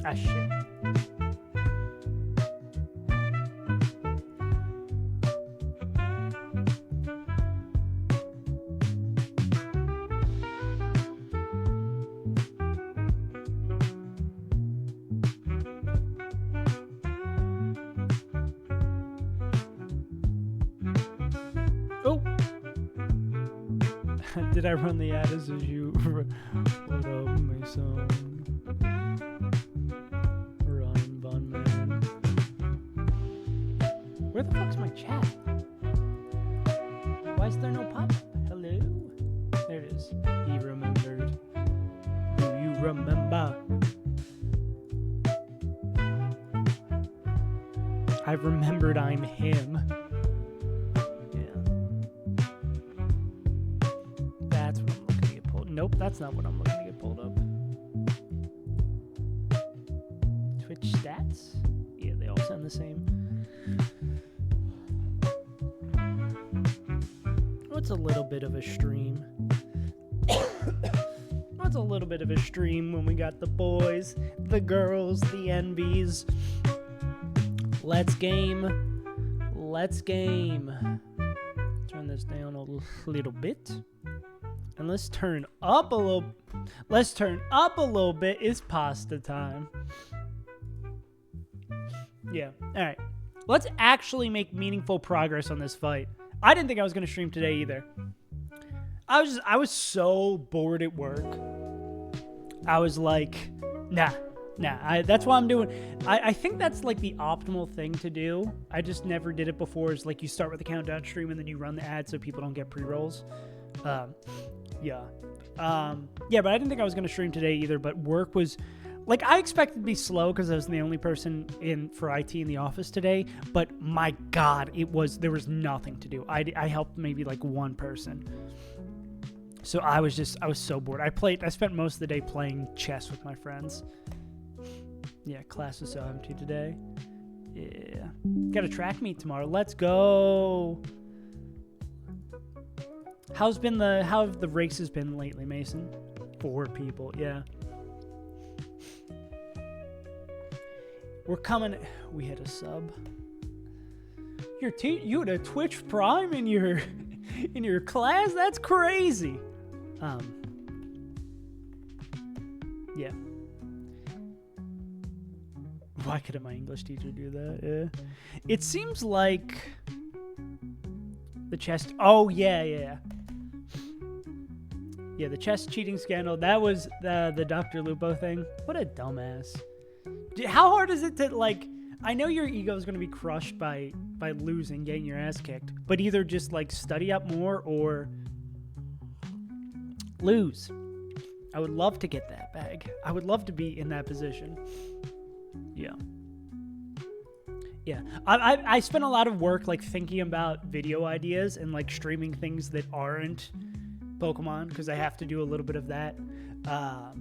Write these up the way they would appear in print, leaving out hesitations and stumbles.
Ah, shit. Oh! Did I run the ad as you? What up, my son? Run, Bun Man. Where the fuck's my chat? Why is there no pop-up? Hello? There it is. He remembered. Do you remember? I've remembered I'm him. Nope, that's not what I'm looking to get pulled up. Twitch stats? Yeah, they all sound the same. What's a little bit of a stream? What's a little bit of a stream when we got the boys, the girls, the NBs? Let's game. Let's game. Turn this down a little bit. And let's turn up a little. Let's turn up a little bit. It's pasta time. Yeah. All right. Let's actually make meaningful progress on this fight. I didn't think I was going to stream today either. I was so bored at work. I was like, nah. That's what I'm doing. I think that's like the optimal thing to do. I just never did it before. Is like you start with a countdown stream and then you run the ad so people don't get pre-rolls. Yeah, but I didn't think I was going to stream today either, but work was, like, I expected to be slow because I was the only person for IT in the office today, but my God, there was nothing to do. I helped maybe, like, one person. So I was so bored. I spent most of the day playing chess with my friends. Yeah, class is so empty today. Yeah. Got a track meet tomorrow. Let's go. How have the races been lately, Mason? 4 people, yeah. We're coming. We hit a sub. You had a Twitch Prime in your class? That's crazy. Yeah. Why couldn't my English teacher do that? Yeah. It seems like the chess. Oh yeah. Yeah, the chess cheating scandal. That was the Dr. Lupo thing. What a dumbass. How hard is it to, like, I know your ego is going to be crushed by losing, getting your ass kicked, but either just, like, study up more or lose. I would love to get that bag. I would love to be in that position. Yeah. Yeah. I spent a lot of work, like, thinking about video ideas and, like, streaming things that aren't Pokemon, because I have to do a little bit of that. I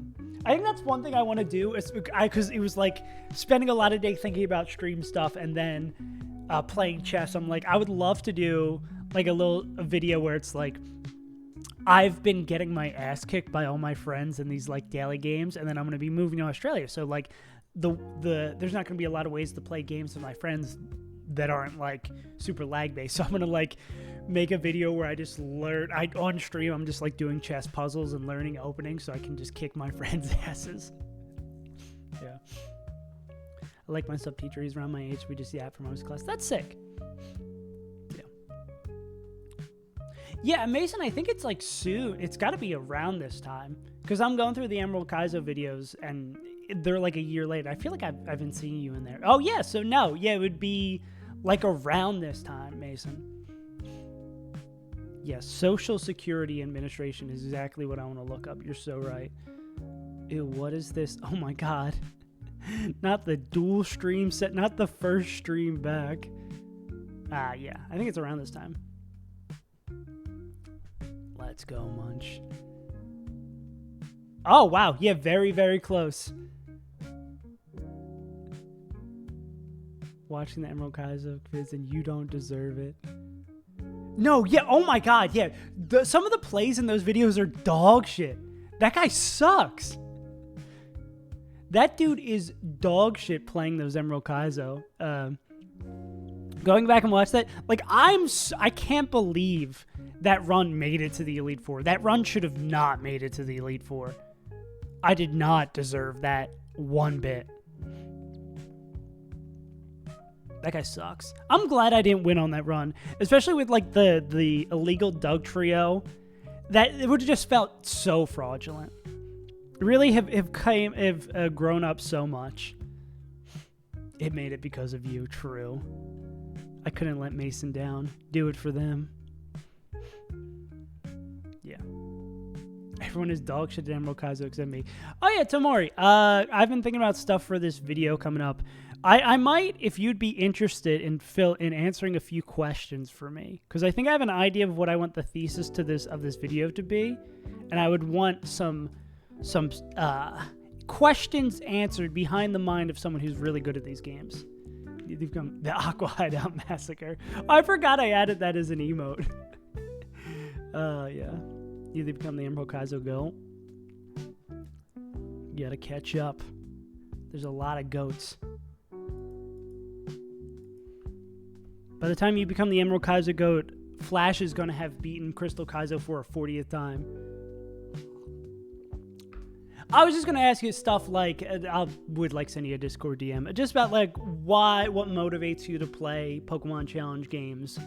think that's one thing I want to do, because it was like spending a lot of day thinking about stream stuff and then playing chess. I'm like, I would love to do like a video where it's like, I've been getting my ass kicked by all my friends in these like daily games, and then I'm going to be moving to Australia. So like there's not going to be a lot of ways to play games with my friends that aren't like super lag based. So I'm going to like make a video where I just learn. On stream, I'm just like doing chess puzzles and learning openings so I can just kick my friends' asses. Yeah. I like my sub teacher. He's around my age. We just yap for most class. That's sick. Yeah. Yeah, Mason, I think it's like soon. It's got to be around this time because I'm going through the Emerald Kaizo videos and they're like a year late. I feel like I've been seeing you in there. Oh, yeah. So no. Yeah, it would be like around this time, Mason. Yes, Social Security Administration is exactly what I want to look up. You're so right. Ew, what is this? Oh my God. Not the dual stream set, not the first stream back. Yeah, I think it's around this time. Let's go, Munch. Oh, wow. Yeah, very, very close. Watching the Emerald Kaizo quiz and you don't deserve it. No, yeah, oh my God, yeah. Some of the plays in those videos are dog shit. That guy sucks. That dude is dog shit playing those Emerald Kaizo. Going back and watch that, like, I can't believe that run made it to the Elite Four. That run should have not made it to the Elite Four. I did not deserve that one bit. That guy sucks. I'm glad I didn't win on that run, especially with like the illegal Doug trio. That it would have just felt so fraudulent. Really have grown up so much. It made it because of you, true. I couldn't let Mason down. Do it for them. Yeah. Everyone is dog shit at Emerald Kaizo except me. Oh yeah, Tomori. I've been thinking about stuff for this video coming up. I might, if you'd be interested in answering a few questions for me, because I think I have an idea of what I want the thesis to this video to be, and I would want some questions answered behind the mind of someone who's really good at these games. They've come the Aqua Hideout Massacre. Oh, I forgot I added that as an emote. Yeah. You become the Emerald Kaizo goat. You gotta catch up. There's a lot of goats. By the time you become the Emerald Kaizo goat, Flash is gonna have beaten Crystal Kaizo for a 40th time. I was just gonna ask you stuff like, I would like send you a Discord DM, just about like what motivates you to play Pokemon Challenge games,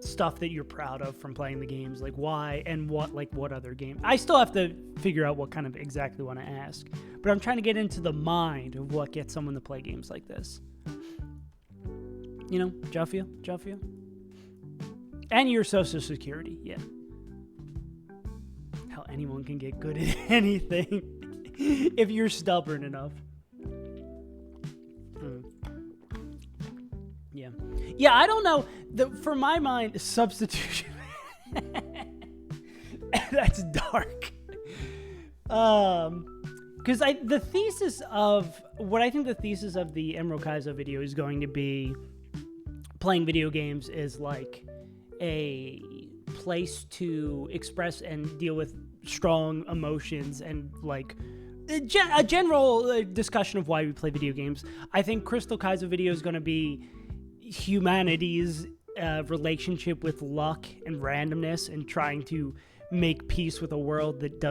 stuff that you're proud of from playing the games, like why and what other game. I still have to figure out what kind of exactly want to ask, but I'm trying to get into the mind of what gets someone to play games like this. You know, Jafia. And your social security, yeah. Hell, anyone can get good at anything if you're stubborn enough. Yeah. Yeah, I don't know. For my mind, substitution. That's dark. Because the thesis of the Emerald Kaizo video is going to be playing video games is like a place to express and deal with strong emotions and like a general discussion of why we play video games. I think Crystal Kaizo video is going to be humanity's relationship with luck and randomness and trying to make peace with a world that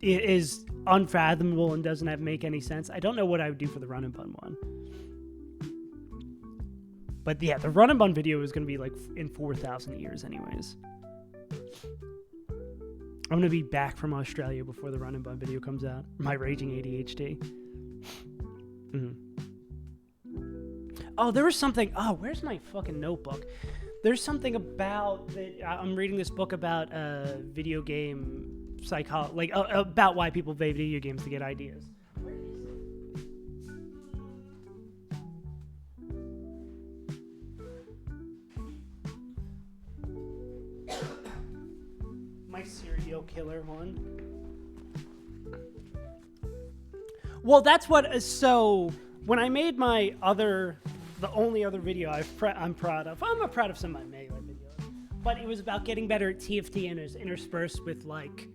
is unfathomable and doesn't make any sense. I don't know what I would do for the Run and Bun one. But yeah, the Run and Bun video is going to be like in 4,000 years anyways. I'm going to be back from Australia before the Run and Bun video comes out. My raging ADHD. Oh, there was something. Oh, where's my fucking notebook? There's something about that. I'm reading this book about video game psychology, like about why people play video games to get ideas. Where is it? My serial killer one. Well, that's what. So when I made my the only other video I'm proud of. I'm proud of some of my Melee videos, but it was about getting better at TFT and is interspersed with like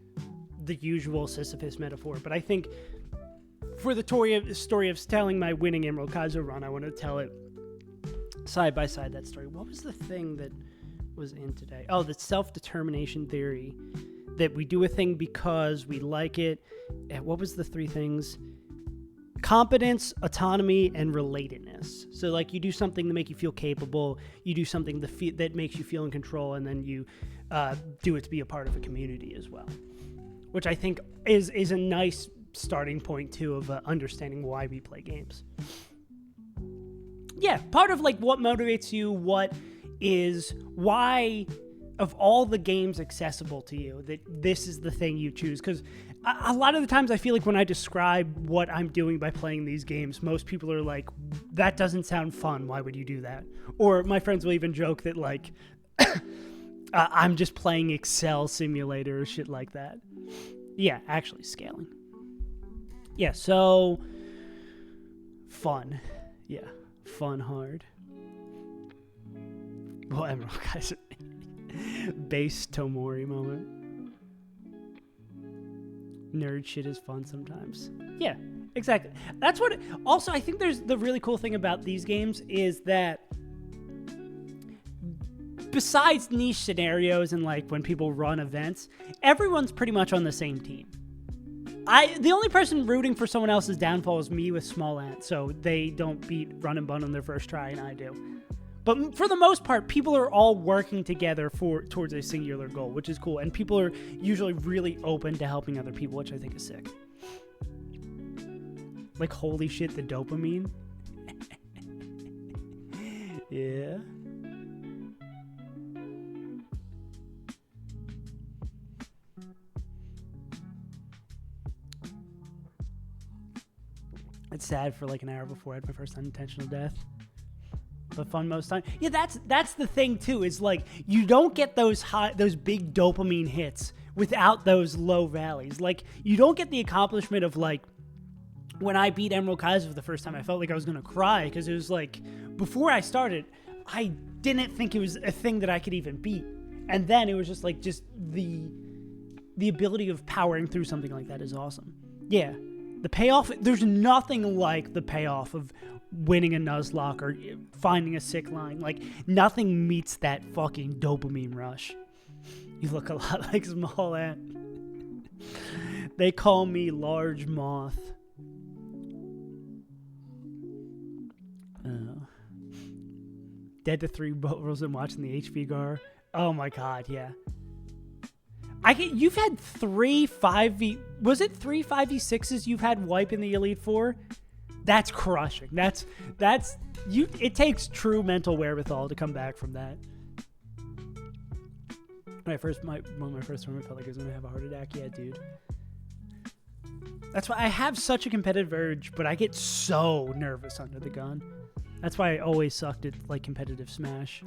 the usual Sisyphus metaphor. But I think for the story of telling my winning Emerald Kaizo run, I want to tell it side by side, that story. What was the thing that was in today? Oh, the self-determination theory, that we do a thing because we like it. And what was the three things? Competence, autonomy, and relatedness. So like you do something to make you feel capable, you do something that makes you feel in control, and then you do it to be a part of a community as well. Which I think is a nice starting point too of understanding why we play games. Yeah, part of like what motivates you, why of all the games accessible to you, that this is the thing you choose. Because a lot of the times I feel like when I describe what I'm doing by playing these games, most people are like, that doesn't sound fun. Why would you do that? Or my friends will even joke that like, I'm just playing Excel simulator or shit like that. Yeah, actually scaling. Yeah, so fun. Yeah, fun hard. Well, Emerald guys. Base Tomori moment. Nerd shit is fun sometimes. Yeah, exactly. That's what... Also, I think there's the really cool thing about these games is that besides niche scenarios and like when people run events, everyone's pretty much on the same team. The only person rooting for someone else's downfall is me with Small Ant, so they don't beat Run and Bun on their first try, and I do. But for the most part, people are all working together towards a singular goal, which is cool. And people are usually really open to helping other people, which I think is sick. Like, holy shit, the dopamine. Yeah. It's sad for like an hour before I had my first unintentional death. But fun most time. Yeah, that's the thing too. Is like you don't get those big dopamine hits without those low valleys. Like you don't get the accomplishment of like when I beat Emerald Kaiser for the first time. I felt like I was gonna cry because it was like before I started, I didn't think it was a thing that I could even beat, and then it was just like the ability of powering through something like that is awesome. Yeah. The payoff, there's nothing like the payoff of winning a Nuzlocke or finding a sick line. Like, nothing meets that fucking dopamine rush. You look a lot like Small Ant. They call me Large Moth. Dead to 3 boat rolls and watching the HP Gar. Oh my god, yeah. You've had 3 5v... Was it 3 5v6s you've had wipe in the Elite Four? That's crushing. That's you. It takes true mental wherewithal to come back from that. One of my first tournament felt like I was gonna have a heart attack. Yeah, dude. That's why I have such a competitive urge, but I get so nervous under the gun. That's why I always sucked at like competitive Smash,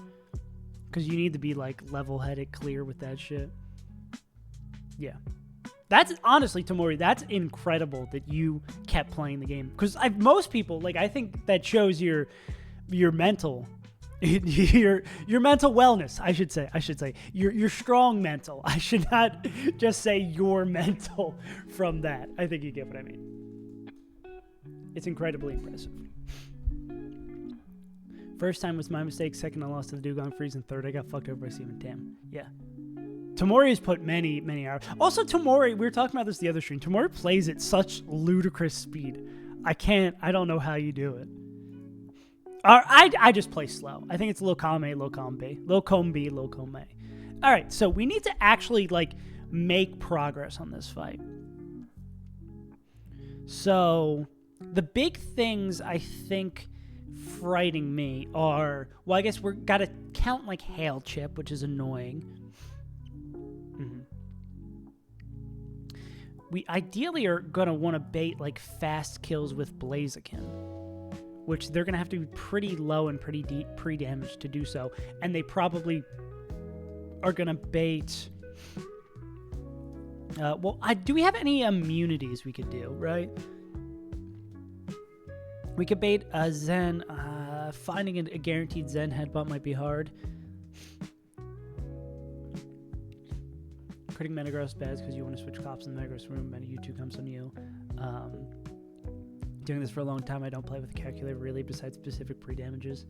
because you need to be like level-headed, clear with that shit. Yeah. That's honestly, Tamori, that's incredible that you kept playing the game. Because most people, like, I think that shows your mental, your mental wellness, I should say. Your strong mental. I should not just say your mental from that. I think you get what I mean. It's incredibly impressive. First time was my mistake. Second, I lost to the Dugong Freeze. And third, I got fucked over by Steven Tam. Yeah. Tamori has put many, many hours. Also, Tamori, we were talking about this the other stream. Tamori plays at such ludicrous speed. I don't know how you do it. I just play slow. I think it's low com A, low com B. Low com B, low com A. All right, so we need to actually, like, make progress on this fight. So, the big things I think frightening me are, well, I guess we've got to count, like, Hail Chip, which is annoying. We ideally are going to want to bait like fast kills with Blaziken, which they're going to have to be pretty low and pretty deep pre-damage to do so. And they probably are going to bait... do we have any immunities we could do, right? We could bait a Zen. Finding a guaranteed Zen headbutt might be hard. Critting Metagross bad because you want to switch cops in the Metagross room. Meta U2 comes on you. Doing this for a long time, I don't play with a calculator really, besides specific pre-damages.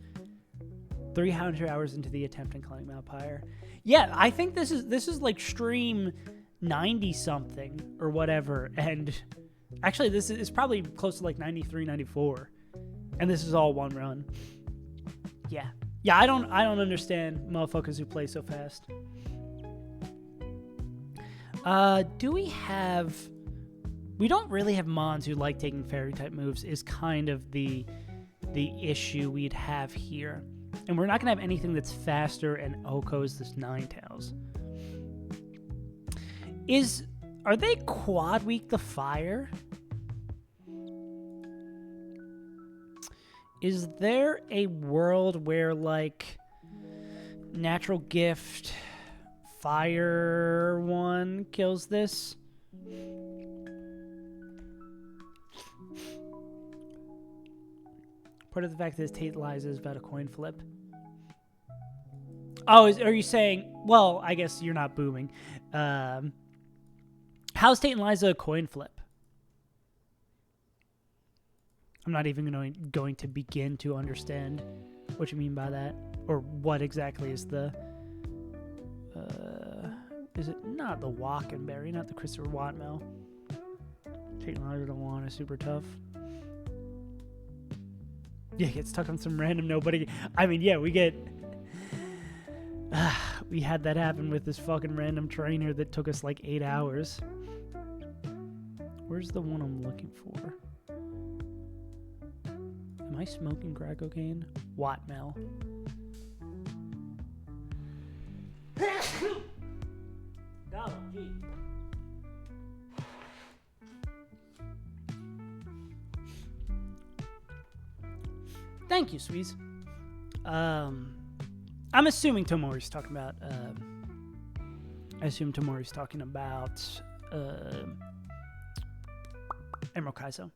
300 hours into the attempt and climbing Mount Pyre. Yeah, I think this is like stream 90 something or whatever, and actually this is probably close to like 93, 94, and this is all one run. Yeah, I don't understand motherfuckers who play so fast. Do we have... We don't really have Mons who like taking fairy-type moves is kind of the issue we'd have here. And we're not going to have anything that's faster and Oko's this Ninetales. Are they quad weak the fire? Is there a world where, like, Natural Gift... Fire one kills this? Part of the fact that his Tate Lies is about a coin flip. Oh, are you saying... Well, I guess you're not booming. How How's Tate and Liza a coin flip? I'm not even going to begin to understand what you mean by that, or what exactly is the. Is it not the Walkenberry, not the Christopher Watt-Mill? Tate and Liza don't want is super tough. Yeah, get stuck on some random nobody. I mean, yeah, we get. We had that happen with this fucking random trainer that took us like 8 hours. Where's the one I'm looking for? Am I smoking crack cocaine? Watt-Mill. Oh, gee. Thank you, Sweez. I'm assuming Tomori's talking about. I assume Tomori's talking about Emerald Kaizo.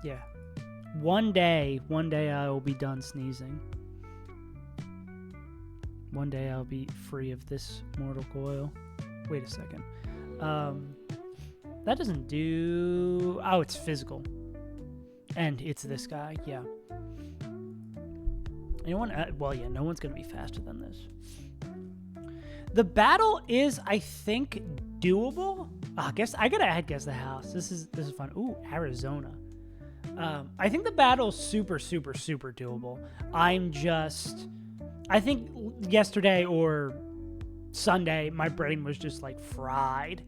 Yeah. One day I will be done sneezing. One day I'll be free of this mortal coil. Wait a second. That doesn't do. Oh, it's physical. And it's this guy. Yeah. Anyone? Well, yeah, no one's going to be faster than this. The battle is, I think, doable. I guess I gotta guess the house. This is fun. Ooh, Arizona. I think the battle is super, super, super doable. I think yesterday or Sunday, my brain was just like fried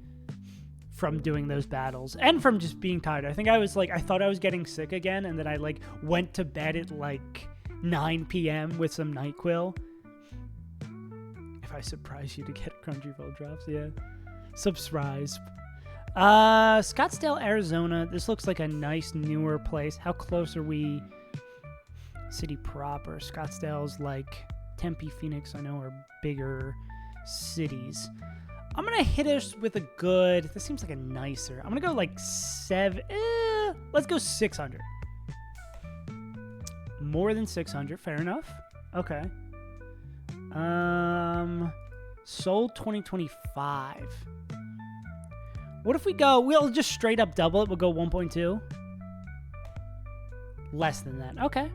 from doing those battles and from just being tired. I think I thought I was getting sick again, and then I like went to bed at like 9 p.m. with some NyQuil. If I surprise you to get Crunchyroll drops, yeah. Subscribe. Scottsdale, Arizona. This looks like a nice newer place. How close are we? City proper. Scottsdale's like Tempe, Phoenix, I know, are bigger cities. I'm going to hit us with a good... This seems like a nicer... I'm going to go like 7... let's go 600. More than 600. Fair enough. Okay. Sold 2025. What if we go... We'll just straight up double it. We'll go 1.2. Less than that. Okay.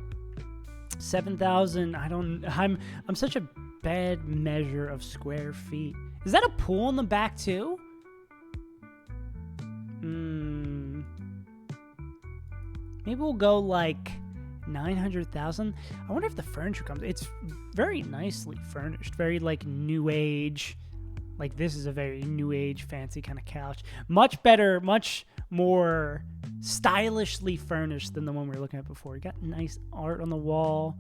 7,000. I'm such a bad measure of square feet. Is that a pool in the back too? Maybe we'll go like 900,000. I wonder if the furniture comes. It's very nicely furnished. Very like new age. Like this is a very new age fancy kind of couch. Much better, much more stylishly furnished than the one we were looking at before. You got nice art on the wall.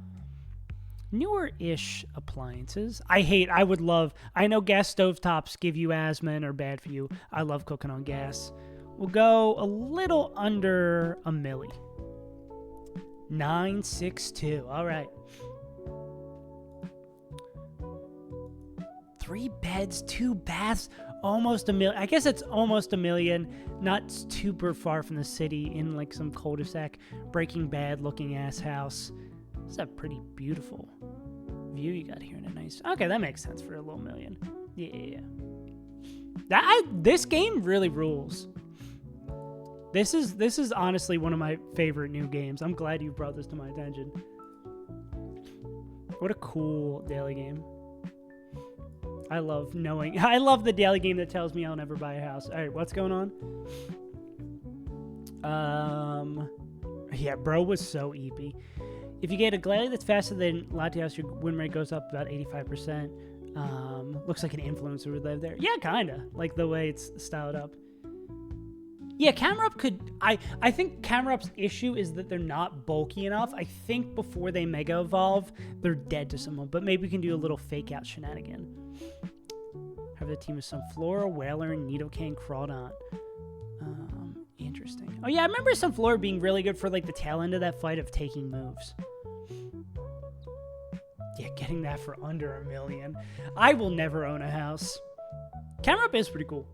Newer-ish appliances. I know gas stovetops give you asthma and are bad for you. I love cooking on gas. We'll go a little under a milli. 962. All right. 3 beds, 2 baths, almost a million. I guess it's almost a million. Not super far from the city in like some cul-de-sac. Breaking Bad looking ass house. It's a pretty beautiful view you got here in a nice... Okay, that makes sense for a little million. Yeah. This game really rules. This is honestly one of my favorite new games. I'm glad you brought this to my attention. What a cool daily game. I love the daily game that tells me I'll never buy a house. All right, what's going on? Yeah, bro was so eepy. If you get a Glalie that's faster than Latias, your win rate goes up about 85%. Looks like an influencer would live there. Yeah, kinda. Like the way it's styled up. Yeah, Camera Up could... I think Camera Up's issue is that they're not bulky enough. I think before they Mega Evolve, they're dead to someone. But maybe we can do a little fake out shenanigan. Have the team of Sunflora, Whaler, and Nidoking, Crawdon. Interesting. Oh yeah, I remember Sunflora being really good for like the tail end of that fight of taking moves. Yeah, getting that for under a million. I will never own a house. Camera Up is pretty cool.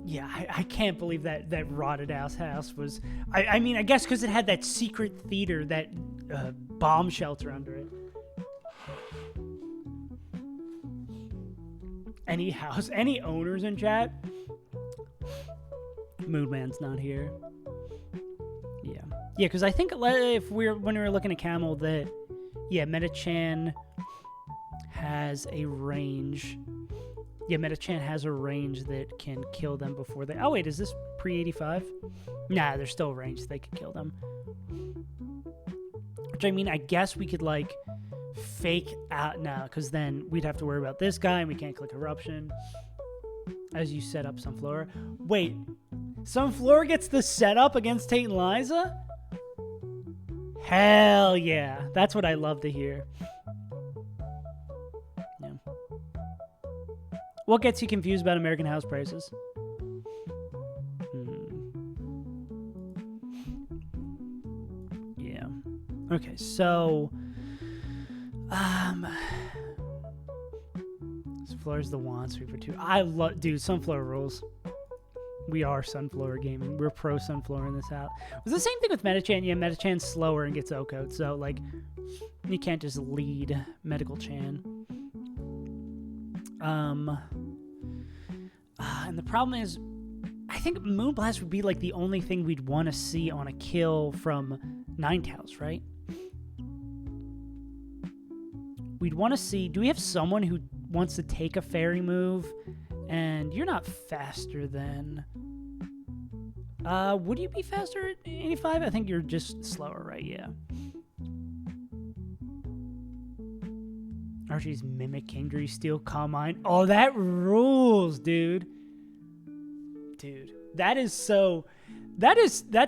Yeah, I can't believe that rotted ass house was... I mean, I guess because it had that secret theater, that bomb shelter under it. any owners in chat? Moonman's not here. Yeah, because I think if when we were looking at Camel that, yeah, Metachan has a range. Yeah, Metachan has a range that can kill them before they... Oh, wait, is this pre-85? Nah, there's still a range they could kill them. Which, I mean, I guess we could, like, fake out now, because then we'd have to worry about this guy, and we can't click Eruption as you set up Sunflower. Wait, Sunflower gets the setup against Tate and Liza? Hell yeah. That's what I love to hear. Yeah. What gets you confused about American house prices? Yeah. Okay, so... Sunflower's the wand sweeper too. I love... Dude, Sunflower rules. We are Sunflower gaming. We're pro Sunflower in this house. It was the same thing with Metachan. Yeah, Metachan's slower and gets O-code, so, like, you can't just lead Medical Chan. And the problem is, I think Moonblast would be, like, the only thing we'd want to see on a kill from Ninetales, right? We'd want to see... Do we have someone who wants to take a fairy move? And you're not faster than... would you be faster at 85? I think you're just slower, right? Yeah. Archie's Mimic, Kingdry, Steel, Calm Mind. Oh, that rules, dude. Dude, that is so... That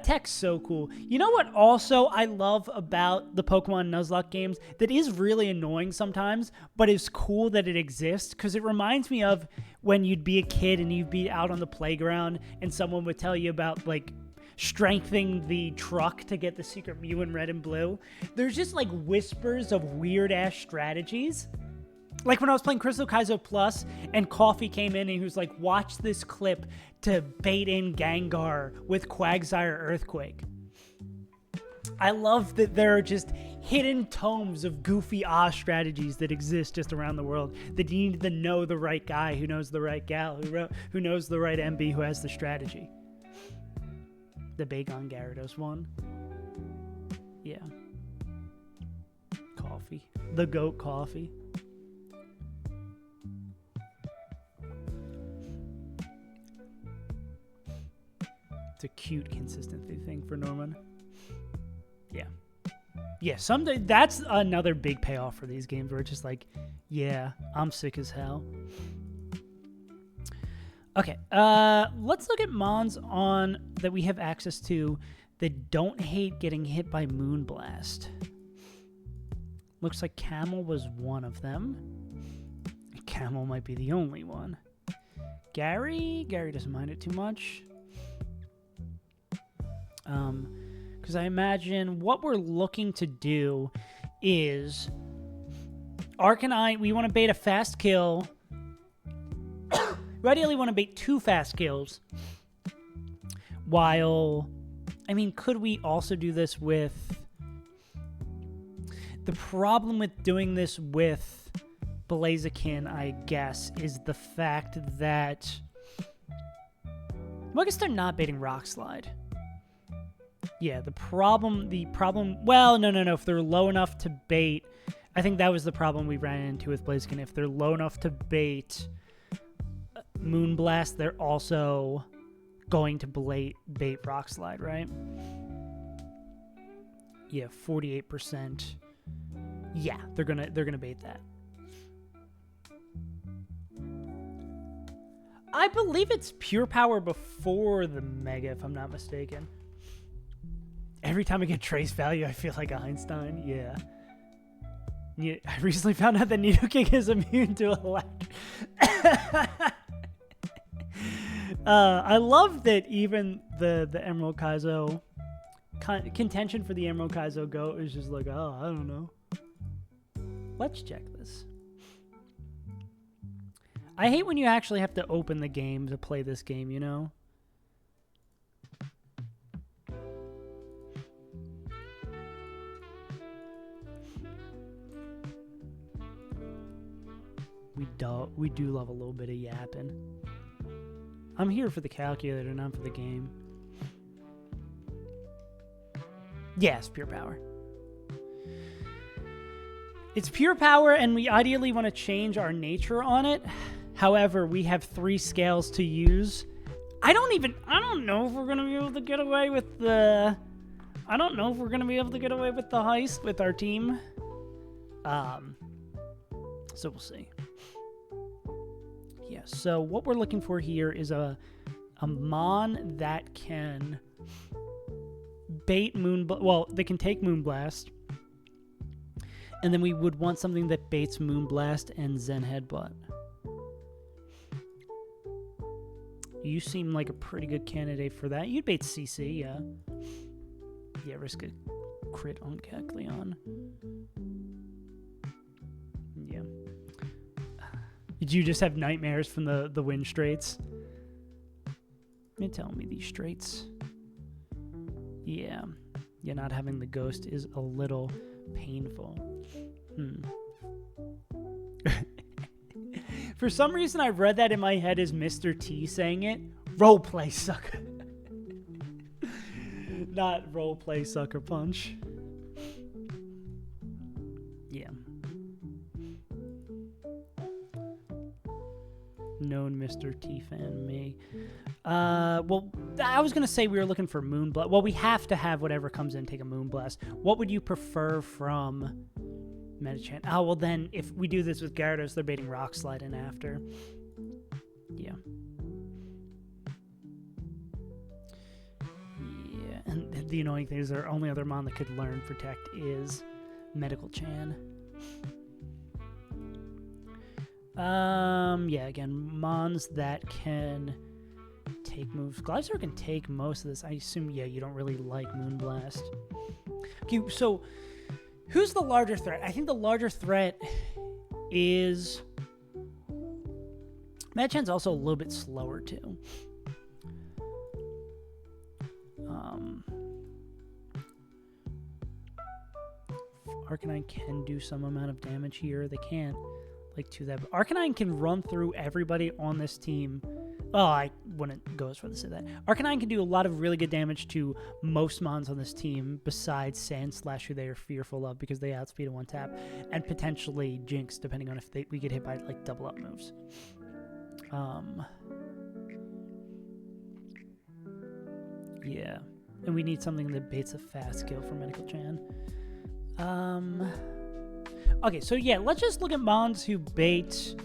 tech's so cool. You know what also I love about the Pokemon Nuzlocke games that is really annoying sometimes, but is cool that it exists? Because it reminds me of when you'd be a kid and you'd be out on the playground and someone would tell you about, like, strengthening the truck to get the secret Mew in red and blue. There's just, like, whispers of weird-ass strategies. Like when I was playing Crystal Kaizo Plus and Coffee came in and he was like, watch this clip to bait in Gengar with Quagsire Earthquake. I love that there are just hidden tomes of goofy strategies that exist just around the world that you need to know the right guy who knows the right gal who knows the right MB who has the strategy. The Bagon Gyarados one. Yeah. Coffee. The goat Coffee. It's a cute consistency thing for Norman. Yeah. Yeah, someday that's another big payoff for these games where it's just like, yeah, I'm sick as hell. Okay, let's look at Mons on that we have access to that don't hate getting hit by Moonblast. Looks like Camel was one of them. Camel might be the only one. Gary doesn't mind it too much. Because I imagine what we're looking to do is Arcanine, we want to bait a fast kill. We ideally want to bait 2 fast kills. While, I mean, could we also do this with... The problem with doing this with Blaziken, I guess, is the fact that... Well, I guess they're not baiting Rock Slide. Yeah, the problem, well, no. If they're low enough to bait, I think that was the problem we ran into with Blaziken. If they're low enough to bait Moonblast, they're also going to bait Rock Slide, right? Yeah, 48%. Yeah, they're gonna bait that. I believe it's Pure Power before the Mega, if I'm not mistaken. Every time I get trace value, I feel like Einstein. Yeah. I recently found out that Nidoking is immune to electric. I love that even the Emerald Kaizo contention for the Emerald Kaizo Goat is just like, oh, I don't know. Let's check this. I hate when you actually have to open the game to play this game, you know? We do love a little bit of yapping. I'm here for the calculator, not for the game. Yes, pure power. It's pure power, and we ideally want to change our nature on it. However, we have 3 scales to use. I don't know if we're going to be able to get away with the... I don't know if we're going to be able to get away with the heist with our team. So we'll see. Yeah, so what we're looking for here is a Mon that can bait Moonblast. Well, they can take Moonblast. And then we would want something that baits Moonblast and Zen Headbutt. You seem like a pretty good candidate for that. You'd bait CC, yeah. Yeah, risk a crit on Kecleon. Yeah. Did you just have nightmares from the wind straits? You're telling me these straits. Yeah. Yeah, not having the ghost is a little painful. For some reason, I read that in my head as Mr. T saying it. Roleplay sucker. Not roleplay sucker punch. Yeah. Known Mr. T fan me. Well, I was going to say we were looking for Moonblast. Well, we have to have whatever comes in take a Moonblast. What would you prefer from Medicham? Oh, well then, if we do this with Gyarados, they're baiting Rock Slide in after. Yeah. Yeah, and the annoying thing is our only other Mon that could learn Protect is Medical Chan. Yeah, again, Mons that can take moves. Glyzar can take most of this. I assume, yeah, you don't really like Moonblast. Okay, so who's the larger threat? I think the larger threat is... Machan's also a little bit slower, too. Arcanine can do some amount of damage here. They can't, like, do that. But Arcanine can run through everybody on this team. Oh, I wouldn't go as far to say that. Arcanine can do a lot of really good damage to most Mons on this team, besides Sandslash, who they are fearful of because they outspeed a one-tap, and potentially Jinx, depending on if we get hit by, like, double-up moves. Yeah. And we need something that baits a fast skill for Medical Chan. Okay, so yeah, let's just look at Mons who bait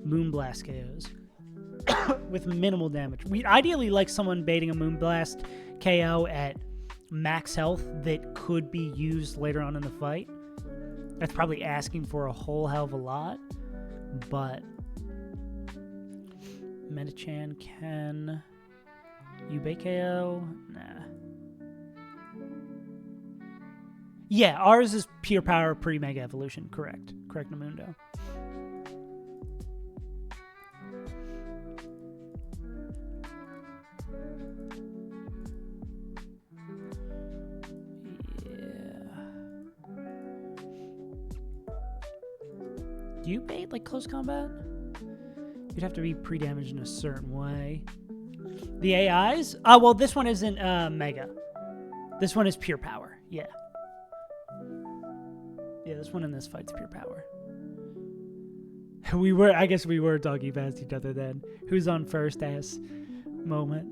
Moonblast KOs with minimal damage. We'd ideally like someone baiting a Moonblast KO at max health that could be used later on in the fight. That's probably asking for a whole hell of a lot, but Medicham can you bait KO? Nah. Yeah, ours is pure power pre-mega evolution. Correct. Correct, Namundo. Yeah. Do you bait, like, close combat? You'd have to be pre-damaged in a certain way. The AIs? Oh, well, this one isn't mega. This one is pure power. Yeah. Yeah, this one in this fight's pure power. I guess we were doggy past each other then. Who's on first ass moment?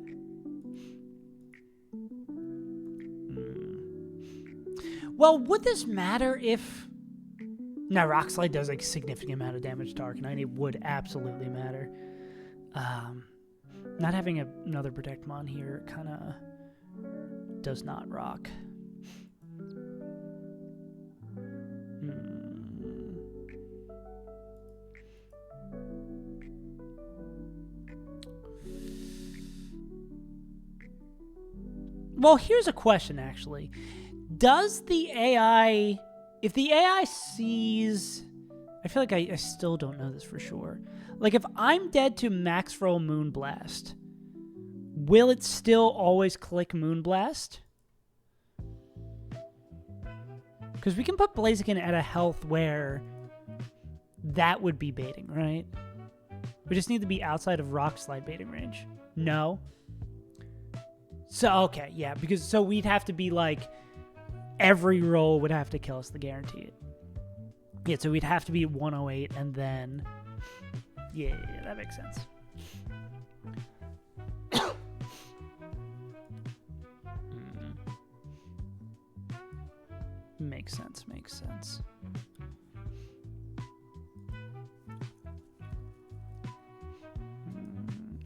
Well, would this matter if... Now, Rock Slide does a significant amount of damage to Arcanine. It would absolutely matter. Not having another Protect Mon here kind of does not rock. Well, here's a question, actually. Does the AI... If the AI sees... I feel like I still don't know this for sure. Like, if I'm dead to Max Roll Moonblast, will it still always click Moonblast? Because we can put Blaziken at a health where That would be baiting, right? We just need to be outside of rock slide baiting range. No. So, okay, yeah, because so we'd have to be like, every roll would have to kill us to guarantee it. Yeah, so we'd have to be at 108 and then, yeah, that makes sense. Makes sense.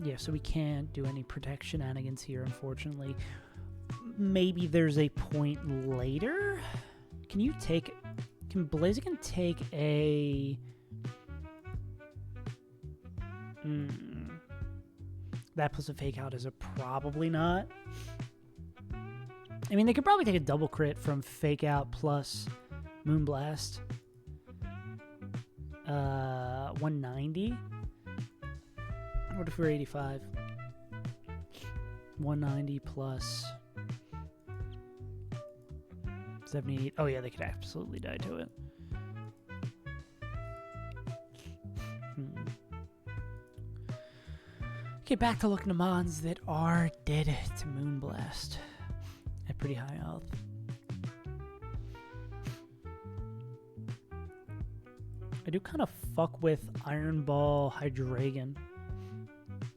Yeah, so we can't do any protection shenanigans here, unfortunately. Maybe there's a point later? Can Blaziken take a... That plus a fake out is a probably not. I mean, they could probably take a double crit from fake out plus Moonblast. 190? What if we're 85? 190 plus 78. Oh yeah, they could absolutely die to it. Okay, back to looking at mons that are dead to Moonblast at pretty high health. I do kind of fuck with Iron Ball Hydreigon.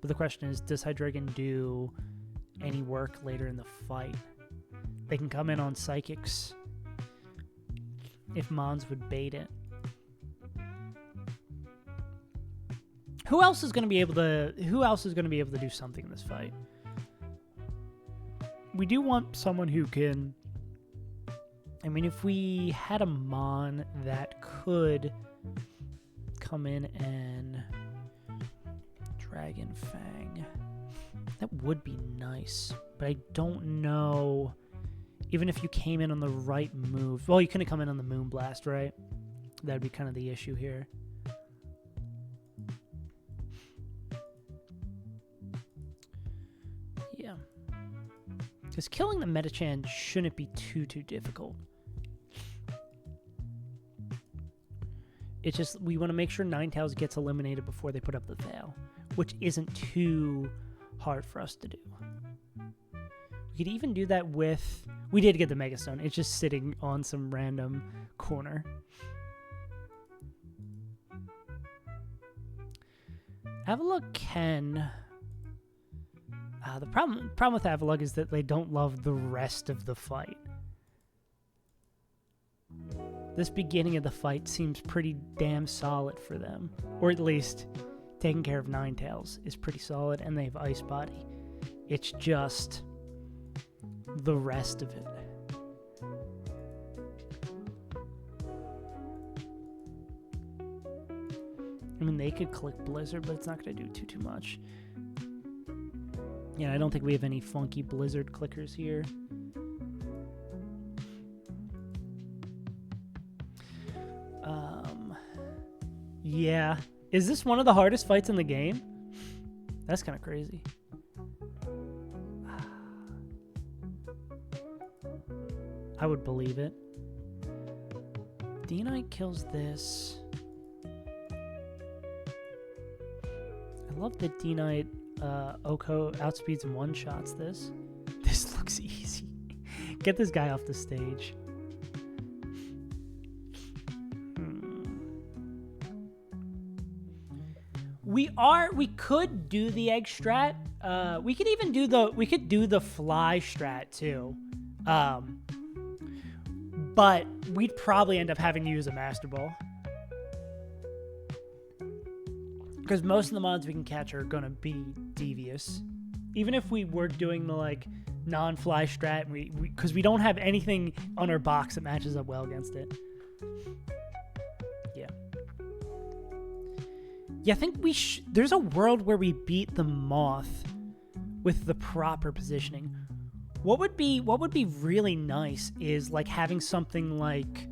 But the question is, does Hydreigon do any work later in the fight? They can come in on Psychics if Mons would bait it. Who else is going to be able to do something in this fight? We do want someone who can... I mean, if we had a Mon that could come in and Dragon Fang, that would be nice, but I don't know. Even if you came in on the right move, well, you couldn't come in on the Moonblast, right? That'd be kind of the issue here. Yeah, because killing the Metachan shouldn't be too difficult. It's just we want to make sure Ninetales gets eliminated before they put up the veil, which isn't too hard for us to do. We could even do that with... We did get the Megastone. It's just sitting on some random corner. Avalugg can... the problem with Avalugg is that they don't love the rest of the fight. This beginning of the fight seems pretty damn solid for them. Or at least taking care of Ninetales is pretty solid, and they have Ice Body. It's just the rest of it. I mean, they could click Blizzard, but it's not going to do too much. Yeah, I don't think we have any funky Blizzard clickers here. Yeah. Is this one of the hardest fights in the game? That's kind of crazy. I would believe it. D-Knight kills this. I love that D-Knight Oko outspeeds and one-shots this. This looks easy. Get this guy off the stage. We could do the egg strat. We could even do the fly strat too. But we'd probably end up having to use a Master Ball. Because most of the mods we can catch are gonna be devious. Even if we were doing the like non-fly strat, because we don't have anything on our box that matches up well against it. Yeah, I think there's a world where we beat the Moth with the proper positioning. What would be really nice is like having something like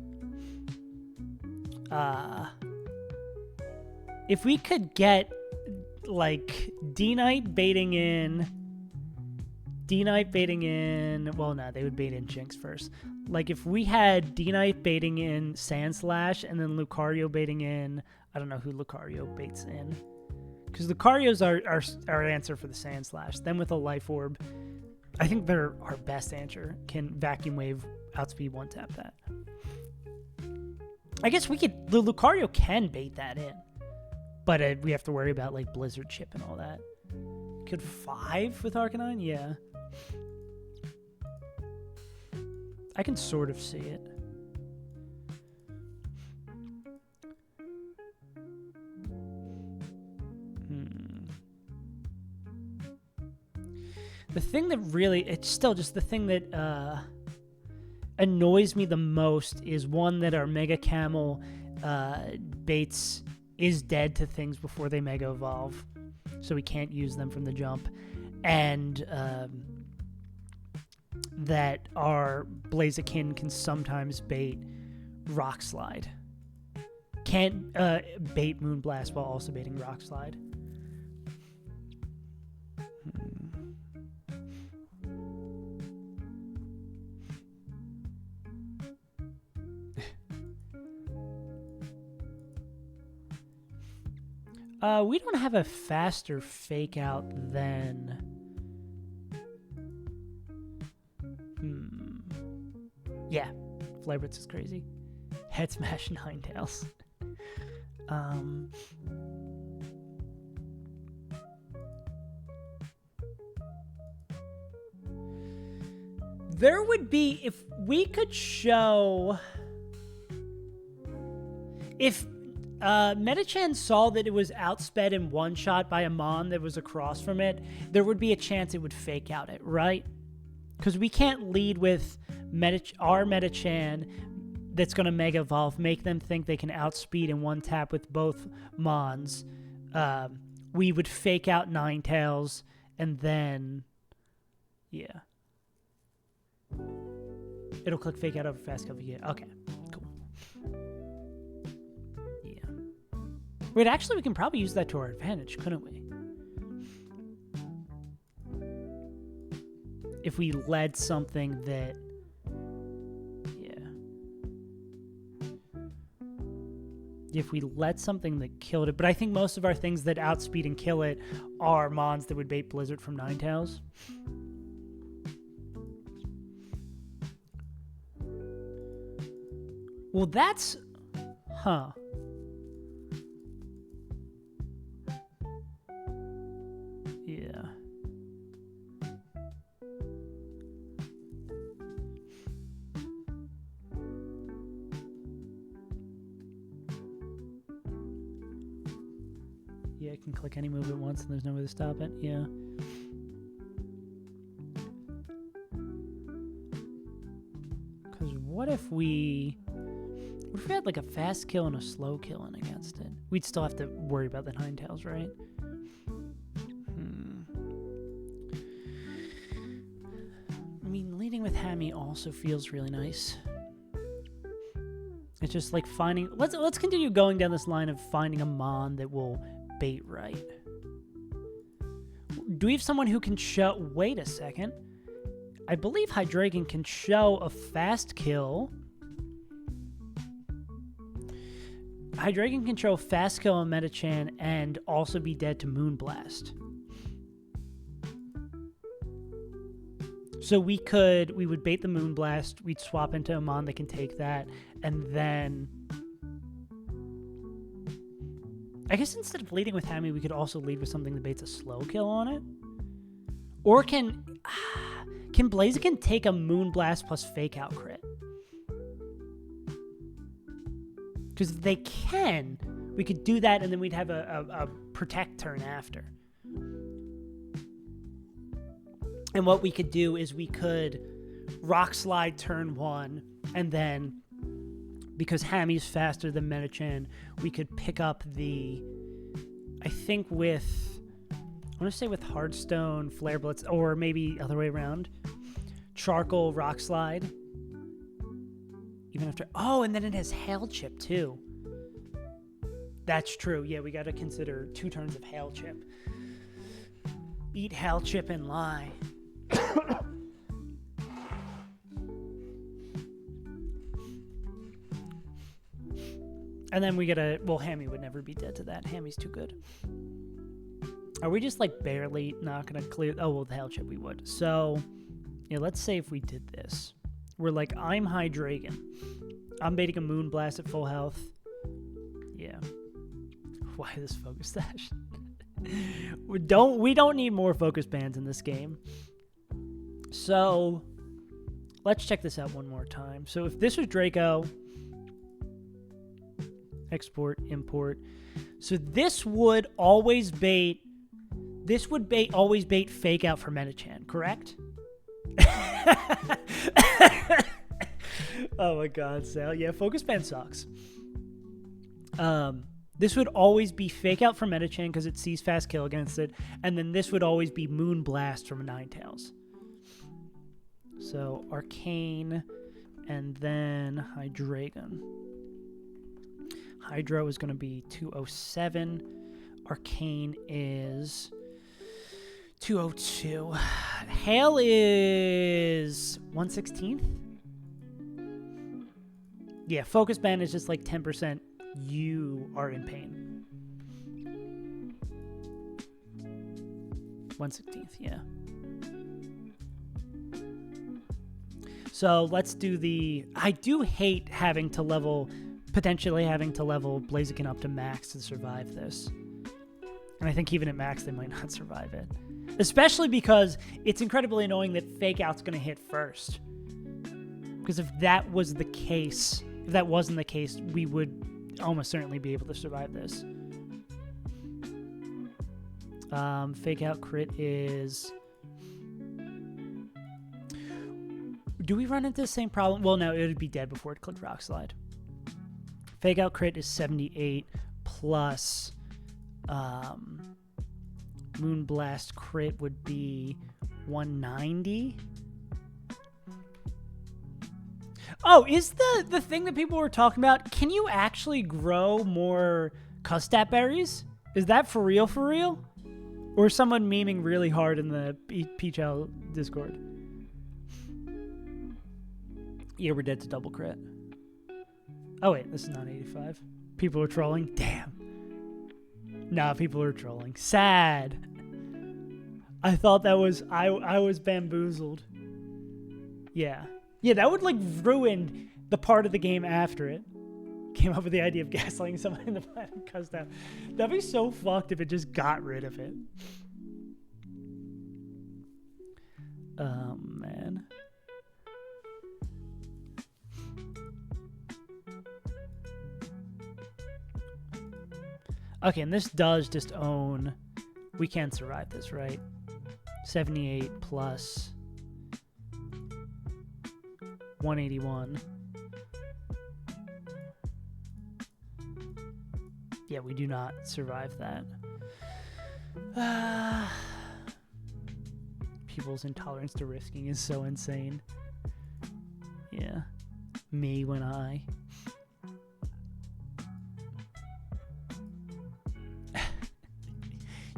if we could get like D-Knight baiting in, well, no, they would bait in Jinx first. Like if we had D-Knight baiting in Sand Slash and then Lucario baiting in, I don't know who Lucario baits in. Because Lucario's our answer for the Sand Slash. Then with a Life Orb, I think they're our best answer. Can Vacuum Wave outspeed one tap that. I guess the Lucario can bait that in. But we have to worry about like Blizzard Chip and all that. Could 5 with Arcanine? Yeah. I can sort of see it. The thing that really, it's still just the thing that annoys me the most is one that our Mega Camel baits is dead to things before they Mega Evolve. So we can't use them from the jump. And that our Blaziken can sometimes bait Rock Slide. Can't bait Moonblast while also baiting Rock Slide. We don't have a faster fake out than... Yeah, Flareblitz is crazy. Head Smash Ninetales. There would be, if we could show... If... Metachan saw that it was outsped in one shot by a Mon that was across from it, there would be a chance it would fake out it, right? Because we can't lead with our Metachan that's going to Mega Evolve, make them think they can outspeed in one tap with both Mons. We would fake out Ninetales, and then... Yeah. It'll click fake out over fast kill. Yeah, okay. Wait, actually, we can probably use that to our advantage, couldn't we? If we led something that... Yeah. If we led something that killed it. But I think most of our things that outspeed and kill it are Mons that would bait Blizzard from Ninetales. Well, that's... Huh. Yeah. Yeah, I can click any move at once and there's no way to stop it. Yeah. Because what if we had like a fast kill and a slow kill in against it? We'd still have to worry about the Ninetales, right? I mean, leading with Hammy also feels really nice. It's just like finding... Let's continue going down this line of finding a Mon that will bait right. Do we have someone who can show... Wait a second. I believe Hydreigon can show a fast kill. Hydreigon can show a fast kill on Metachan and also be dead to Moonblast. So we would bait the Moonblast, we'd swap into a Mon that can take that, and then... I guess instead of leading with Hammy, we could also lead with something that baits a slow kill on it. Or can Blaziken take a Moonblast plus Fake Out crit? Because if they can, we could do that, and then we'd have a Protect turn after. And what we could do is we could Rock Slide turn 1, and then, because Hammy's faster than Metachan, we could pick up the, I think with, I want to say with Hearthstone, Flare Blitz, or maybe other way around, Charcoal, Rock Slide. Even after, oh, and then it has Hail Chip too. That's true. Yeah, we got to consider 2 turns of Hail Chip. Eat Hail Chip and lie. And then we get a... Well, Hammy would never be dead to that. Hammy's too good. Are we just, like, barely not going to clear... Oh, well, the hell chip we would. So, yeah, let's say if we did this. We're like, I'm High Dragon. I'm baiting a Moonblast at full health. Yeah. Why this focus dash? we don't need more focus bands in this game. So, let's check this out one more time. So, if this was Draco... Export, import. So this would always bait... This would always bait Fake Out for Metachan, correct? Oh my god, Sal. Yeah, Focus Band sucks. This would always be Fake Out for Metachan because it sees fast kill against it. And then this would always be Moonblast from Ninetales. So, Arcane, and then Hydreigon. Hydro is going to be 207. Arcane is 202. Hail is 116th. Yeah, Focus Band is just like 10%. You are in pain. 116th, yeah. So let's do the... I do hate having to level... Potentially having to level Blaziken up to max to survive this. And I think even at max, they might not survive it. Especially because it's incredibly annoying that Fake Out's going to hit first. Because if that was the case, if that wasn't the case, we would almost certainly be able to survive this. Fake Out crit is... Do we run into the same problem? Well, no, it would be dead before it clicked Rock Slide. Fake Out crit is 78 plus Moonblast crit would be 190. Oh, is the thing that people were talking about, can you actually grow more Custat berries? Is that for real, for real? Or is someone memeing really hard in the PChal Discord? Yeah, we're dead to double crit. Oh, wait, this is not 85. People are trolling? Damn. Nah, people are trolling. Sad. I thought that was... I was bamboozled. Yeah. Yeah, that would, like, ruin the part of the game after it. Came up with the idea of gaslighting someone in the planet cussed out. That'd be so fucked if it just got rid of it. Oh, man. Okay, and this does just own... We can survive this, right? 78 plus 181. Yeah, we do not survive that. People's intolerance to risking is so insane. Yeah. Me when I...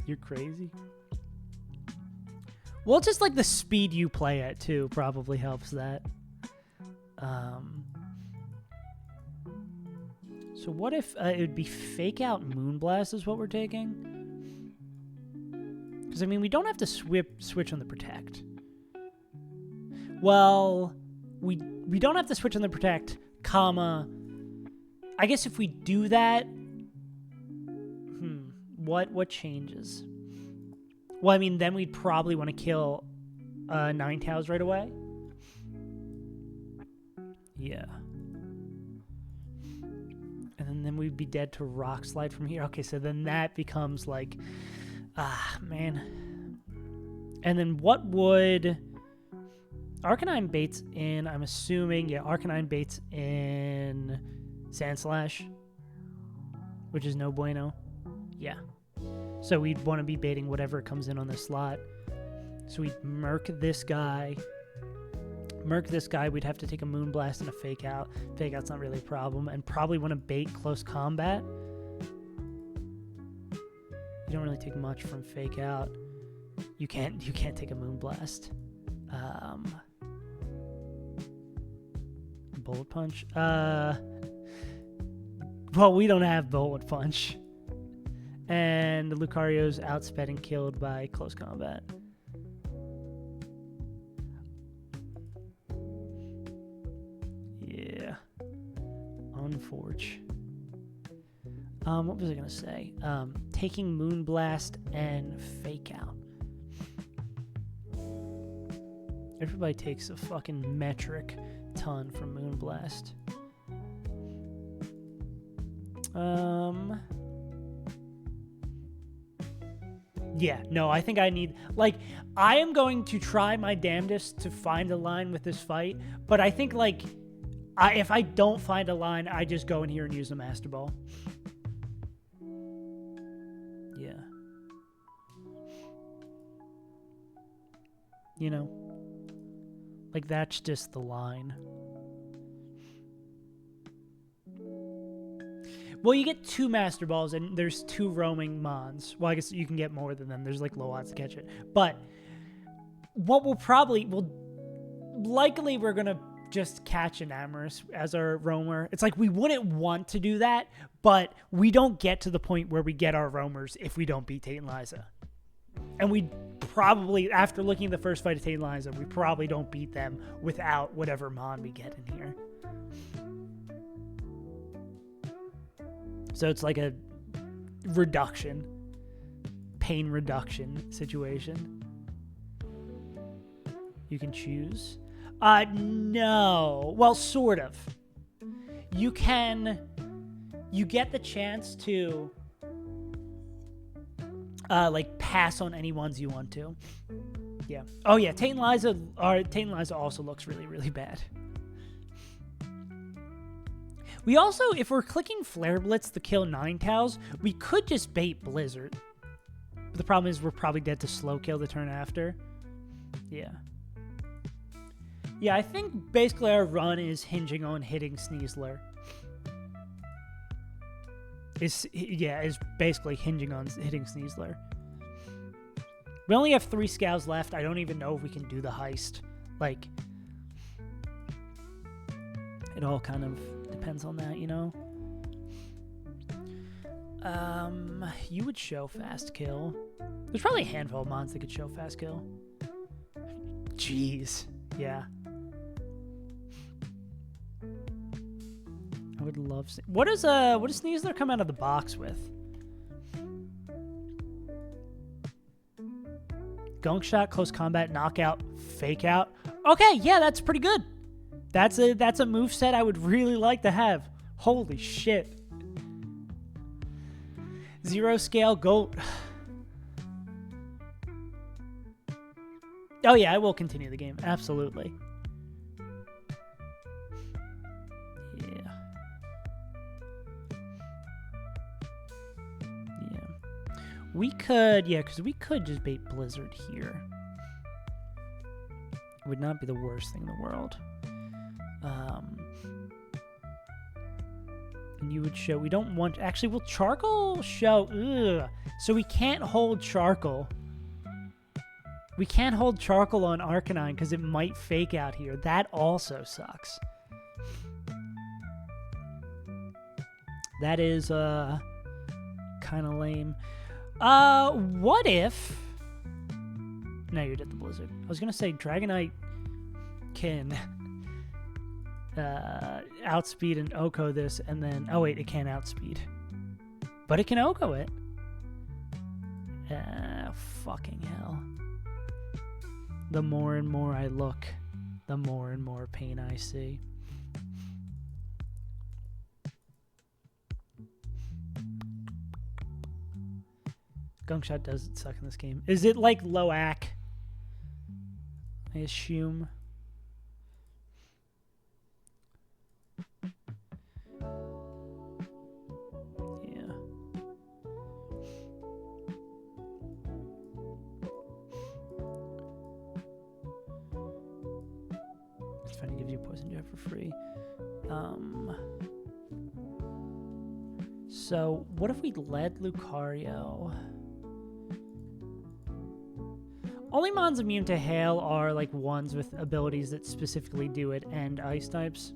You're crazy. Well, just like the speed you play at, too, probably helps that. So what if it would be Fake Out Moonblast is what we're taking? Because, I mean, we don't have to switch on the Protect. Well, we don't have to switch on the Protect, comma... I guess if we do that... What changes? Well, I mean, then we'd probably want to kill Ninetales right away. Yeah. And then we'd be dead to Rock Slide from here. Okay, so then that becomes like... man. And then what would... Arcanine baits in, I'm assuming, yeah, Arcanine baits in Sandslash, which is no bueno. Yeah. So we'd want to be baiting whatever comes in on the slot. So we'd murk this guy. Murk this guy. We'd have to take a Moonblast and a Fake Out. Fake Out's not really a problem. And probably want to bait close combat. You don't really take much from Fake Out. You can't take a Moonblast. Bullet Punch. Well, we don't have Bullet Punch. And Lucario's outsped and killed by close combat. Yeah. Unforge. What was I gonna say? Taking Moonblast and Fake Out. Everybody takes a fucking metric ton from Moonblast. Yeah, no, I think I need... Like, I am going to try my damnedest to find a line with this fight, but I think, like, if I don't find a line, I just go in here and use the Master Ball. Yeah. You know? Like, that's just the line. Well, you get 2 Master Balls, and there's 2 roaming Mons. Well, I guess you can get more than them. There's, like, low odds to catch it. But what likely we're going to just catch an Amorous as our roamer. It's like we wouldn't want to do that, but we don't get to the point where we get our roamers if we don't beat Tate and Liza. And we probably, after looking at the first fight of Tate and Liza, we probably don't beat them without whatever Mon we get in here. So it's like a pain reduction situation. You can choose. No. Well, sort of. You get the chance to, like, pass on any ones you want to. Yeah. Oh, yeah, Tate and Liza also looks really, really bad. We also, if we're clicking Flare Blitz to kill Ninetales, we could just bait Blizzard. But the problem is we're probably dead to slow kill the turn after. Yeah. Yeah, I think basically our run is hinging on hitting Sneasler. Is basically hinging on hitting Sneasler. We only have 3 Scouts left. I don't even know if we can do the heist. Like, it all kind of depends on that, you know? You would show fast kill. There's probably a handful of mons that could show fast kill. Jeez. Yeah. I would love... What does Sneasler come out of the box with? Gunk Shot, Close Combat, Knockout, Fake Out. Okay, yeah, that's pretty good. That's a moveset I would really like to have. Holy shit. 0 scale goat. Oh yeah, I will continue the game. Absolutely. Yeah. We could, because we could just bait Blizzard here. It would not be the worst thing in the world. And you would show, we don't want, actually, will Charcoal show, ugh. So we can't hold Charcoal. We can't hold Charcoal on Arcanine because it might Fake Out here. That also sucks. That is, kind of lame. What if... No, you did the Blizzard. I was going to say Dragonite can outspeed and Oko this, and then... Oh, wait, it can't outspeed. But it can Oko it. Fucking hell. The more and more I look, the more and more pain I see. Gunk Shot does suck in this game. Is it like Loak? I assume. Yeah. It's trying to give you Poison Jab for free. So, what if we led Lucario? Only mons immune to hail are like ones with abilities that specifically do it and ice types.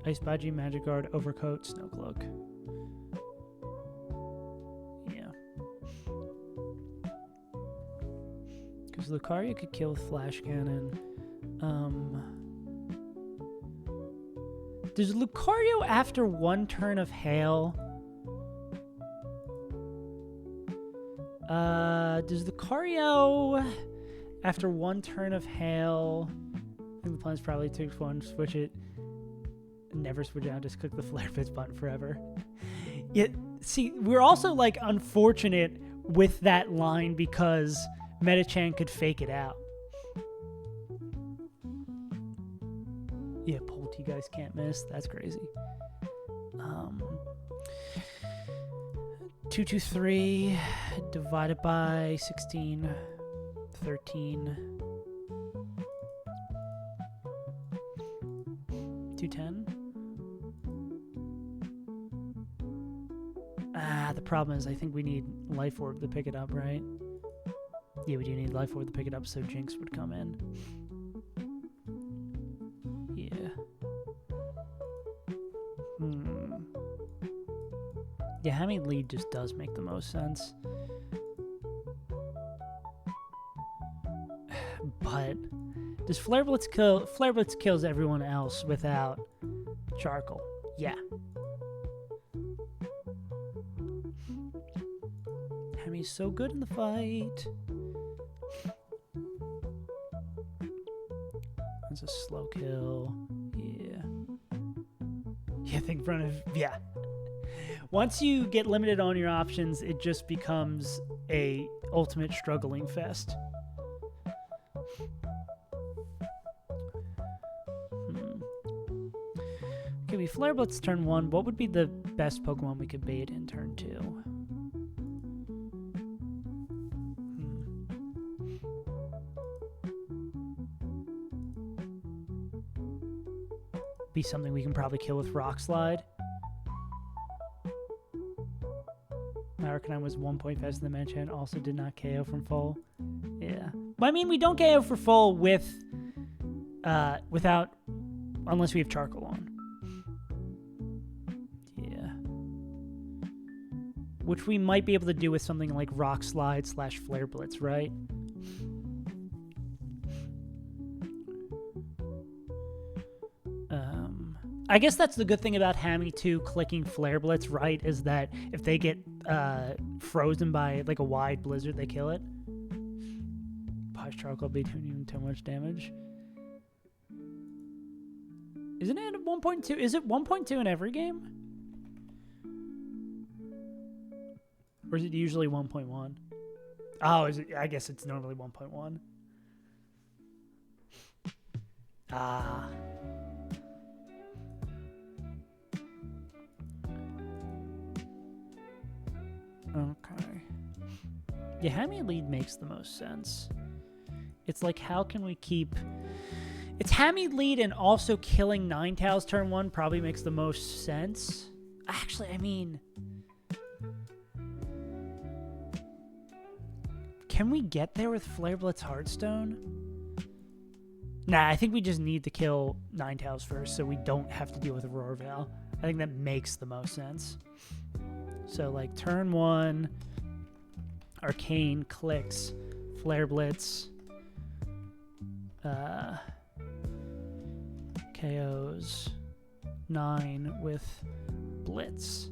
Ice Baji, Magic Guard, Overcoat, Snow Cloak. Yeah. Because Lucario could kill with Flash Cannon. Does Lucario after one turn of Hail? Does Lucario after one turn of Hail? I think the plan's probably takes one, switch it. Never switch out, just click the Flare Blitz button forever. Yeah, see, we're also like unfortunate with that line because Metachan could fake it out. Yeah, Bolt, you guys can't miss. That's crazy. 223 divided by 16, 13, 210. The problem is I think we need Life Orb to pick it up, right? Yeah, we do need Life Orb to pick it up so Jinx would come in. Yeah. Yeah, having lead just does make the most sense. But does Flare Blitz kill? Flare Blitz kills everyone else without Charcoal. Yeah. Hemi's so good in the fight. That's a slow kill. Yeah. Yeah, I think in front of... Yeah. Once you get limited on your options, it just becomes a ultimate struggling fest. Okay, we Flare Blitz turn 1. What would be the best Pokemon we could bait in turn 2? Be something we can probably kill with Rock Slide. Arcanine was 1 point faster than Machamp, also did not KO from full. Yeah. Well, I mean, we don't KO for full with, unless we have Charcoal on. Yeah. Which we might be able to do with something like Rock Slide / Flare Blitz, right? I guess that's the good thing about Hammy 2 clicking Flare Blitz, right? Is that if they get frozen by like a wide blizzard, they kill it. Posh Charcoal be doing too much damage. Isn't it 1.2? Is it 1.2 in every game? Or is it usually 1.1? Oh, is it? I guess it's normally 1.1. Ah. Okay. Yeah, Hammy lead makes the most sense. It's like, how can we keep... It's Hammy lead and also killing Ninetales turn 1 probably makes the most sense. Actually, I mean... Can we get there with Flare Blitz Heartstone? Nah, I think we just need to kill Ninetales first so we don't have to deal with Aurora Veil. I think that makes the most sense. So, like, turn 1, Arcane clicks, Flare Blitz, KOs 9 with Blitz.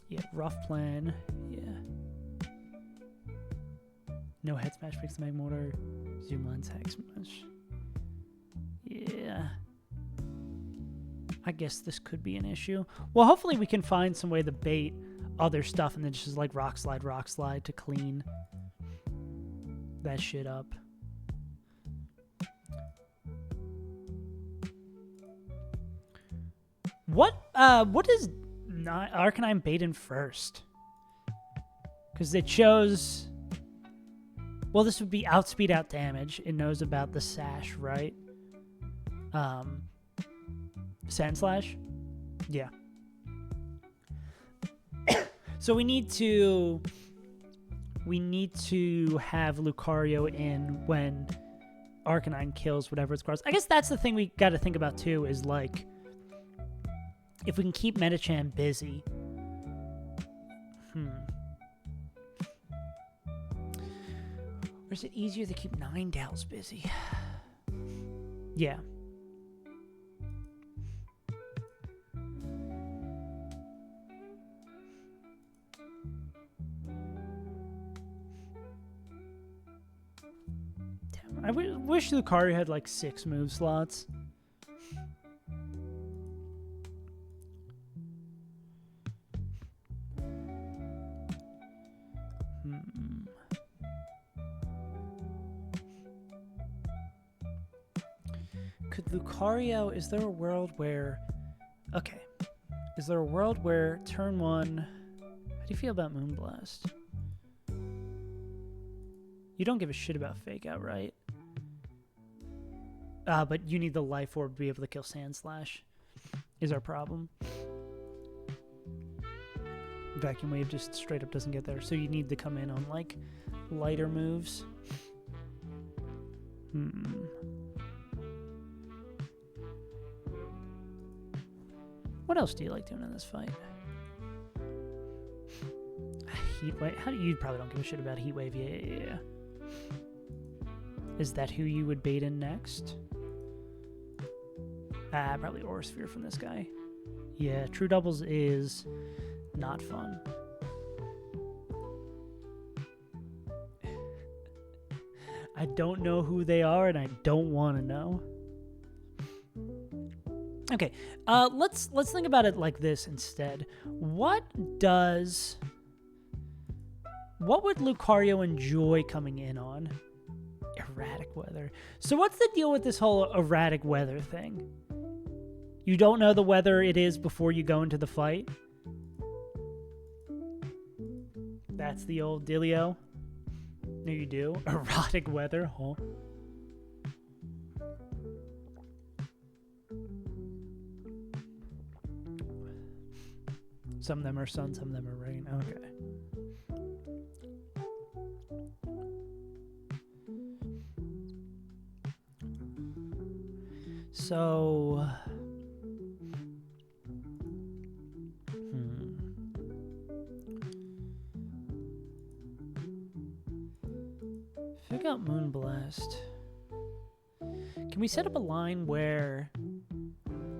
Yeah, rough plan. Yeah. No head smash picks the Mag Mortar. Zoom lens hex smash. Yeah. I guess this could be an issue. Well, hopefully we can find some way to bait other stuff and then just like rock slide to clean that shit up. What is Arcanine bait in first? Because it shows... Well, this would be outspeed out damage. It knows about the sash, right? Sand Slash? Yeah. So we need to have Lucario in when Arcanine kills whatever it's crossed. I guess that's the thing we got to think about too, is like if we can keep Metachan busy. Or is it easier to keep Ninetales busy? Yeah. Damn, I wish Lucario had like 6 move slots. Could Lucario, is there a world where, okay, is there a world where turn 1, how do you feel about Moonblast? You don't give a shit about Fake Out, right? But you need the Life Orb to be able to kill Sand Slash, is our problem. Vacuum Wave just straight up doesn't get there, so you need to come in on, like, lighter moves. What else do you like doing in this fight? Heat Wave. How do you probably don't give a shit about Heat Wave? Yeah. Is that who you would bait in next? Probably Aura Sphere from this guy. Yeah, True Doubles is not fun. I don't know who they are, and I don't want to know. Okay, let's think about it like this instead. What would Lucario enjoy coming in on? Erratic weather. So what's the deal with this whole erratic weather thing? You don't know the weather it is before you go into the fight? That's the old dealio? No, you do? Erotic weather, huh? Some of them are sun, some of them are rain. Okay. So... Pick up Moonblast. Can we set up a line where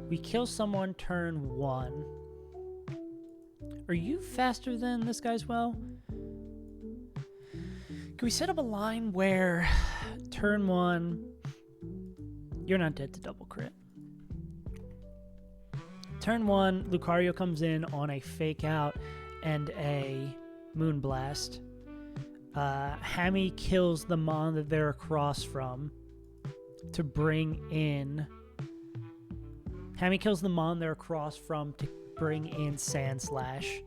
we kill someone turn 1? Are you faster than this guy as well? Can we set up a line where turn 1, you're not dead to double crit. Turn 1, Lucario comes in on a Fake Out and a Moonblast. Hammy kills the mon that they're across from to bring in... Hammy kills the mon they're across from to bring in Sand Slash.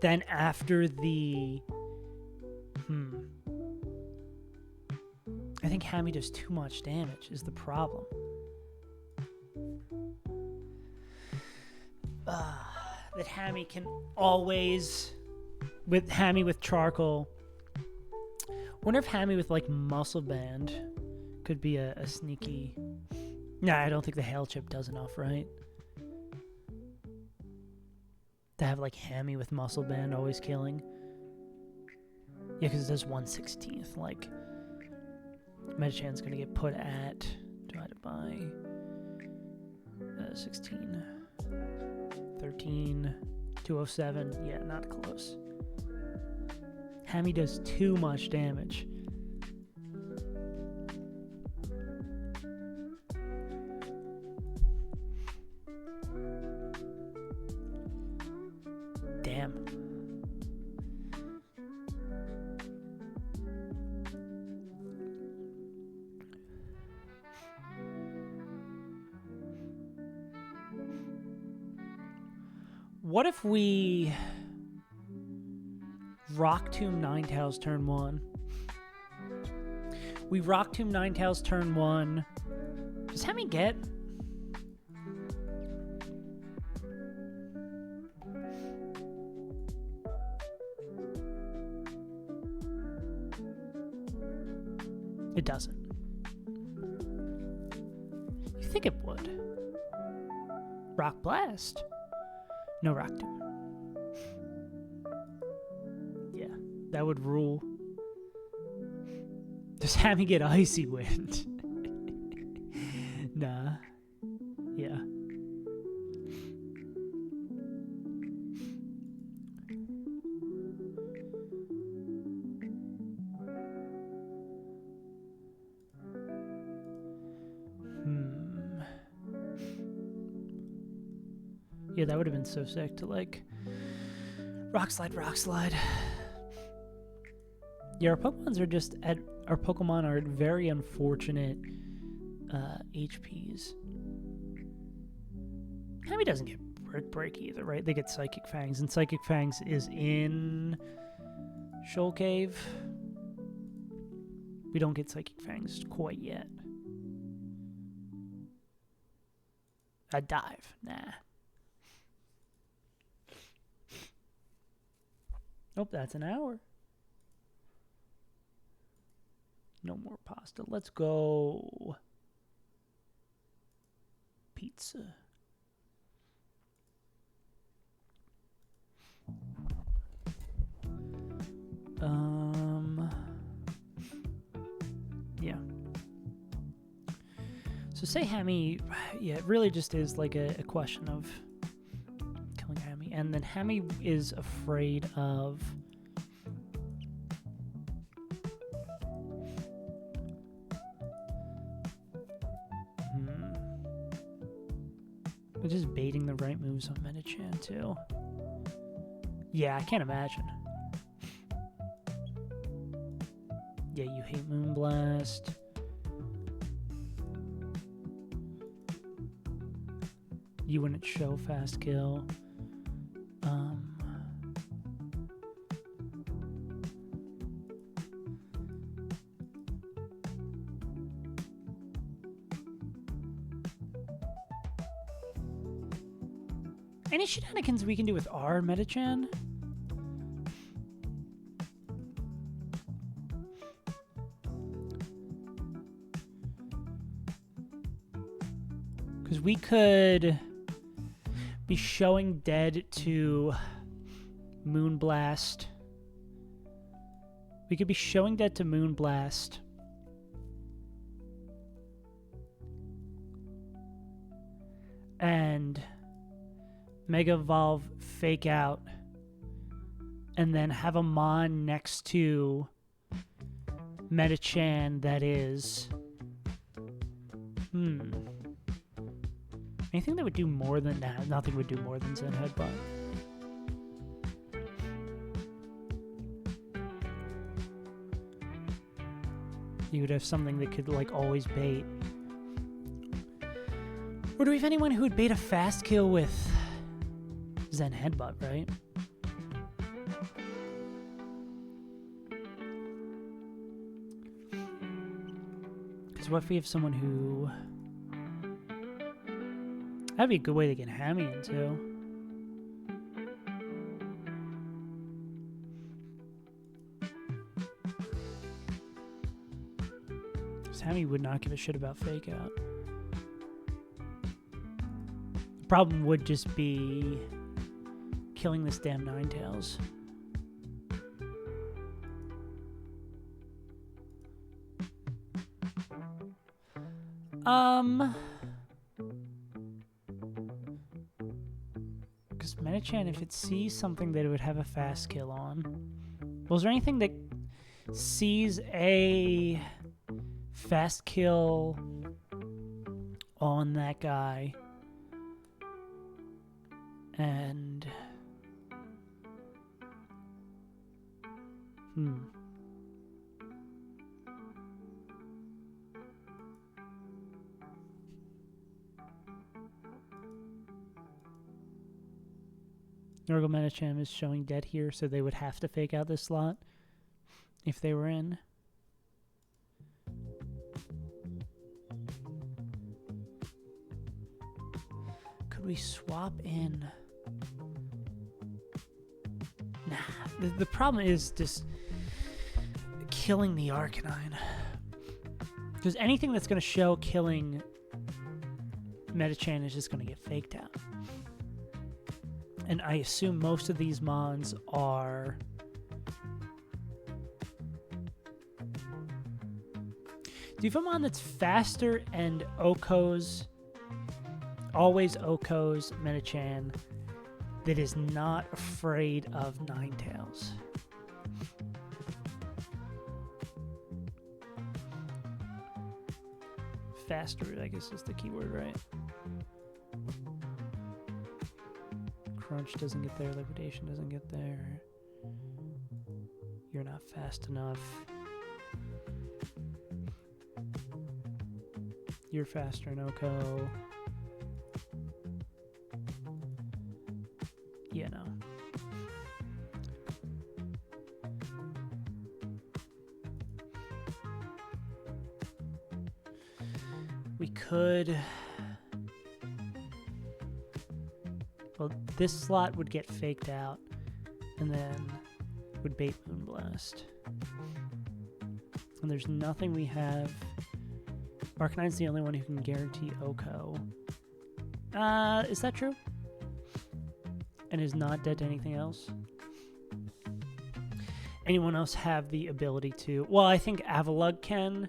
Then after the... I think Hammy does too much damage is the problem. That Hammy can always... With Hammy with Charcoal. Wonder if Hammy with like Muscle Band could be a sneaky... Nah, I don't think the Hail Chip does enough, right? To have like Hammy with Muscle Band always killing. Yeah, because it does 1/16. Like, Metachan's gonna get put at... divided by... 16. 13. 207. Yeah, not close. Hammy does too much damage. Damn. What if we Rock Tomb Ninetales turn 1? We Rock Tomb Ninetales turn 1. Does Hammy get? It doesn't. You think it would. Rock Blast. No Rock Tomb. Yeah, that would rule. Does Hammy get Icy Wind? Nah. Yeah. Yeah, that would have been so sick to, like, Rock Slide. Yeah, our Pokemons are just at... Our Pokemon are at very unfortunate HPs. Hammy doesn't get Brick Break either, right? They get Psychic Fangs, and Psychic Fangs is in Shoal Cave. We don't get Psychic Fangs quite yet. A Dive. Nah. Nope, that's an hour. No more pasta. Let's go. Pizza. Yeah. So say Hammy, yeah, it really just is like a question of killing Hammy. And then Hammy is afraid of... We're just baiting the right moves on Metachan, too. Yeah, I can't imagine. Yeah, you hate Moonblast. You wouldn't show Fast Kill. Any shenanigans we can do with our Metachan? Because we could be showing dead to Moonblast. We could be showing dead to Moonblast. And Mega Evolve, Fake Out, and then have a Mon next to Metachan that is... Anything that would do more than that? Nothing would do more than Zen Headbutt. You would have something that could, like, always bait. Or do we have anyone who would bait a Fast Kill with Zen Headbutt, right? Because what if we have someone who... That'd be a good way to get Hammy into. Because Hammy would not give a shit about Fake Out. The problem would just be killing this damn Ninetales. Because Metachan, if it sees something that it would have a Fast Kill on... Was there anything that sees a Fast Kill on that guy and... Nurgle Metacham is showing dead here, so they would have to fake out this slot if they were in. Could we swap in? Nah. The problem is just killing the Arcanine. Because anything that's going to show killing Metachan is just going to get faked out. And I assume most of these mons are... Do you have a mon that's faster and Okos, always Okos, Metachan, that is not afraid of Ninetales? Faster, I guess, is the keyword, right? Crunch doesn't get there, liquidation doesn't get there. You're not fast enough. You're faster in Oko. Yeah, no. We could... Well, this slot would get faked out, and then would bait Moonblast. And there's nothing we have. Arcanine's the only one who can guarantee Oko. Is that true? And is not dead to anything else? Anyone else have the ability to... Well, I think Avalugg can.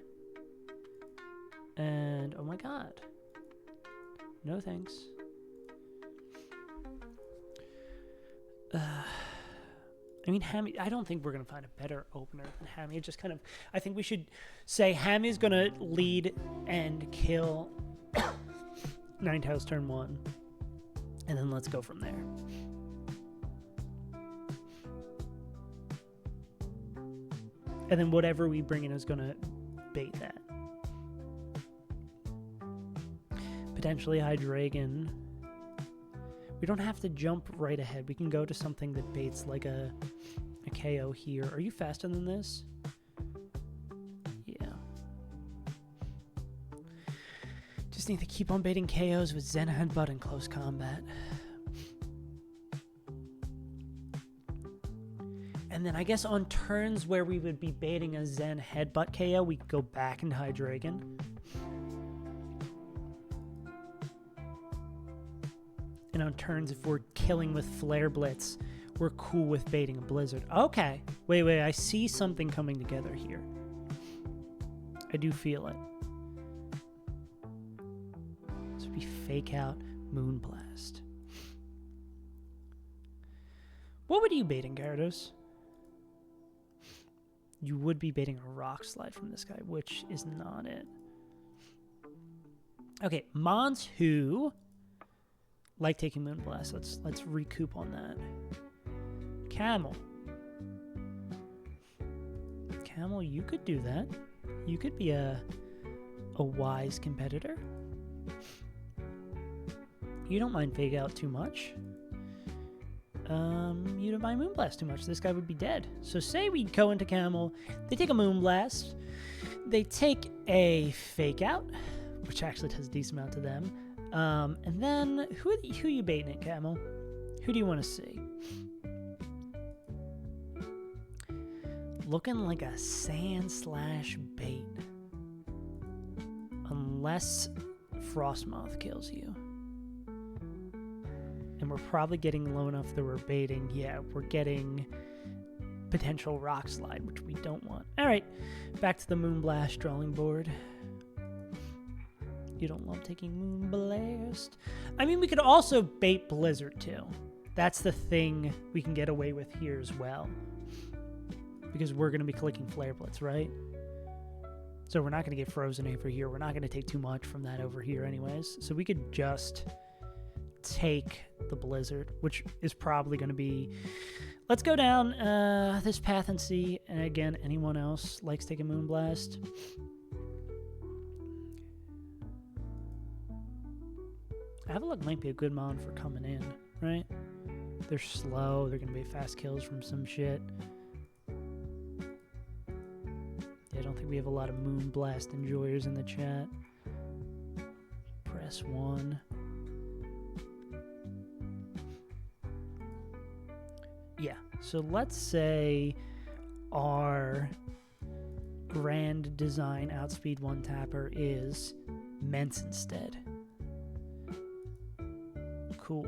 And, oh my god. No thanks. I mean, Hammy, I don't think we're going to find a better opener than Hammy. It just kind of, I think we should say Hammy's going to lead and kill Ninetales turn 1. And then let's go from there. And then whatever we bring in is going to bait that. Potentially Hydreigon. We don't have to jump right ahead. We can go to something that baits like a KO here. Are you faster than this? Yeah. Just need to keep on baiting KOs with Zen Headbutt in close combat. And then I guess on turns where we would be baiting a Zen Headbutt KO, we go back into Hydreigon. And on turns, if we're killing with Flare Blitz, we're cool with baiting a Blizzard. Okay. Wait. I see something coming together here. I do feel it. So we fake out Moonblast. What would you baiting, Gyarados? You would be baiting a Rock Slide from this guy, which is not it. Okay, Mons who... like taking Moonblast. Let's recoup on that. Camel. Camel, you could do that. You could be a wise competitor. You don't mind fake out too much. You don't mind Moonblast too much. This guy would be dead. So say we go into Camel, they take a Moonblast, they take a fake out, which actually does a decent amount to them. And then, who are you baiting at, Camel? Who do you want to see? Looking like a sand/bait. Unless Frostmoth kills you. And we're probably getting low enough that we're baiting. Yeah, we're getting potential Rock Slide, which we don't want. Alright, back to the Moonblast drawing board. You don't love taking Moonblast. I mean, we could also bait Blizzard, too. That's the thing we can get away with here as well. Because we're going to be clicking Flare Blitz, right? So we're not going to get frozen over here. We're not going to take too much from that over here anyways. So we could just take the Blizzard, which is probably going to be... Let's go down this path and see. And again, anyone else likes taking Moonblast? Avalugg might be a good mon for coming in, right? They're slow. They're going to be fast kills from some shit. Yeah, I don't think we have a lot of Moonblast enjoyers in the chat. Press 1. Yeah, so let's say our grand design outspeed one tapper is Mence instead. Cool.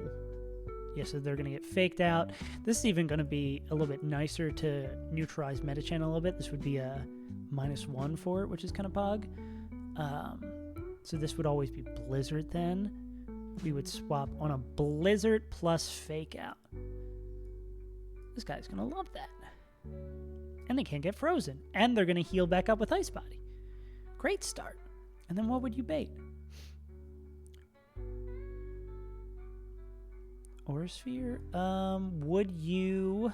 Yeah, so they're going to get faked out. This is even going to be a little bit nicer to neutralize meta channel a little bit. This would be a -1 for it, which is kind of pog. So this would always be Blizzard then. We would swap on a Blizzard plus fake out. This guy's going to love that. And they can't get frozen. And they're going to heal back up with Ice Body. Great start. And then what would you bait? Aura Sphere? Would you...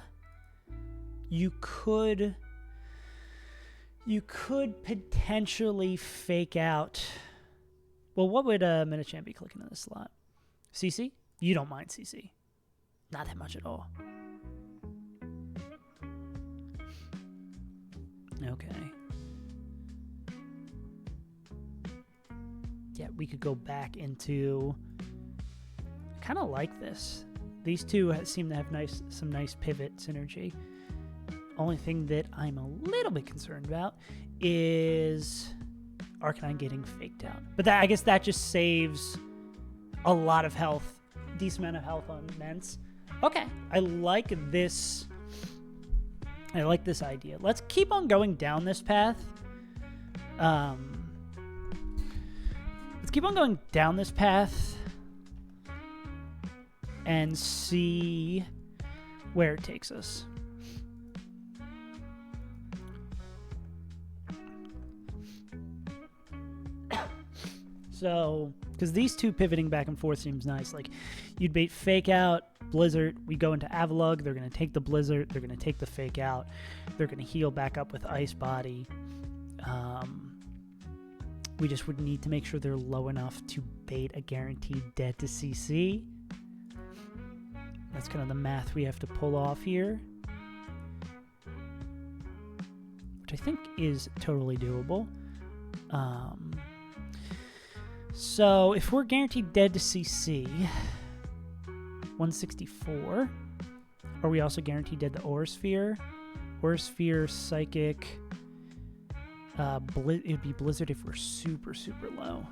You could potentially fake out... Well, what would Metachamp be clicking in this slot? CC? You don't mind CC. Not that much at all. Okay. Yeah, we could go back into... I kind of like this. These two seem to have some nice pivot synergy. Only thing that I'm a little bit concerned about is Arcanine getting faked out. But I guess that just saves a lot of health, decent amount of health on Mence. Okay, I like this. I like this idea. Let's keep on going down this path. Let's keep on going down this path and see where it takes us. So, because these two pivoting back and forth seems nice. Like, you'd bait fake out, Blizzard, we go into Avalugg, they're going to take the Blizzard, they're going to take the fake out, they're going to heal back up with Ice Body. We just would need to make sure they're low enough to bait a guaranteed dead to CC. That's kind of the math we have to pull off here. Which I think is totally doable. So if we're guaranteed dead to CC, 164. Are we also guaranteed dead to Aura Sphere? Aura Sphere, Psychic. It'd be Blizzard if we're super, super low.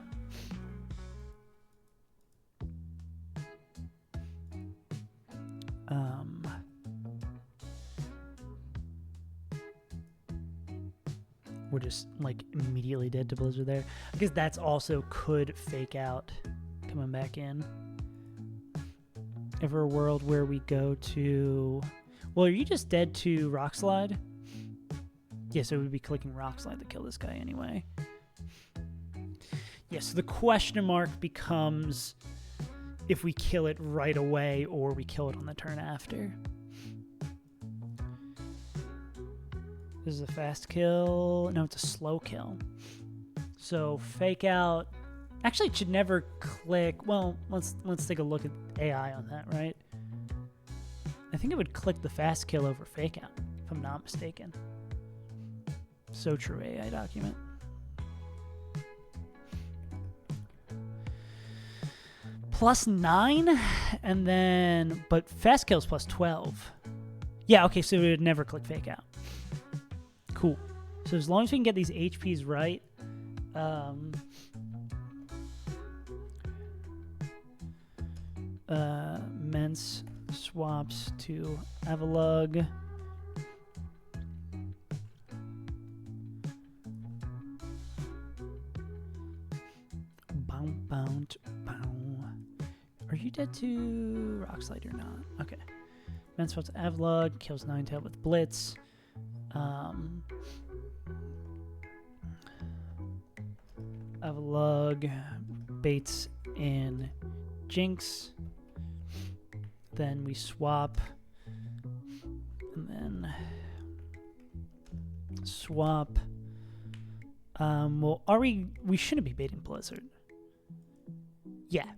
We're just like immediately dead to Blizzard there. I guess that's also could fake out coming back in. Ever a world where we go to... Well, are you just dead to Rock Slide? Yeah, so we'd be clicking Rock Slide to kill this guy anyway. Yeah, so the question mark becomes if we kill it right away or we kill it on the turn after. This is a fast kill. No, it's a slow kill. So fake out. Actually, it should never click. Well, let's take a look at AI on that, right? I think it would click the fast kill over fake out, if I'm not mistaken. So true AI document. +9, and then, but fast kill's +12. Yeah, okay, so it would never click fake out. Cool. So as long as we can get these HPs right, Mence swaps to Avalugg. Bound. Are you dead to Rock Slide or not? Okay. Mence swaps to Avalugg, kills Ninetale with Blitz. Avalugg baits in Jinx. Then we swap. And then swap. Well, we shouldn't be baiting Blizzard. Yeah.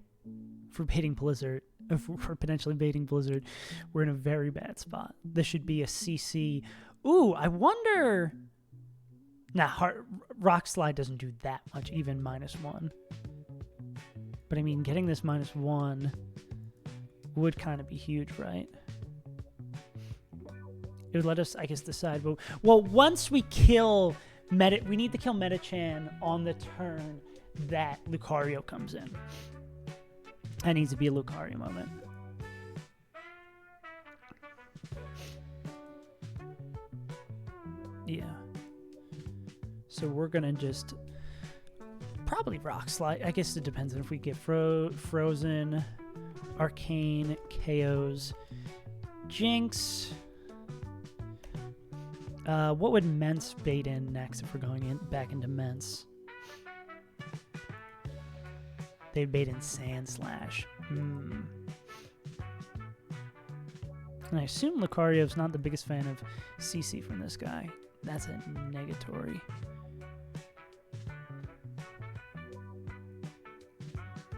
If we're baiting Blizzard, if we're potentially baiting Blizzard, we're in a very bad spot. This should be a CC. Ooh, I wonder... Nah, Rock Slide doesn't do that much, even -1. But I mean, getting this -1 would kind of be huge, right? It would let us, I guess, decide. Well, once we kill We need to kill Meta-Chan on the turn that Lucario comes in. That needs to be a Lucario moment. Yeah. So we're gonna just probably Rock Slide. I guess it depends on if we get Frozen, Arcane, KOs, Jinx. What would Mence bait in next if we're going back into Mence? They'd bait in Sand Slash. And I assume Lucario's not the biggest fan of CC from this guy. That's a negatory.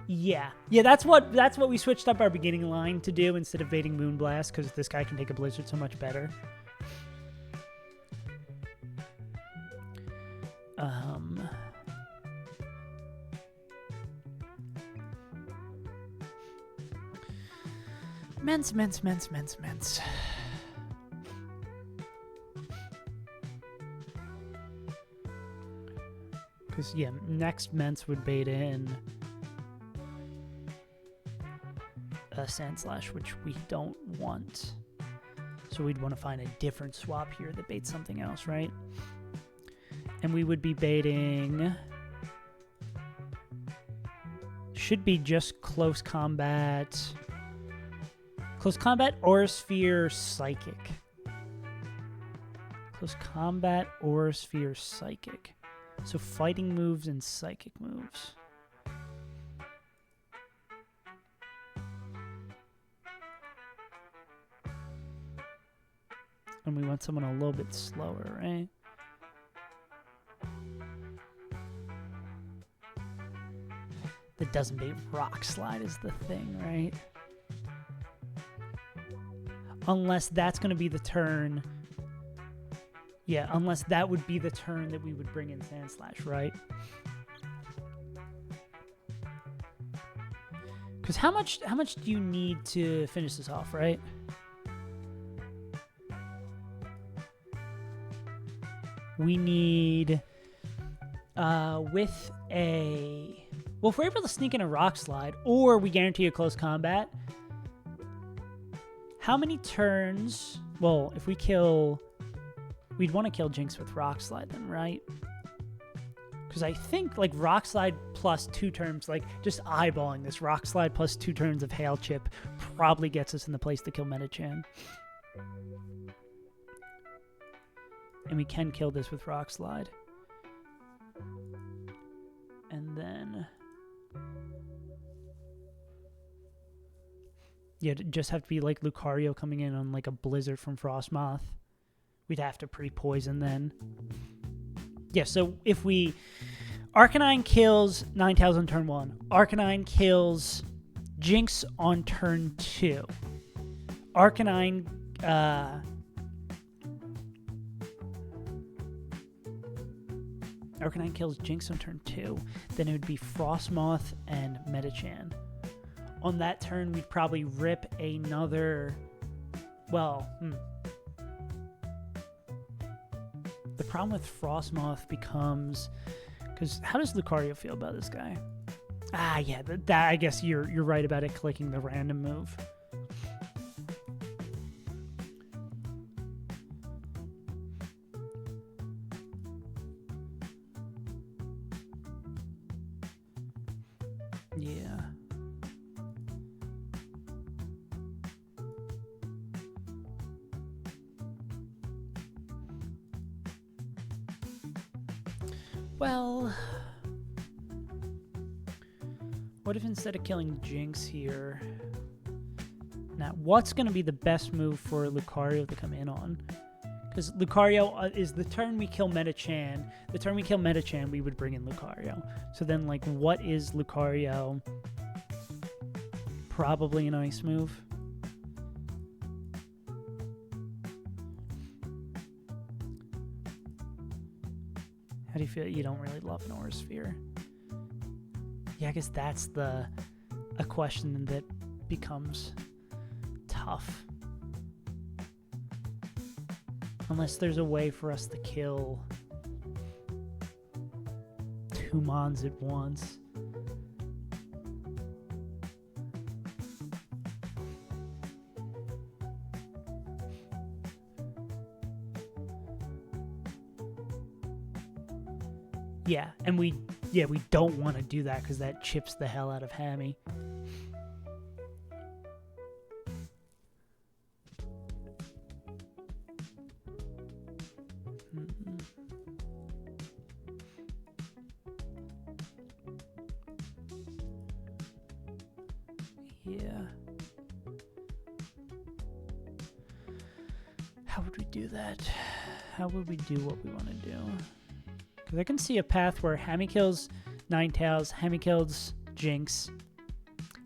Yeah, that's what we switched up our beginning line to do instead of baiting Moonblast, because this guy can take a Blizzard so much better. Mence. Because, yeah, next Mence would bait in a Sand Slash, which we don't want. So we'd want to find a different swap here that baits something else, right? And we would be baiting... Should be just Close Combat... Close Combat, Aura Sphere, Psychic. Close Combat, Aura Sphere, Psychic. So fighting moves and psychic moves. And we want someone a little bit slower, right? That doesn't bait Rock Slide is the thing, right? Unless that's going to be the turn. Yeah, unless that would be the turn that we would bring in Sand Slash, right? Because how much do you need to finish this off, right? We need with a... Well, if we're able to sneak in a Rock Slide, or we guarantee a Close Combat, how many turns... Well, if we kill... We'd want to kill Jinx with Rock Slide then, right? Because I think, like, Rock Slide plus 2 turns, like, just eyeballing this, Rock Slide plus 2 turns of Hail Chip probably gets us in the place to kill Meta-Chan. And we can kill this with Rock Slide. And then... Yeah, it'd just have to be like Lucario coming in on like a Blizzard from Frostmoth. We'd have to pre-poison then. Yeah, so if we... Arcanine kills Ninetales on turn 1. Arcanine kills Jinx on turn 2. Arcanine... Arcanine kills Jinx on turn 2. Then it would be Frostmoth and Meta-Chan. On that turn, we'd probably rip another... Well, The problem with Frostmoth becomes... Because how does Lucario feel about this guy? Ah, yeah, that I guess you're right about it clicking the random move. Yeah. Well, what if instead of killing Jinx here... Now, what's going to be the best move for Lucario to come in on? Because Lucario is the turn we kill Meta-Chan. The turn we kill Meta-Chan, we would bring in Lucario. So then, like, what is Lucario? Probably an ice move. How do you feel? You don't really love an Aura Sphere. Yeah, I guess that's a question that becomes tough. Unless there's a way for us to kill 2 mons at once. Yeah, and we don't want to do that because that chips the hell out of Hammy. Yeah. How would we do that? How would we do what we want to do? Because I can see a path where Hammy kills Ninetales, Hammy kills Jinx,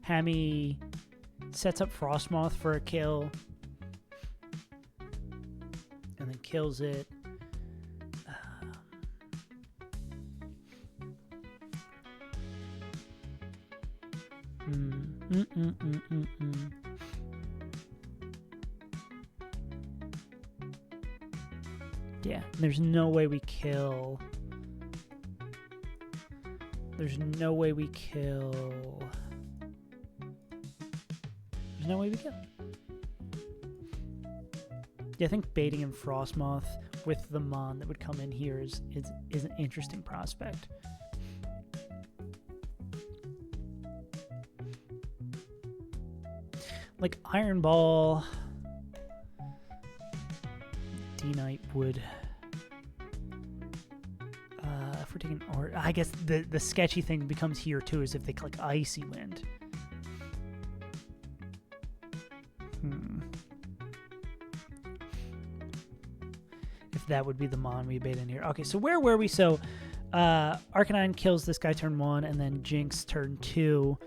Hammy sets up Frostmoth for a kill, and then kills it. Yeah, there's no way we kill. There's no way we kill. There's no way we kill. Yeah, I think baiting in Frostmoth with the Mon that would come in here is an interesting prospect. Like Iron Ball, D-Knight would. If we're taking, or I guess the sketchy thing becomes here too, is if they click Icy Wind. If that would be the Mon we bait in here. Okay, so where were we? So Arcanine kills this guy turn 1, and then Jinx turn 2.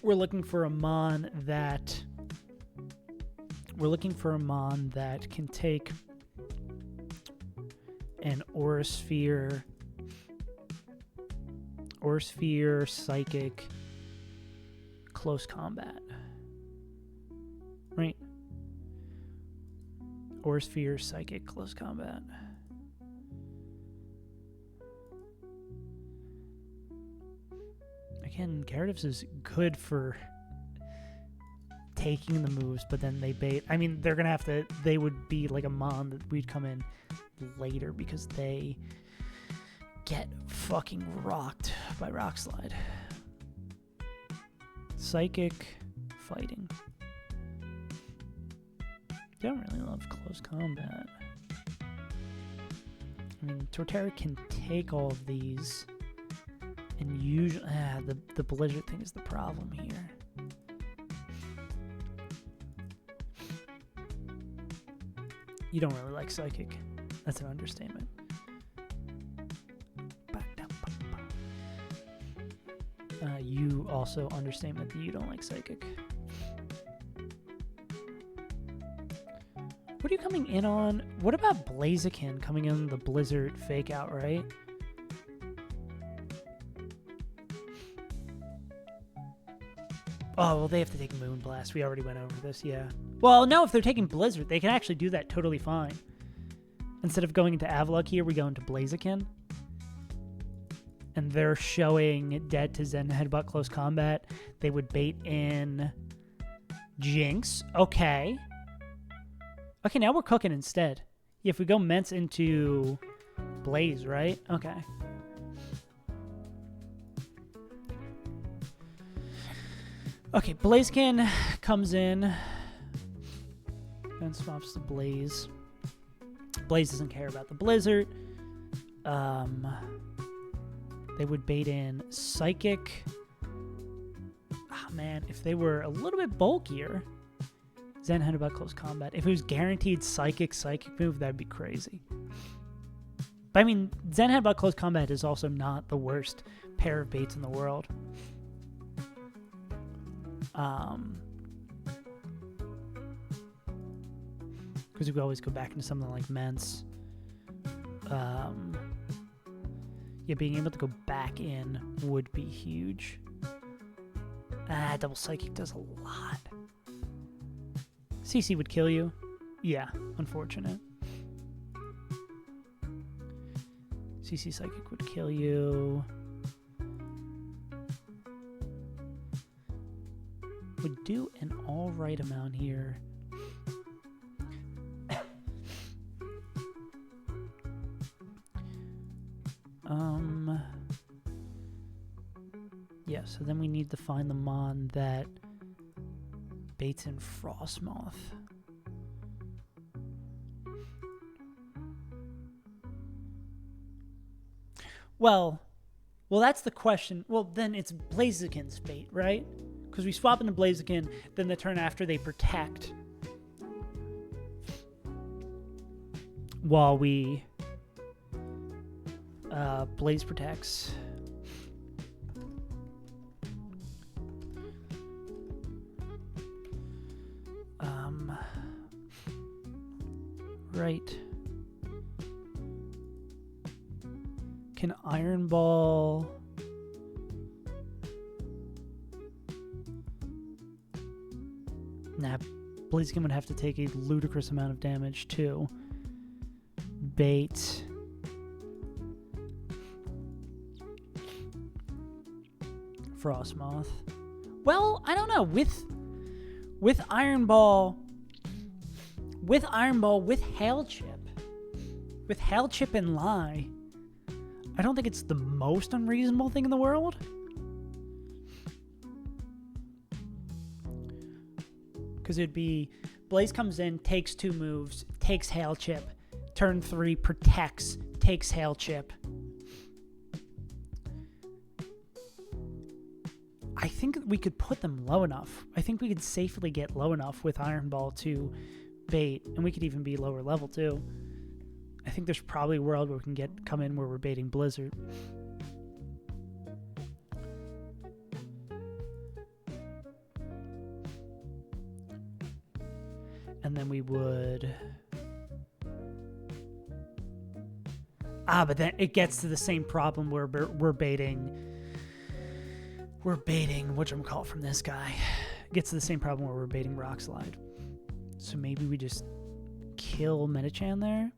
We're looking for a Mon that can take an Aura-Sphere, Psychic, close combat. Right? Aura-Sphere, Psychic, close combat. Again, Gyarados is good for taking the moves, but then they bait. I mean, they're going to have to... They would be like a Mon that we'd come in later because they get fucking rocked by Rock Slide. Psychic, fighting. Don't really love close combat. I mean, Torterra can take all of these, and usually the Blizzard thing is the problem here. You don't really like Psychic. That's an understatement. You also understatement that you don't like Psychic. What are you coming in on? What about Blaziken coming in the Blizzard fake out, right? Oh, well, they have to take Moonblast. We already went over this, yeah. Well, no, if they're taking Blizzard, they can actually do that totally fine. Instead of going into Avalok here, we go into Blaziken. And they're showing dead to Zen Headbutt close combat. They would bait in Jinx. Okay. Okay, now we're cooking instead. Yeah, if we go Mence into Blaze, right? Okay. Okay, Blaziken comes in and swaps to Blaze. Blaze doesn't care about the Blizzard. They would bait in Psychic. Ah, man, if they were a little bit bulkier, Zen Headbutt close combat. If it was guaranteed Psychic move, that'd be crazy. But I mean, Zen Headbutt close combat is also not the worst pair of baits in the world. Because we could always go back into something like Mence. Yeah, being able to go back in would be huge. Double Psychic does a lot. CC would kill you. Yeah, unfortunate. CC Psychic would kill you. Would do an alright amount here. Yeah, so then we need to find the mon that baits in Frostmoth. Well, that's the question. Well, then it's Blaziken's bait, right? Because we swap into Blaziken, then the turn after they protect. While we Blaze protects. Right. Can Iron Ball... Nah, Blaziken would have to take a ludicrous amount of damage too. Bait. Frostmoth. Well, I don't know. With Iron Ball... With Hail Chip. With Hail Chip and Lie, I don't think it's the most unreasonable thing in the world. Because it'd be Blaze comes in, takes 2 moves, takes Hail Chip. Turn 3, protects, takes Hail Chip. I think we could put them low enough. I think we could safely get low enough with Iron Ball to bait, and we could even be lower level too. I think there's probably a world where we can come in where we're baiting Blizzard. And then we would... but then it gets to the same problem where we're baiting whatchamacallit from this guy. It gets to the same problem where we're baiting Rock Slide. So maybe we just kill Metachan there.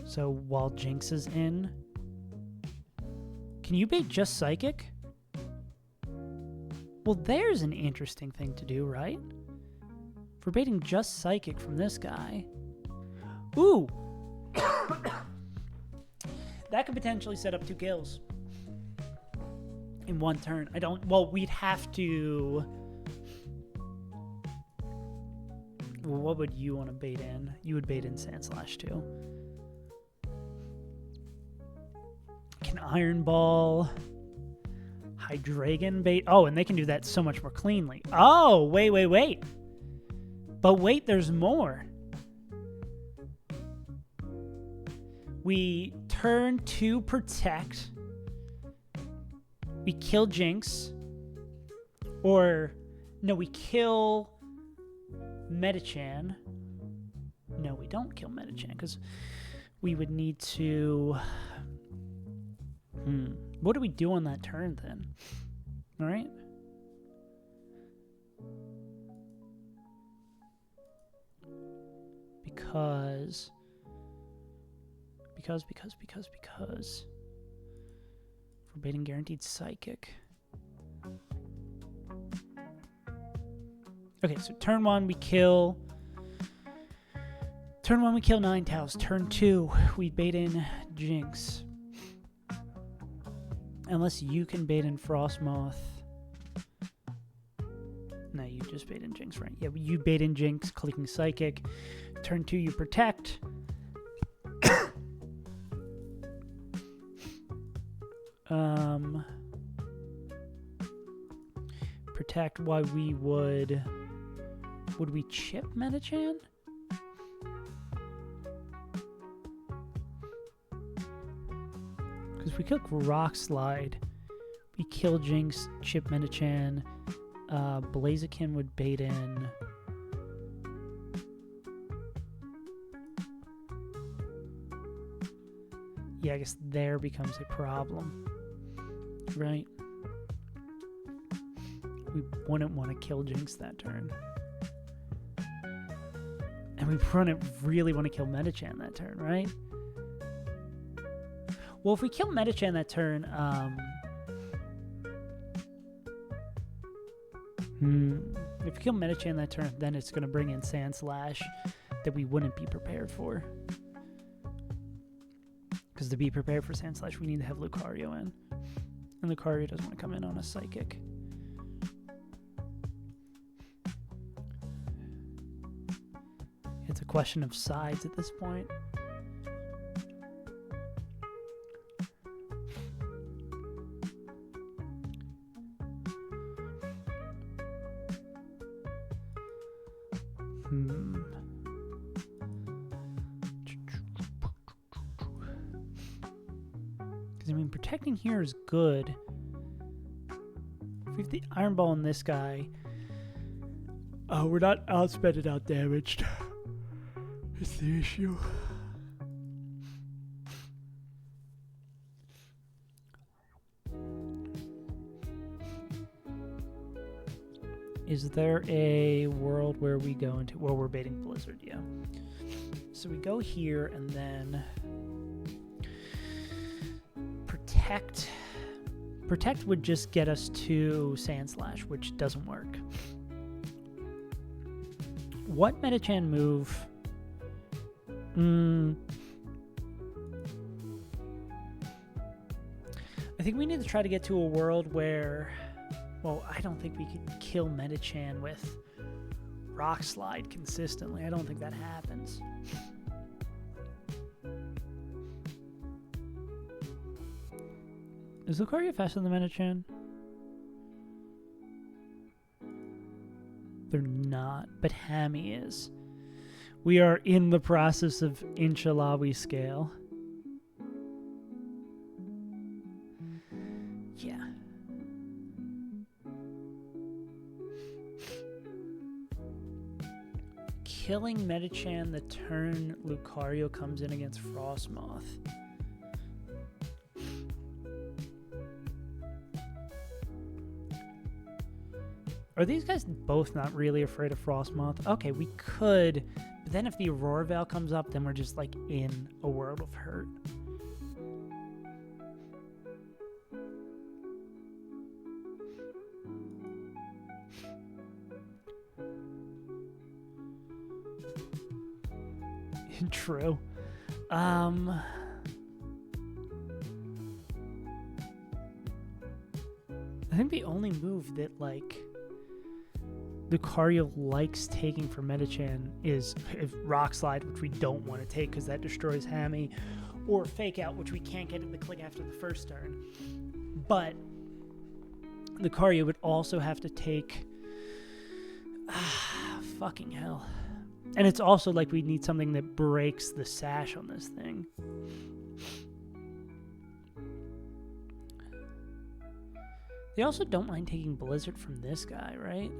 So while Jinx is in, can you bait just Psychic? Well, there's an interesting thing to do, right? If we're baiting just Psychic from this guy. Ooh! That could potentially set up 2 kills in 1 turn. We'd have to... Well, what would you want to bait in? You would bait in Sandslash too. Can Iron Ball... Hydreigon bait? Oh, and they can do that so much more cleanly. Oh, wait. But wait, there's more. We turn to protect. We kill Jinx. Or, no, we kill Metachan. No, we don't kill Metachan, because we would need to... What do we do on that turn, then? All right. Because forbidding guaranteed Psychic. Okay, so turn 1 we kill 9 Turn 2 we bait in Jinx. Unless you can bait in Frostmoth. No, you just bait in Jinx, right? Yeah, you bait in Jinx, clicking Psychic. Turn 2 you protect. Protect why we would we chip Metachan? Because we could Rock Slide, we kill Jinx, chip Metachan, Blaziken would bait in. Yeah, I guess there becomes a problem, right? We wouldn't want to kill Jinx that turn. And we really want to kill Metachan that turn, right? Well, if we kill Metachan that turn, if we kill Metachan that turn, then it's going to bring in Sand Slash that we wouldn't be prepared for. Because to be prepared for Sand Slash, we need to have Lucario in. And Lucario doesn't want to come in on a Psychic. It's a question of sides at this point. Because, I mean, protecting here is good. If we have the Iron Ball on this guy, we're not outsped and out damaged. It's the issue. Is there a world where we go into... Well, we're baiting Blizzard, yeah. So we go here and then... Protect. Protect would just get us to Sand Slash, which doesn't work. What Metachan move... I think we need to try to get to a world where... Well, I don't think we could kill Metachan with Rock Slide consistently. I don't think that happens. Is Lucario faster than Metachan? They're not, but Hammy is. We are in the process of Inshallah we scale. Yeah. Killing Metachan the turn Lucario comes in against Frostmoth. Are these guys both not really afraid of Frostmoth? Okay, we could, but then if the Aurora Veil comes up, then we're just like in a world of hurt. True. I think the only move that like Lucario likes taking for Metachan is Rock Slide, which we don't want to take because that destroys Hammy, or Fake Out, which we can't get in the click after the first turn. But Lucario would also have to take fucking hell. And it's also like we need something that breaks the sash on this thing. They also don't mind taking Blizzard from this guy, right?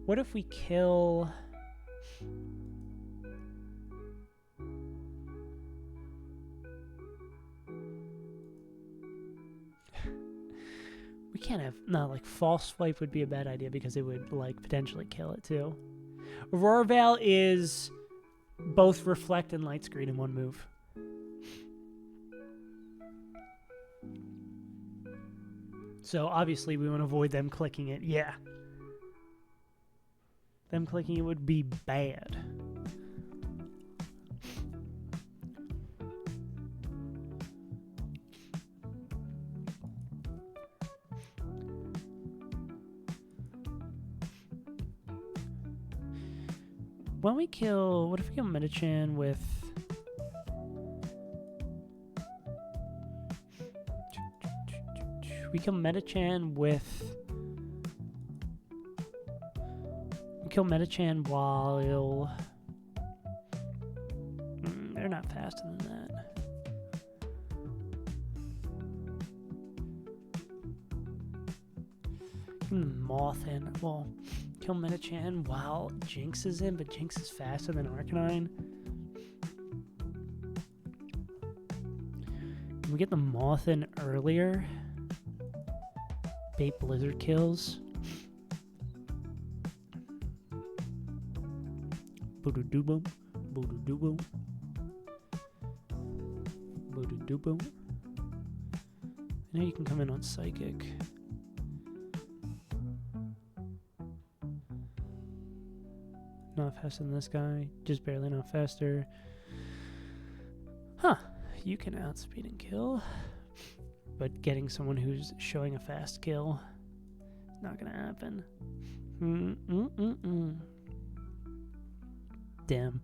What if we kill... We can't have... No, like, False Swipe would be a bad idea because it would, like, potentially kill it, too. Aurora Veil is both Reflect and Light Screen in one move. So, obviously, we want to avoid them clicking it. Yeah. Them clicking it would be bad. When we kill... What if we kill Metachan with... We kill Metachan with... We kill Metachan while... they're not faster than that. Moth in. Well... Kill Metachan while Jinx is in, but Jinx is faster than Arcanine. Can we get the Moth in earlier? bait blizzard kills. Boo-doo-doo-boom. Boo-doo-doo-boom. Boo-doo-doo-boom. I know you can come in on psychic. Not faster than this guy. Just barely not faster. Huh. You can outspeed and kill. But getting someone who's showing a fast kill is not going to happen. Damn.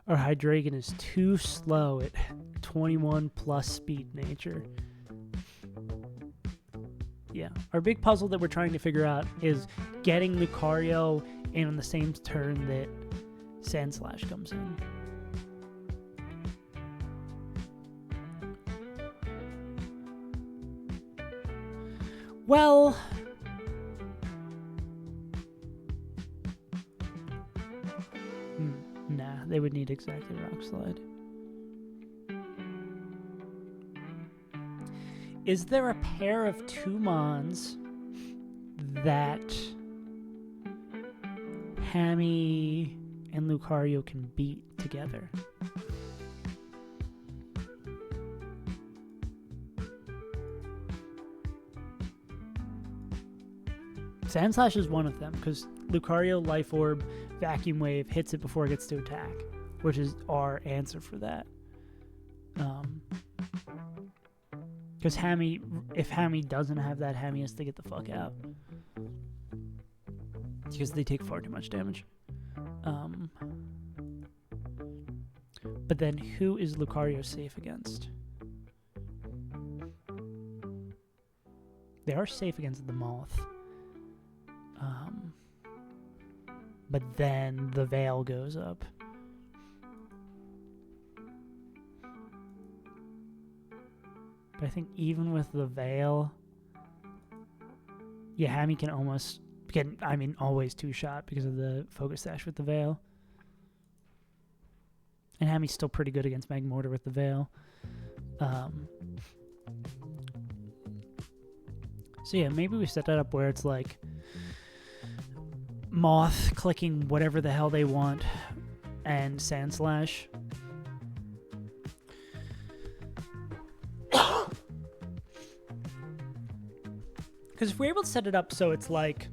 Our Hydreigon is too slow at 21 plus speed nature. Yeah. Our big puzzle that we're trying to figure out is getting Lucario in on the same turn that Sandslash comes in. Well, nah, they would need exactly Rock Slide. Is there a pair of 2 Mons that Hammy and Lucario can beat together? Sandslash is one of them, because Lucario, Life Orb, Vacuum Wave hits it before it gets to attack, which is our answer for that. Because Hammy, if Hammy doesn't have that, Hammy has to get the fuck out. Because they take far too much damage. But then who is Lucario safe against? They are safe against the Moth. But then the Veil goes up. But I think even with the Veil, yeah, Hammy can almost get, I mean, always 2-shot because of the Focus Sash with the Veil. And Hammy's still pretty good against Magmortar with the Veil. So yeah, maybe we set that up where it's like Moth clicking whatever the hell they want and Sandslash. Because if we're able to set it up so it's like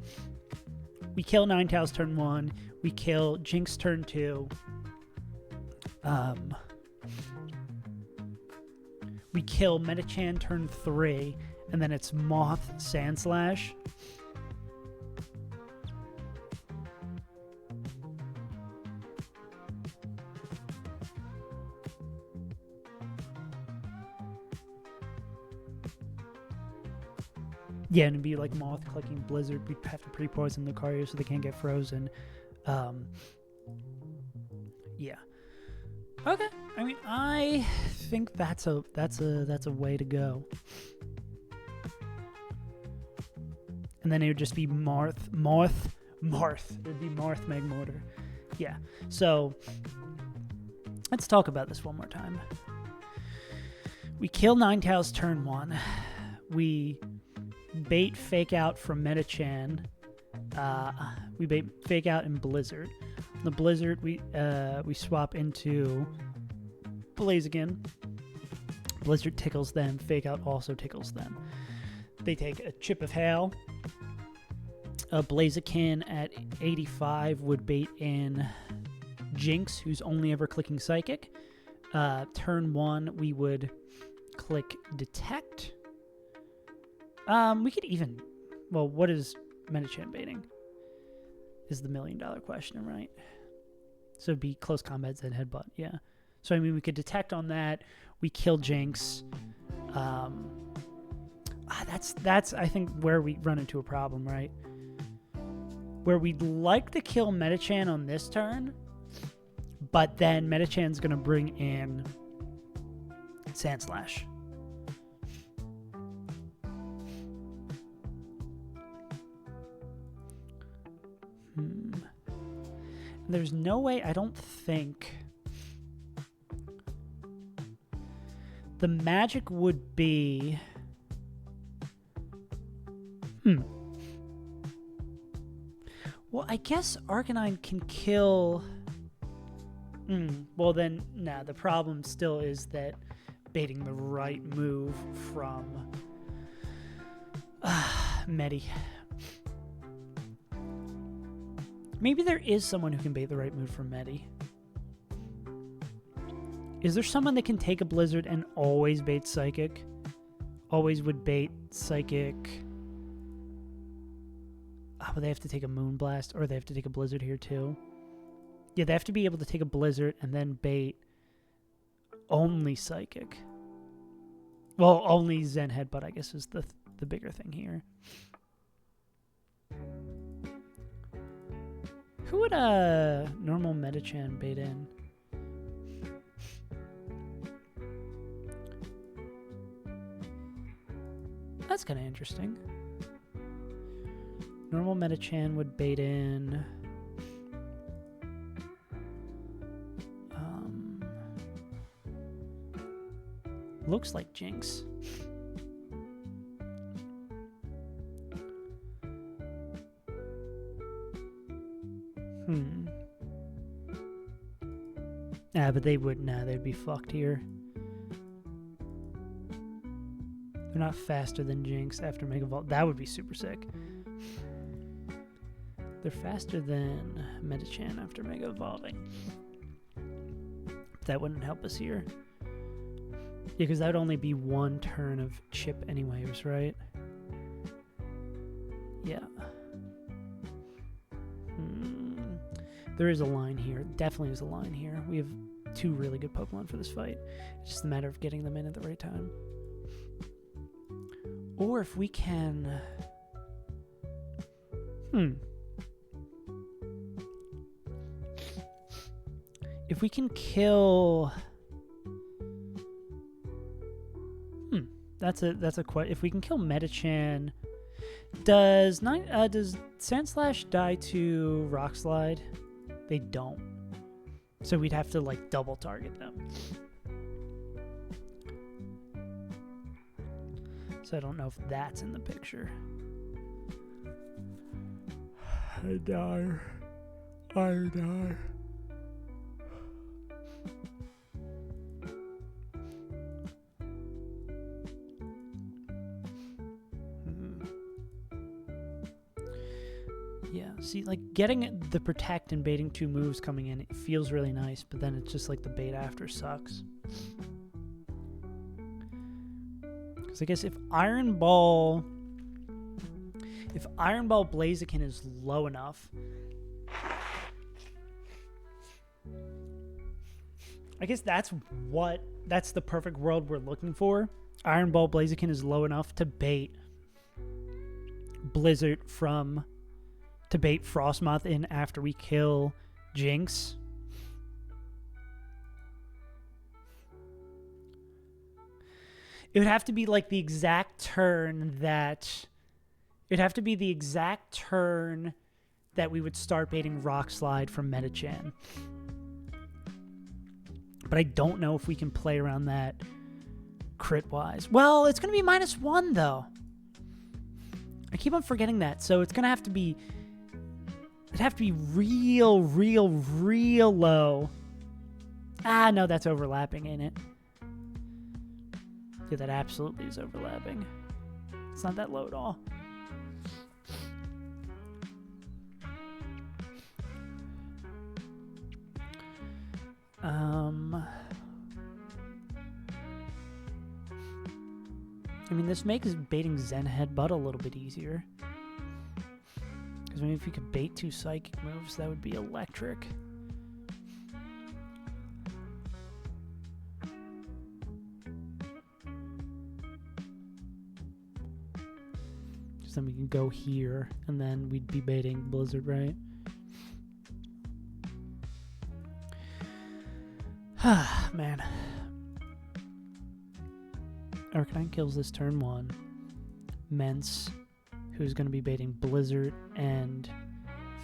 we kill Ninetales turn 1, we kill Jinx turn 2, we kill Metachan turn 3, and then it's Moth Sandslash. Yeah, and it'd be like Moth clicking Blizzard. We'd have to pre-poison Lucario so they can't get frozen. Yeah. Okay. I mean, I think that's a way to go. And then it would just be Marth. It would be Marth Magmortar. Yeah. So let's talk about this one more time. We kill Ninetales turn 1. We bait Fake Out from Metachan. We bait Fake Out in Blizzard. The Blizzard, we swap into Blaziken. Blizzard tickles them. Fake Out also tickles them. They take a Chip of Hail. Blaziken at 85 would bait in Jinx, who's only ever clicking Psychic. Turn 1, we would click Detect. We could even... Well, what is Metachan baiting? Is the $1 million question, right? So it'd be close combat, Zen Headbutt, yeah. So, I mean, we could Detect on that. We kill Jinx. That's I think, where we run into a problem, right? Where we'd like to kill Metachan on this turn, but then Metachan's going to bring in Sandslash. There's no way, I don't think... The magic would be... I guess Arcanine can kill... well then, nah, the problem still is that baiting the right move from Medi. Maybe there is someone who can bait the right move from Medi. Is there someone that can take a Blizzard and always bait Psychic? Always would bait Psychic. Oh, but they have to take a Moonblast, or they have to take a Blizzard here too. Yeah, they have to be able to take a Blizzard and then bait only Psychic. Well, only Zen Headbutt, I guess, is the bigger thing here. Who would normal Metachan bait in? That's kind of interesting. Normal Metachan would bait in... looks like Jinx. But they would, they'd be fucked here. They're not faster than Jinx after Mega Vault. That would be super sick. They're faster than Metachan after Mega Evolving. That wouldn't help us here. Yeah, because that would only be one turn of chip anyways, right? Yeah. There is a line here. Definitely is a line here. We have two really good Pokemon for this fight. It's just a matter of getting them in at the right time. Or if we can... If we can kill... That's a question. If we can kill Metachan, does Sandslash die to Rock Slide? They don't. So we'd have to like double target them. So I don't know if that's in the picture. I die. Yeah, see, like, getting the Protect and baiting two moves coming in, it feels really nice, but then it's just like the bait after sucks. Because I guess if Iron Ball Blaziken is low enough, I guess that's the perfect world we're looking for. Iron Ball Blaziken is low enough to bait Blizzard to bait Frostmoth in after we kill Jinx. It would have to be like the exact turn that... It'd have to be the exact turn that we would start baiting Rock Slide from Metachan. But I don't know if we can play around that crit-wise. Well, it's going to be -1, though. I keep on forgetting that. So it's going to have to be... It'd have to be real low. Ah, no, that's overlapping, ain't it? Yeah, that absolutely is overlapping. It's not that low at all. I mean, this makes baiting Zen Headbutt a little bit easier. Because maybe if we could bait two Psychic moves, that would be electric. So then we can go here, and then we'd be baiting Blizzard, right? Man. Arcanine kills this turn 1. Mence, who's going to be baiting Blizzard and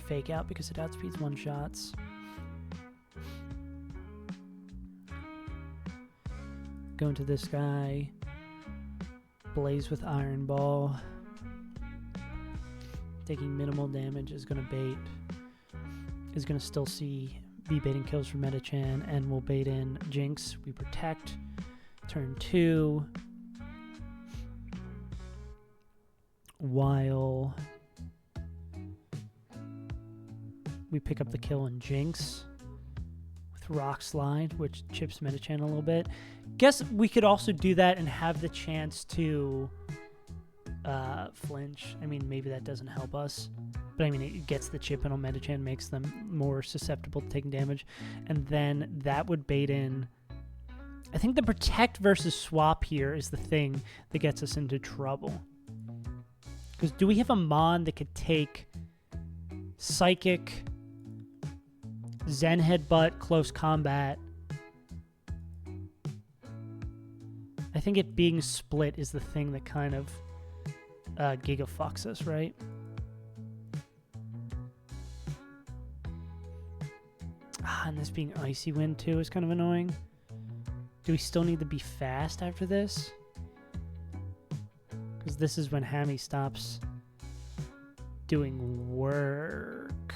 Fake Out because it outspeeds one-shots. Going to this guy. Blaze with Iron Ball. Taking minimal damage is going to bait is going to still be baiting kills from Metachan, and we'll bait in Jinx. We protect. Turn 2. While we pick up the kill on Jinx with Rock Slide, which chips Metachan a little bit. Guess we could also do that and have the chance to flinch. I mean, maybe that doesn't help us. But I mean, it gets the chip in on Metachan, makes them more susceptible to taking damage. And then that would bait in... I think the protect versus swap here is the thing that gets us into trouble. Because do we have a Mon that could take Psychic, Zen Headbutt, Close Combat? I think it being split is the thing that kind of Giga fucks us, right? And this being Icy Wind too is kind of annoying. Do we still need to be fast after this? Because this is when Hammy stops doing work.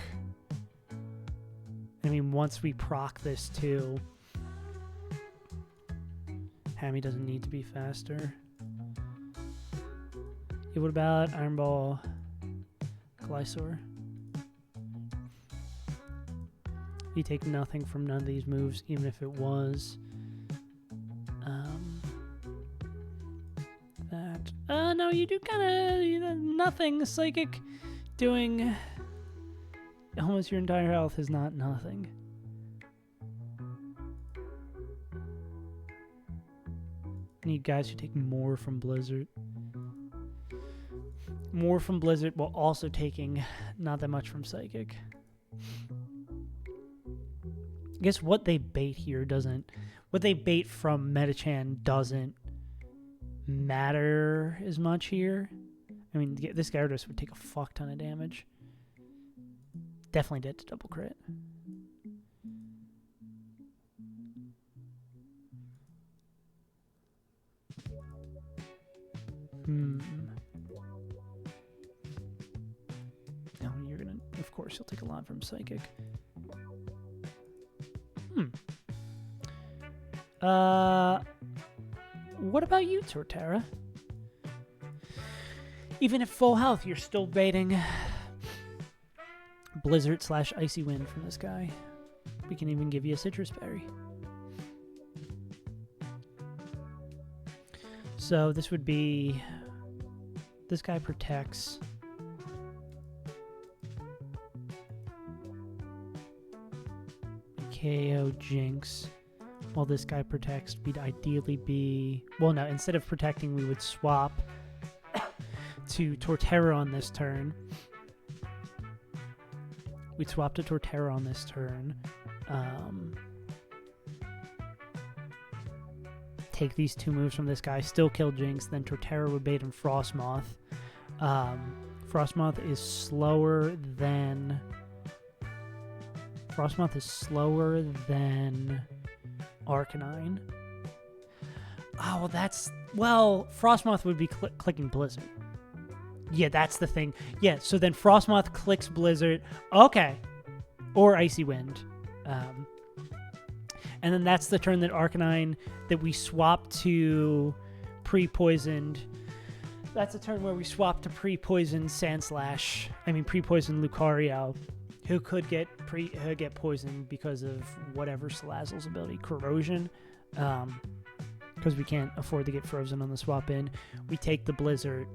I mean, once we proc this too, Hammy doesn't need to be faster. Yeah, what about Iron Ball, Glysaur? You take nothing from none of these moves, even if it was that. No, you do kind of nothing. Psychic doing almost your entire health is not nothing. Need guys who take more from Blizzard. More from Blizzard while also taking not that much from Psychic. I guess what they bait here doesn't... What they bait from Metachan doesn't matter as much here. I mean, this Gyarados would take a fuck ton of damage. Definitely dead to double crit. No, you're gonna... Of course, you'll take a lot from Psychic. What about you, Torterra? Even at full health, you're still baiting Blizzard / Icy Wind from this guy. We can even give you a Citrus Berry. So this would be... This guy protects... KO Jinx. While this guy protects, we'd ideally be... Well, no, instead of protecting, we would swap to Torterra on this turn. We'd swap to Torterra on this turn. Take these 2 moves from this guy, still kill Jinx, then Torterra would bait him Frostmoth. Frostmoth is slower than... Frostmoth is slower than Arcanine. Oh, well, that's... Well, Frostmoth would be clicking Blizzard. Yeah, that's the thing. Yeah, so then Frostmoth clicks Blizzard. Okay. Or Icy Wind. And then that's the turn that Arcanine, that we swap to pre-poisoned. That's a turn where we swap to pre-poisoned Sandslash. I mean, pre-poisoned Lucario, who could get poisoned because of whatever Salazzle's ability, Corrosion. Because we can't afford to get frozen on the swap in. We take the Blizzard.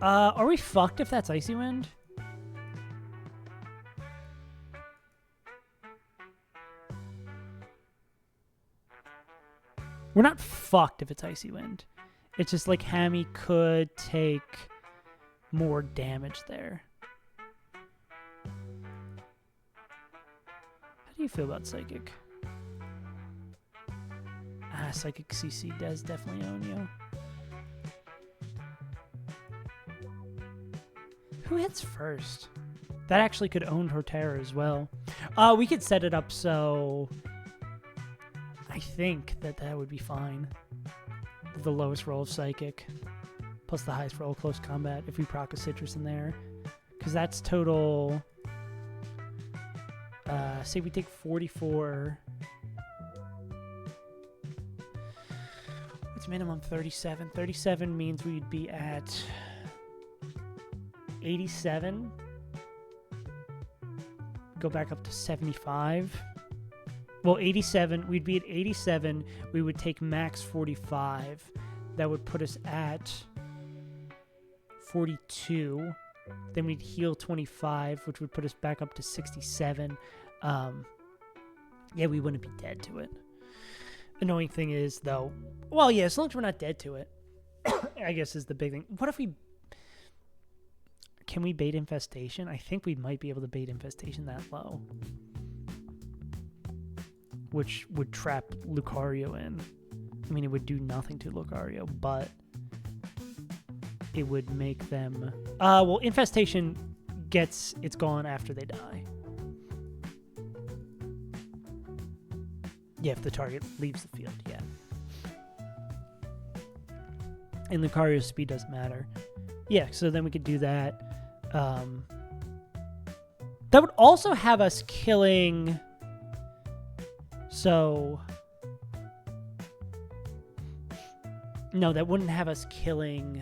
Are we fucked if that's Icy Wind? We're not fucked if it's Icy Wind. It's just like Hammy could take more damage there. How do you feel about Psychic? Psychic CC does definitely own you. Who hits first? That actually could own Torterra as well. We could set it up so... I think that would be fine. The lowest roll of Psychic. plus the highest roll close combat if we proc a citrus in there. Because that's total... say we take 44... What's minimum? 37. 37 means we'd be at 87. Go back up to 75. Well, 87. We'd be at 87. We would take max 45. That would put us at 42. Then we'd heal 25, which would put us back up to 67. Yeah, we wouldn't be dead to it. Annoying thing is, though, well, yeah, as long as we're not dead to it, I guess is the big thing. What if we... Can we bait infestation? I think we might be able to bait infestation that low. Which would trap Lucario in. I mean, it would do nothing to Lucario, but it would make them... well, infestation it's gone after they die. Yeah, if the target leaves the field, yeah. And Lucario's speed doesn't matter. Yeah, so then we could do that. That would also have us killing... So... No, that wouldn't have us killing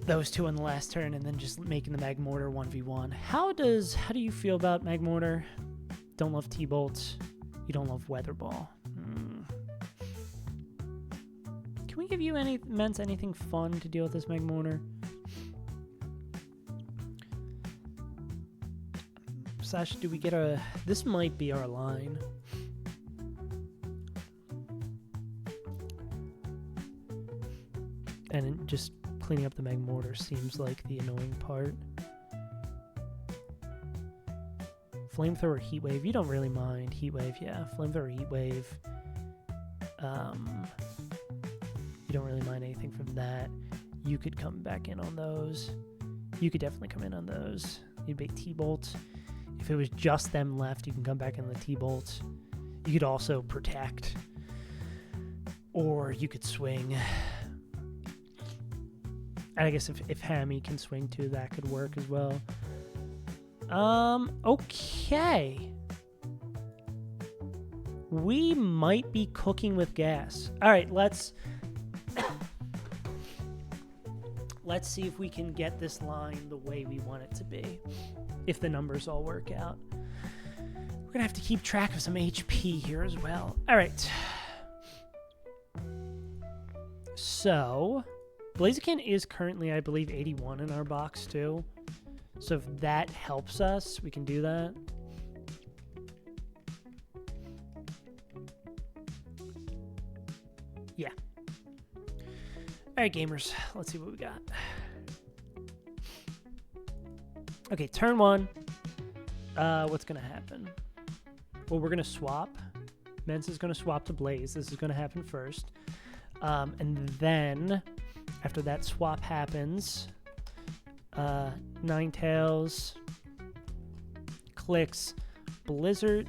those two on the last turn and then just making the Magmortar 1v1. How do you feel about Magmortar? Don't love T-Bolt. You don't love Weather Ball. Can we give you anything fun to deal with this Magmortar? Sash, do we get a... This might be our line. And just cleaning up the Magmortar seems like the annoying part. Flamethrower, Heat Wave. You don't really mind. Heat Wave, yeah. Flamethrower, Heat Wave. You don't really mind anything from that. You could come back in on those. You could definitely come in on those. You'd bait T-Bolt. If it was just them left, you can come back in the T-Bolt. You could also protect. Or you could swing. And I guess if Hammy can swing too, that could work as well. Okay. We might be cooking with gas. All right, let's see if we can get this line the way we want it to be. If the numbers all work out. We're gonna have to keep track of some HP here as well. All right. So, Blaziken is currently, I believe, 81 in our box too. So if that helps us, we can do that. Yeah. All right, gamers. Let's see what we got. Okay, turn one. What's going to happen? Well, we're going to swap. Mensa's going to swap to Blaze. This is going to happen first. And then, after that swap happens... Ninetales clicks Blizzard.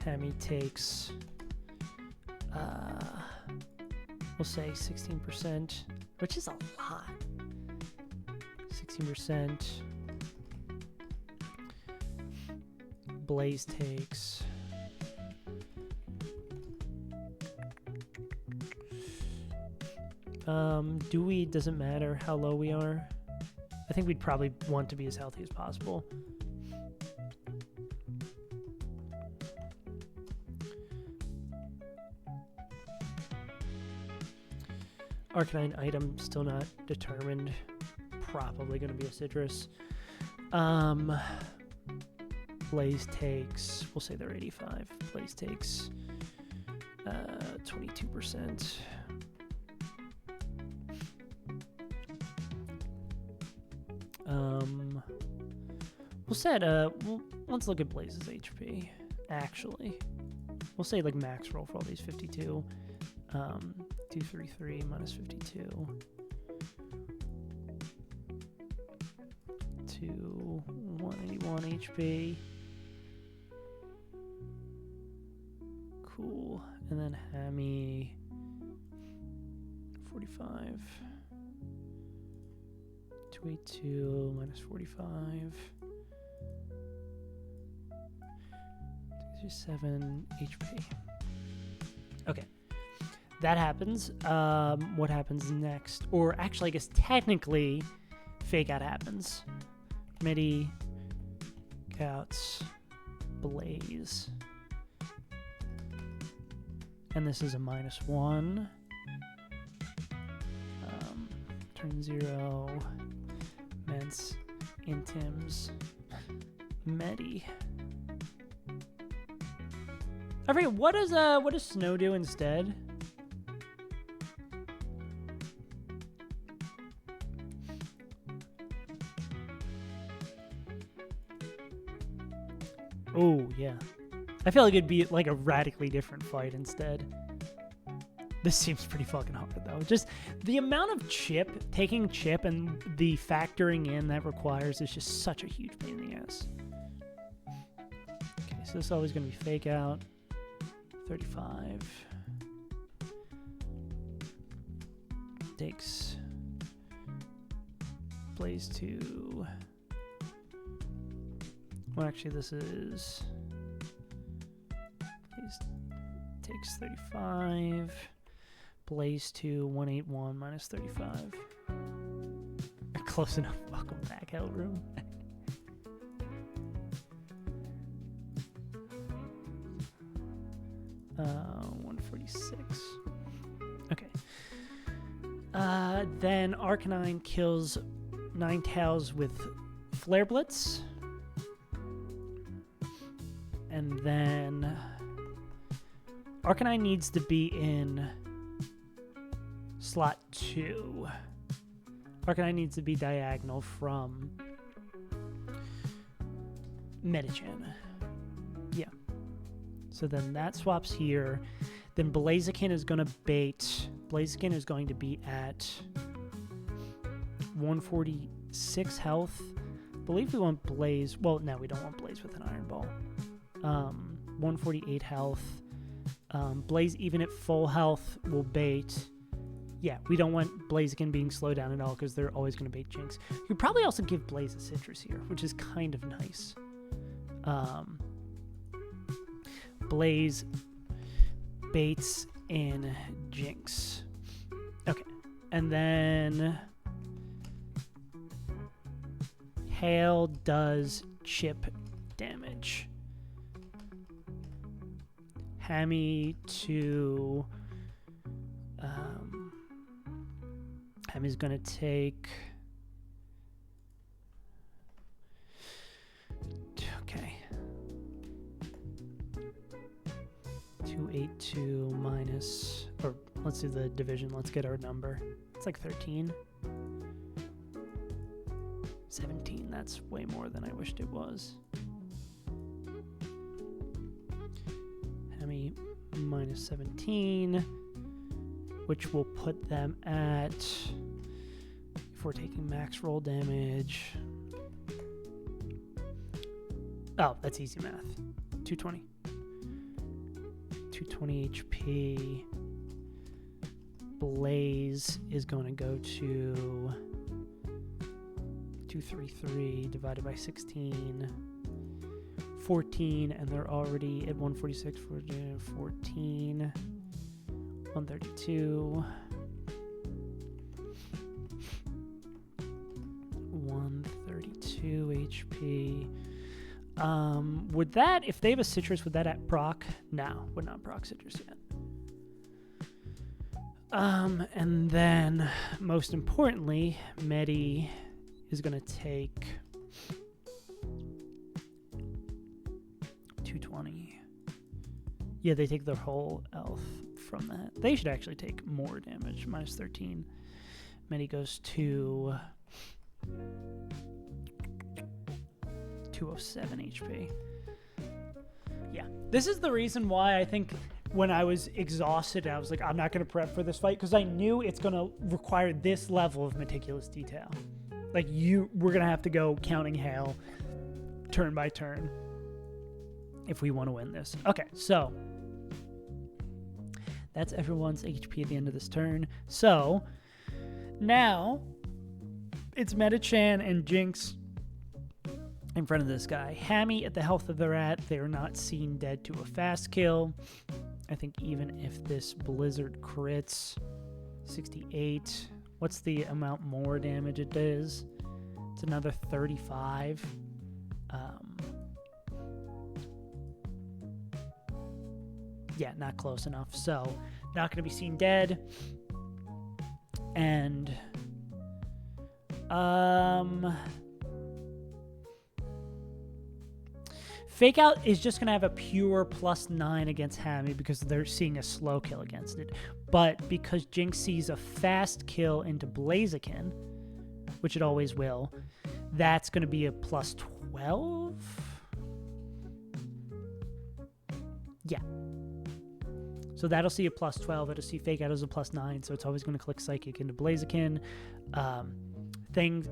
Hammy takes we'll say 16%, which is a lot. 16%. Blaze takes doesn't matter how low we are. I think we'd probably want to be as healthy as possible. Arcanine item still not determined. Probably going to be a citrus. Blaze takes, we'll say they're 85. Blaze takes 22%. We'll set let's look at Blaze's HP. Actually, we'll say like max roll for all these 52. 233 minus 52 to 181 HP. Cool. And then Hammy 45. 282 minus 45. 7 HP. Okay. That happens. What happens next? Or actually, I guess technically, fake out happens. Midi, Couts, Blaze. And this is a -1. Turn 0. Mence, Intims, Medi. I forget, what does Snow do instead? Oh, yeah. I feel like it'd be like a radically different fight instead. This seems pretty fucking hard, though. Just the amount of taking chip and the factoring in that requires is just such a huge pain in the ass. Okay, so this is always going to be fake out. 35. Takes Blaze 2. Well, actually, this is Blaze takes 35. Blaze 2, 181 minus 35. Close enough. Welcome back, Hellroom. 146. Okay. Then Arcanine kills Ninetales with Flare Blitz. And then Arcanine needs to be in slot 2. Arcanine needs to be diagonal from Medicham. Yeah. So then that swaps here. Then Blaziken is going to bait. Blaziken is going to be at 146 health. I believe we want Blaze. Well, no, we don't want Blaze with an Iron Ball. 148 health. Blaze, even at full health, will bait. Yeah, we don't want Blaziken being slowed down at all because they're always going to bait Jinx. You could probably also give Blaze a Citrus here, which is kind of nice. Blaze baits in Jinx. Okay. And then Hail does chip damage. Hammy to Hammy's gonna take okay 282 minus, or let's do the division, let's get our number. It's like 13. 17, that's way more than I wished it was. Hammy minus 17, which will put them at, if we're taking max roll damage, oh, that's easy math, 220. 220 HP. Blaze is going to go to 233 divided by 16. 14, and they're already at 146 for 14. 132. 132 HP. Would that, if they have a Citrus, would that at proc? No, would not proc Citrus yet. And then, most importantly, Medi is going to take 220. Yeah, they take their whole health from that. They should actually take more damage, minus 13. Medi goes to 207 HP. Yeah, this is the reason why I think when I was exhausted, I was like, I'm not going to prep for this fight, because I knew it's going to require this level of meticulous detail. Like, we're going to have to go counting Hail turn by turn if we want to win this. Okay, so That's everyone's HP at the end of this turn. So now it's Metachan and Jinx in front of this guy. Hammy at the health of the rat. They are not seen dead to a fast kill. I think even if this Blizzard crits, 68. What's the amount more damage it does? It's another 35. Yeah, not close enough. So, not going to be seen dead. And, Fake Out is just going to have a pure +9 against Hammy because they're seeing a slow kill against it. But because Jinx sees a fast kill into Blaziken, which it always will, that's going to be a +12? Yeah. So that'll see a +12. It'll see Fake Out as a +9, so it's always going to click Psychic into Blaziken.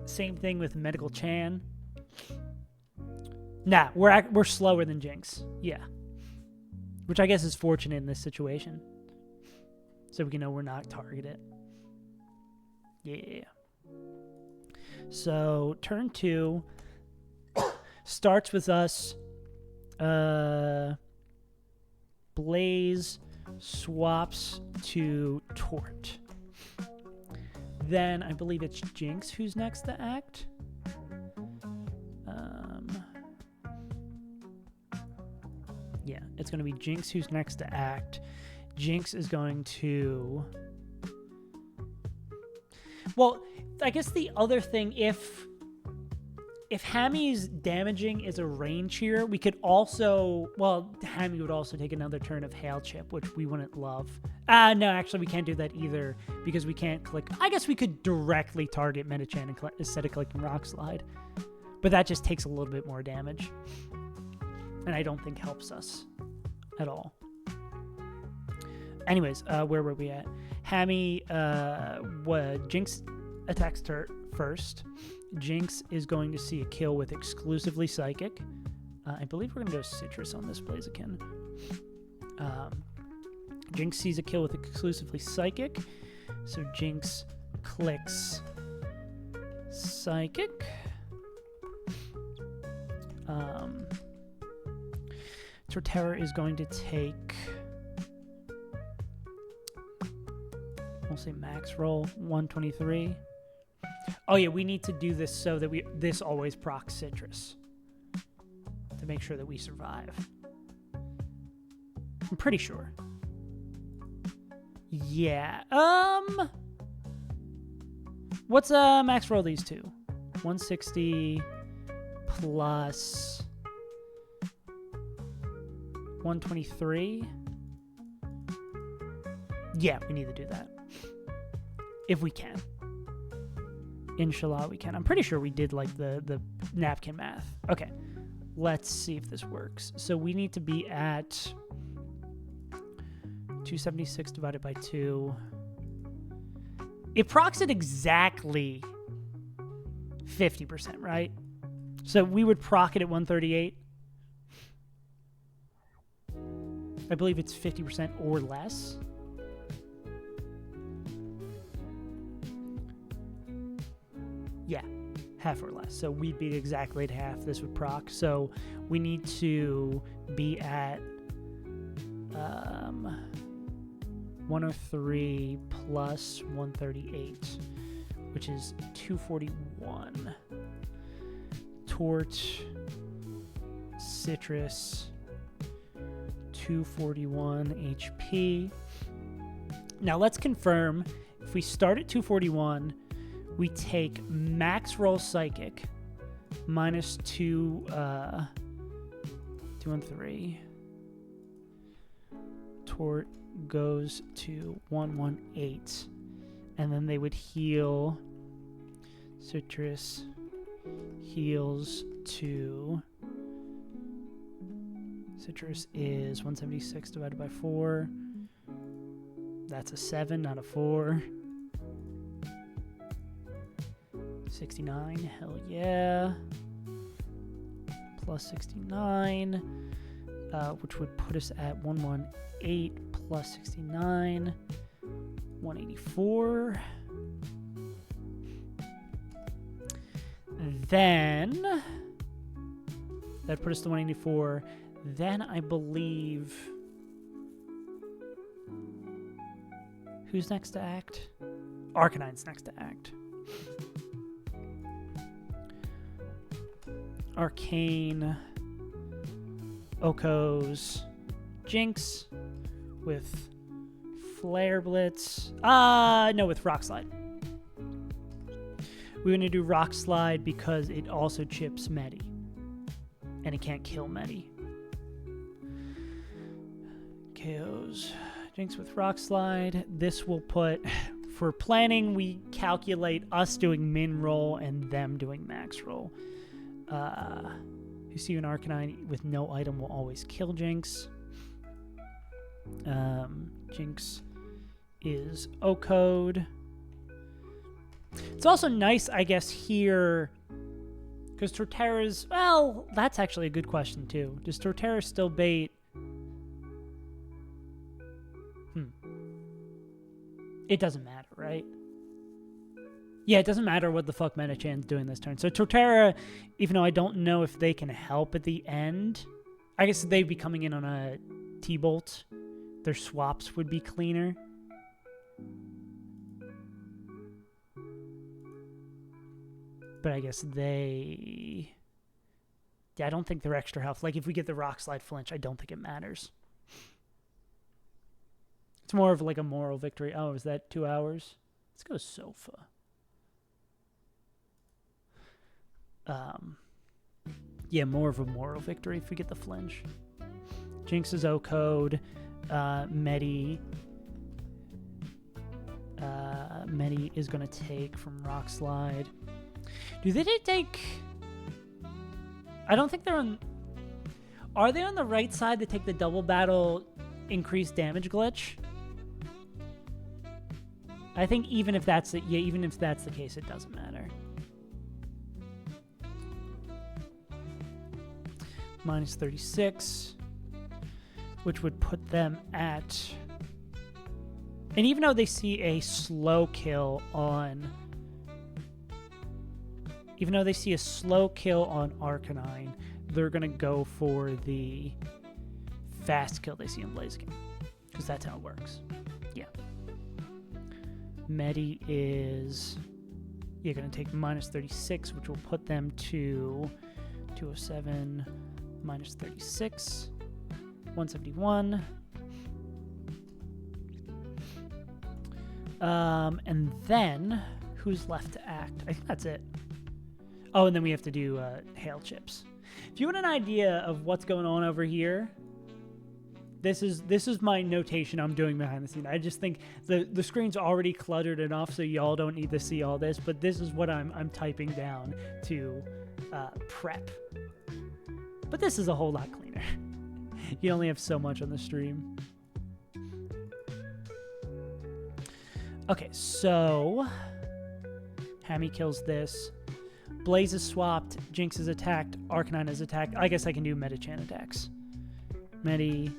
Same thing with Medical Chan. Nah, we're slower than Jinx. Yeah. Which I guess is fortunate in this situation. So we can know we're not targeted. Yeah. So turn 2 starts with us. Blaze swaps to Tort. Then I believe it's Jinx who's next to act. Yeah, it's going to be Jinx who's next to act. Jinx is going to... Well, I guess the other thing, if Hammy's damaging is a range here, we could also... Well, Hammy would also take another turn of Hail Chip, which we wouldn't love. No, actually, we can't do that either because we can't click... I guess we could directly target Metachan instead of clicking Rock Slide. But that just takes a little bit more damage. And I don't think helps us at all. Anyways, where were we at? Hammy, Jinx attacks her first. Jinx is going to see a kill with exclusively Psychic. I believe we're going to go Citrus on this Blaziken. Jinx sees a kill with exclusively Psychic. So Jinx clicks Psychic. Torterra is going to take, we'll say max roll, 123. Oh yeah, we need to do this so that this always procs Citrus to make sure that we survive. I'm pretty sure. Yeah. What's max roll these two? 160 plus 123. Yeah, we need to do that. If we can. Inshallah we can. I'm pretty sure we did like the napkin math. Okay. Let's see if this works. So we need to be at 276 divided by 2. It procs it exactly 50%, right? So we would proc it at 138. I believe it's 50% or less. Yeah, half or less. So we'd be exactly at half. This would proc. So we need to be at 103 plus 138, which is 241. Tort, Citrus, 241 HP. Now let's confirm. If we start at 241, we take max roll Psychic minus 213. Tort goes to 118, and then they would heal. Citrus heals to... Citrus is 176 divided by 4. That's a 7, not a 4. 69, hell yeah. Plus 69, which would put us at 118 plus 69, 184. Then that put us to 184. Then I believe, who's next to act? Arcanine's next to act. Arcane, Oko's Jinx with Flare Blitz. No, with Rock Slide. We're going to do Rock Slide because it also chips Medi. And it can't kill Medi. KO's Jinx with Rock Slide. This will put, for planning, we calculate us doing min roll and them doing max roll. You see an Arcanine with no item will always kill Jinx. Jinx is O-code. It's also nice, I guess, here, because Torterra's, well, that's actually a good question, too. Does Torterra still bait? It doesn't matter, right? Yeah, it doesn't matter what the fuck Metachan's doing this turn. So Torterra, even though I don't know if they can help at the end, I guess they'd be coming in on a T-Bolt. Their swaps would be cleaner. But I guess they... Yeah, I don't think they're extra health. Like, if we get the Rock Slide flinch, I don't think it matters. It's more of like a moral victory. Oh, is that 2 hours? Let's go Sofa. Yeah, more of a moral victory if we get the flinch. Jinx is O-code. Medi is going to take from Rock Slide. Do they take... I don't think they're on... Are they on the right side to take the double battle increased damage glitch? I think even if that's the, yeah, even if that's the case, it doesn't matter. Minus 36, which would put them at... And even though they see a slow kill on... Even though they see a slow kill on Arcanine, they're going to go for the fast kill they see on Blaziken. Because that's how it works. Yeah. Medi is... You're going to take minus 36, which will put them to 207 minus 36. 171. And then, who's left to act? I think that's it. Oh, and then we have to do hail chips. If you want an idea of what's going on over here, this is my notation I'm doing behind the scene. I just think the screen's already cluttered enough, so y'all don't need to see all this. But this is what I'm typing down to prep. But this is a whole lot cleaner. You only have so much on the stream. Okay, so Hammy kills this. Blaze is swapped. Jinx is attacked. Arcanine is attacked. I guess I can do Metachan attacks. Medi.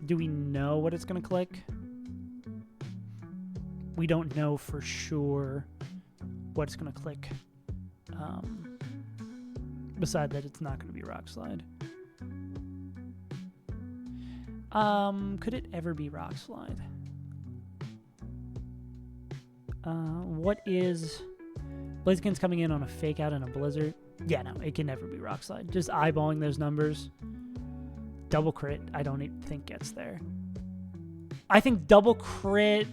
Do we know what it's going to click? We don't know for sure what it's going to click. Beside that, it's not going to be Rock Slide. Could it ever be Rock Slide? What is... Blaziken's coming in on a Fake Out and a Blizzard. Yeah, no, it can never be Rock Slide. Just eyeballing those numbers. Double crit, I don't even think gets there. I think double crit...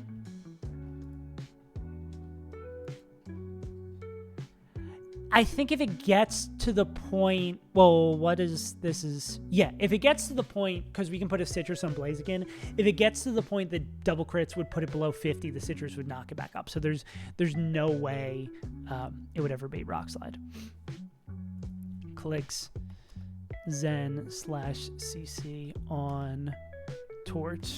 I think if it gets to the point... Well, what is... This is... Yeah, if it gets to the point... Because we can put a Citrus on Blaziken. If it gets to the point that double crits would put it below 50, the Citrus would knock it back up. So there's no way it would ever beat Rock Slide. Clicks Zen/CC on Tort.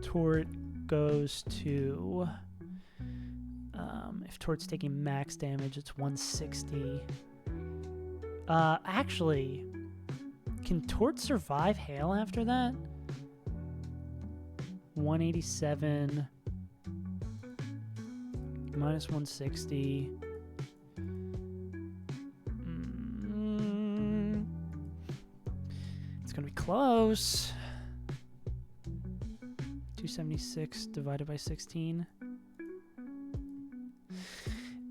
Tort goes to... if Tort's taking max damage, it's 160. Actually, Can Tort survive hail after that? 187. Minus 160. It's going to be close. 276 divided by 16.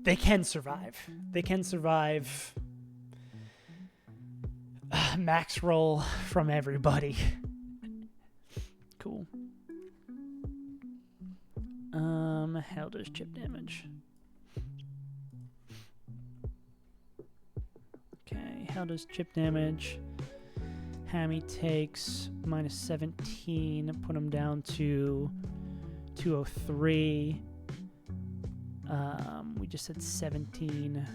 They can survive. They can survive max roll from everybody. Cool. How does chip damage? Okay, how does chip damage? Hammy takes minus 17, put him down to 203. We just said 17.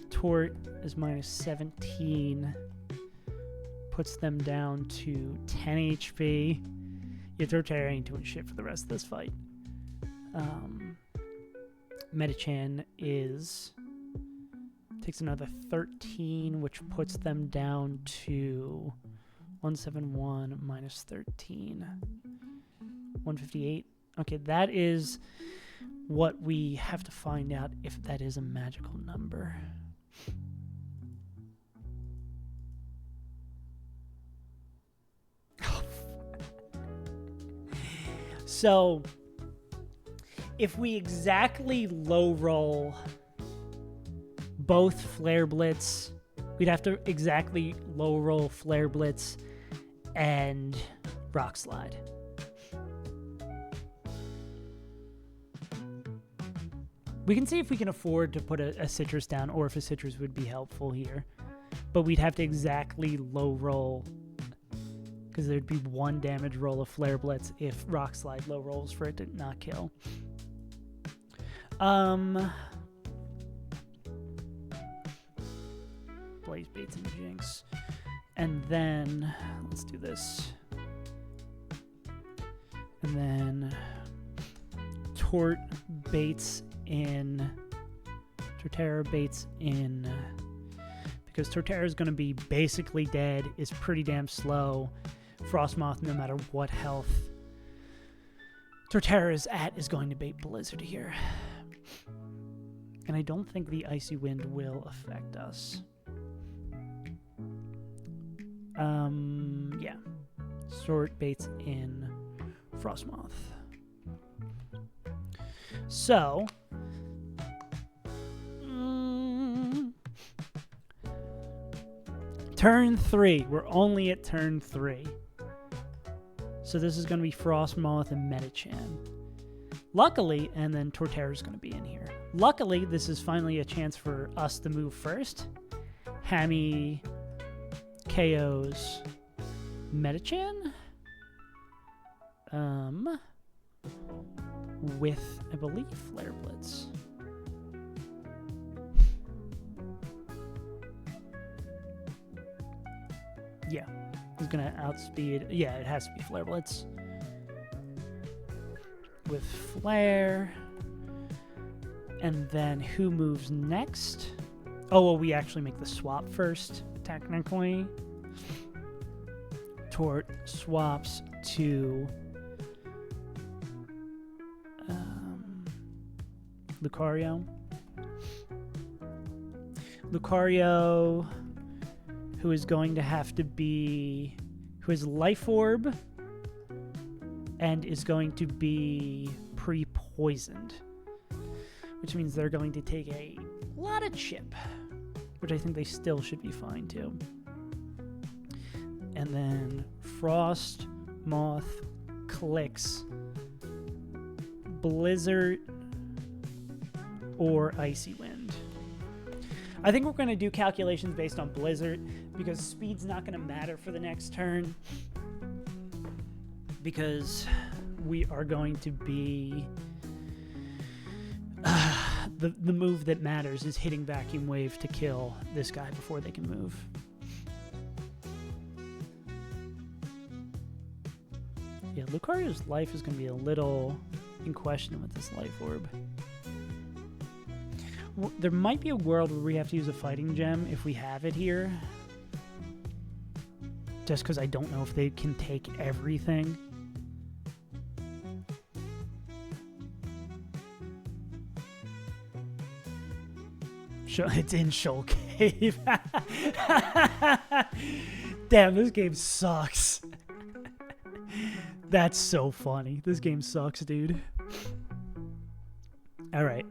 Tort is minus 17. Puts them down to 10 HP. Yeah, Torterra ain't doing shit for the rest of this fight. Metachan takes another 13, which puts them down to 171 minus 13. 158. Okay, that is what we have to find out if that is a magical number. So, if we exactly low roll both Flare Blitz, we'd have to exactly low roll Flare Blitz and Rock Slide. We can see if we can afford to put a Citrus down, or if a Citrus would be helpful here. But we'd have to exactly low roll, because there'd be 1 damage roll of Flare Blitz if Rock Slide low rolls for it to not kill. Blaze Baits and Jinx. And then, let's do this. And then Tort baits in, Torterra baits in, because Torterra is going to be basically dead, is pretty damn slow. Frostmoth, no matter what health Torterra is at, is going to bait Blizzard here. And I don't think the Icy Wind will affect us. Yeah. Sword baits in Frostmoth. So, turn 3. We're only at turn 3. So this is going to be Frostmoth and Metachan. Luckily, and then Torterra's going to be in here. Luckily, this is finally a chance for us to move first. Hammy KOs Metachan. With, I believe, Flare Blitz. Yeah, he's gonna outspeed. Yeah, it has to be Flare Blitz. With Flare. And then who moves next? Oh, well, we actually make the swap first, technically. Tort swaps to Lucario. Lucario, who is going to have to be, who is Life Orb and is going to be pre-poisoned, which means they're going to take a lot of chip, which I think they still should be fine too. And then Frost, Moth, clicks Blizzard or Icy Wind. I think we're going to do calculations based on Blizzard because speed's not going to matter for the next turn, because we are going to be the move that matters is hitting Vacuum Wave to kill this guy before they can move. Yeah, Lucario's life is going to be a little in question with this Life Orb. There might be a world where we have to use a Fighting Gem if we have it here. just because I don't know if they can take everything. It's in Shoal Cave. Damn, this game sucks. That's so funny. This game sucks, dude. All right.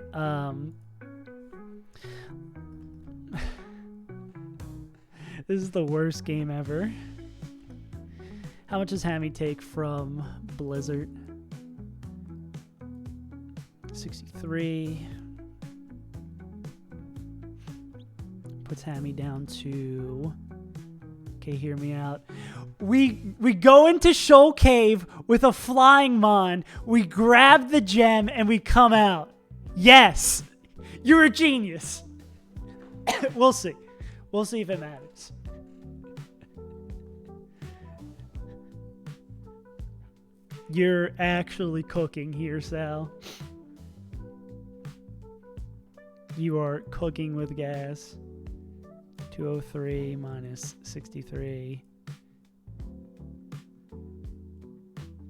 This is the worst game ever. How much does Hammy take from Blizzard? 63. Puts Hammy down to... Okay, hear me out. We go into Shoal Cave with a flying mon. We grab the gem and we come out. Yes, you're a genius. We'll see. We'll see if it matters. You're actually cooking here, Sal. You are cooking with gas. 203 minus 63.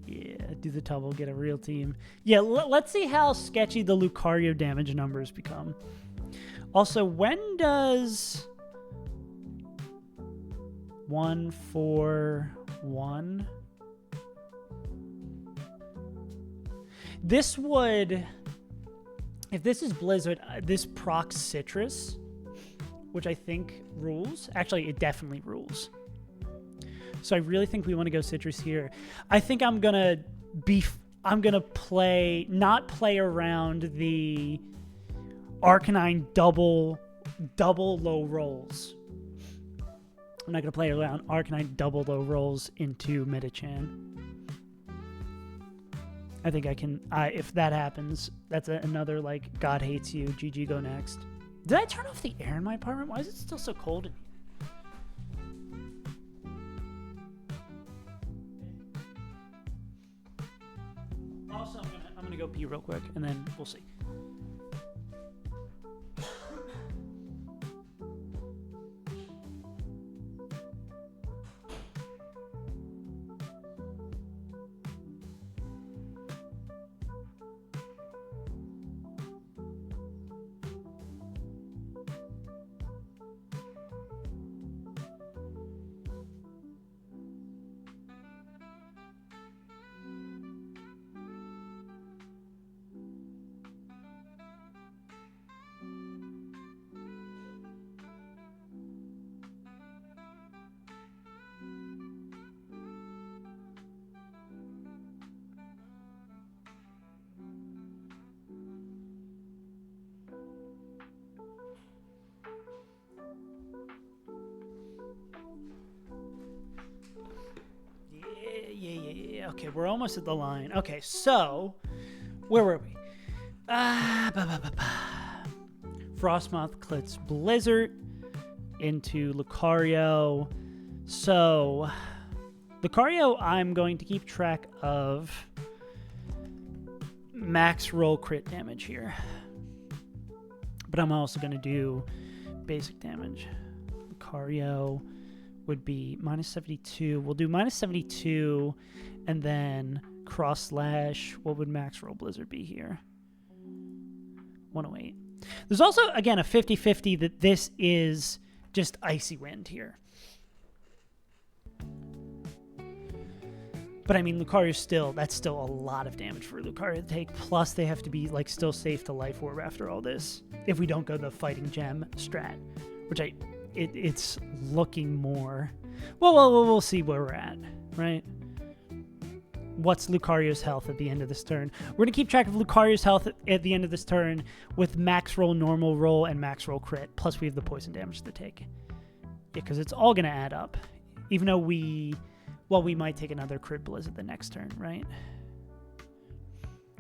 Yeah, do the double, get a real team. Yeah, let's see how sketchy the Lucario damage numbers become. Also, when does 141? This would, if this is Blizzard, this procs Citrus, which I think rules. Actually, it definitely rules. So I really think we want to go Citrus here. I think I'm gonna play, not play around the Arcanine double low rolls. I'm not gonna play around Arcanine double low rolls into Metachan. I think I can. If that happens, that's another like God hates you. GG, go next. Did I turn off the air in my apartment? Why is it still so cold in here? Also, I'm gonna go pee real quick, and then we'll see. Yeah. Okay, we're almost at the line. Okay, so where were we? Frostmoth clits Blizzard into Lucario. So Lucario, I'm going to keep track of max roll crit damage here. But I'm also going to do basic damage. Lucario would be minus 72. We'll do minus 72 and then cross slash. What would max roll Blizzard be here? 108. There's also, again, a 50-50 that this is just Icy Wind here. But I mean, Lucario's still, that's still a lot of damage for Lucario to take. Plus, they have to be like still safe to Life Orb after all this. If we don't go the Fighting Gem strat, which it's looking more. Well, we'll see where we're at, right? What's Lucario's health at the end of this turn? We're gonna keep track of Lucario's health at the end of this turn with max roll, normal roll, and max roll crit. Plus, we have the poison damage to take. Yeah, because it's all gonna add up, even though we might take another crit Blizzard the next turn, right?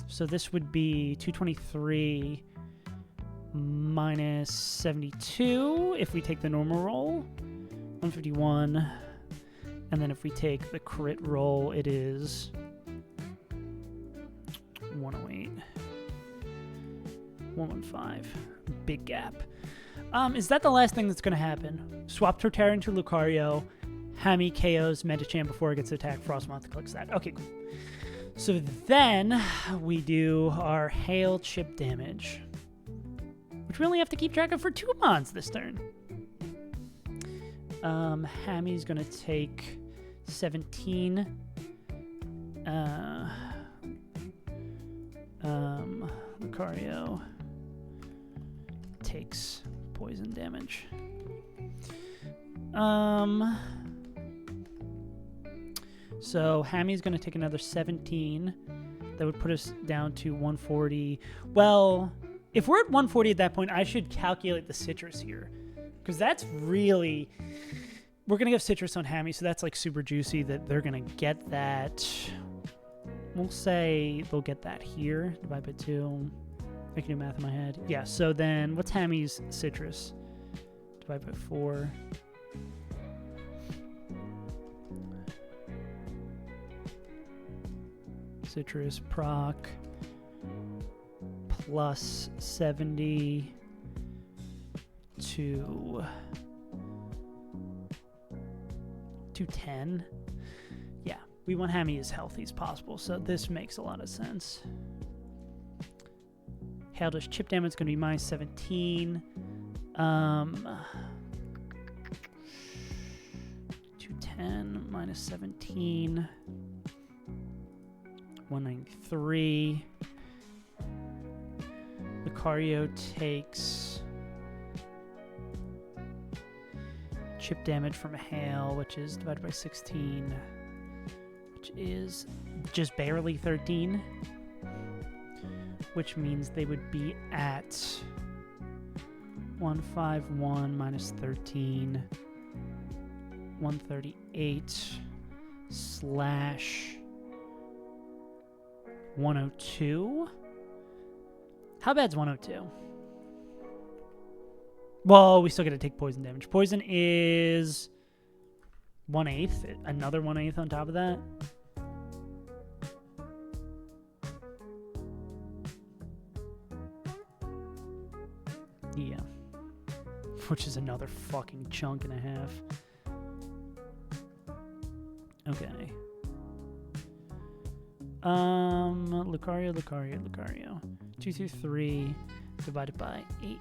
So this would be 223 minus 72 if we take the normal roll, 151, and then if we take the crit roll, it is 108, 115. Big gap. Is that the last thing that's going to happen? Swap Torterra into Lucario, Hammy KOs Medicham before it gets attacked. Frostmoth clicks that. Okay, cool. So then we do our hail chip damage, which we only have to keep track of for 2 mons this turn. Hammy's gonna take 17. Lucario takes poison damage. So Hammy's gonna take another 17. That would put us down to 140. Well, if we're at 140 at that point, I should calculate the citrus here, because that's really, we're gonna give citrus on Hammy, so that's like super juicy that they're gonna get that. We'll say they'll get that here. Divide by 2. I can do math in my head. Yeah, so then what's Hammy's citrus? Divide by 4. Citrus proc plus 70 to 10. Yeah, we want Hammy as healthy as possible, so this makes a lot of sense. Haildash chip damage is going to be minus 17. 210 minus 17. 193. Lucario takes chip damage from hail, which is divided by 16, which is just barely 13, which means they would be at 151 minus 13, 138 slash 102. How bad's 102? Well, we still got to take poison damage. Poison is 1/8. Another 1/8 on top of that. Yeah. Which is another fucking chunk and a half. Okay. Lucario. 2 through 3 divided by 8.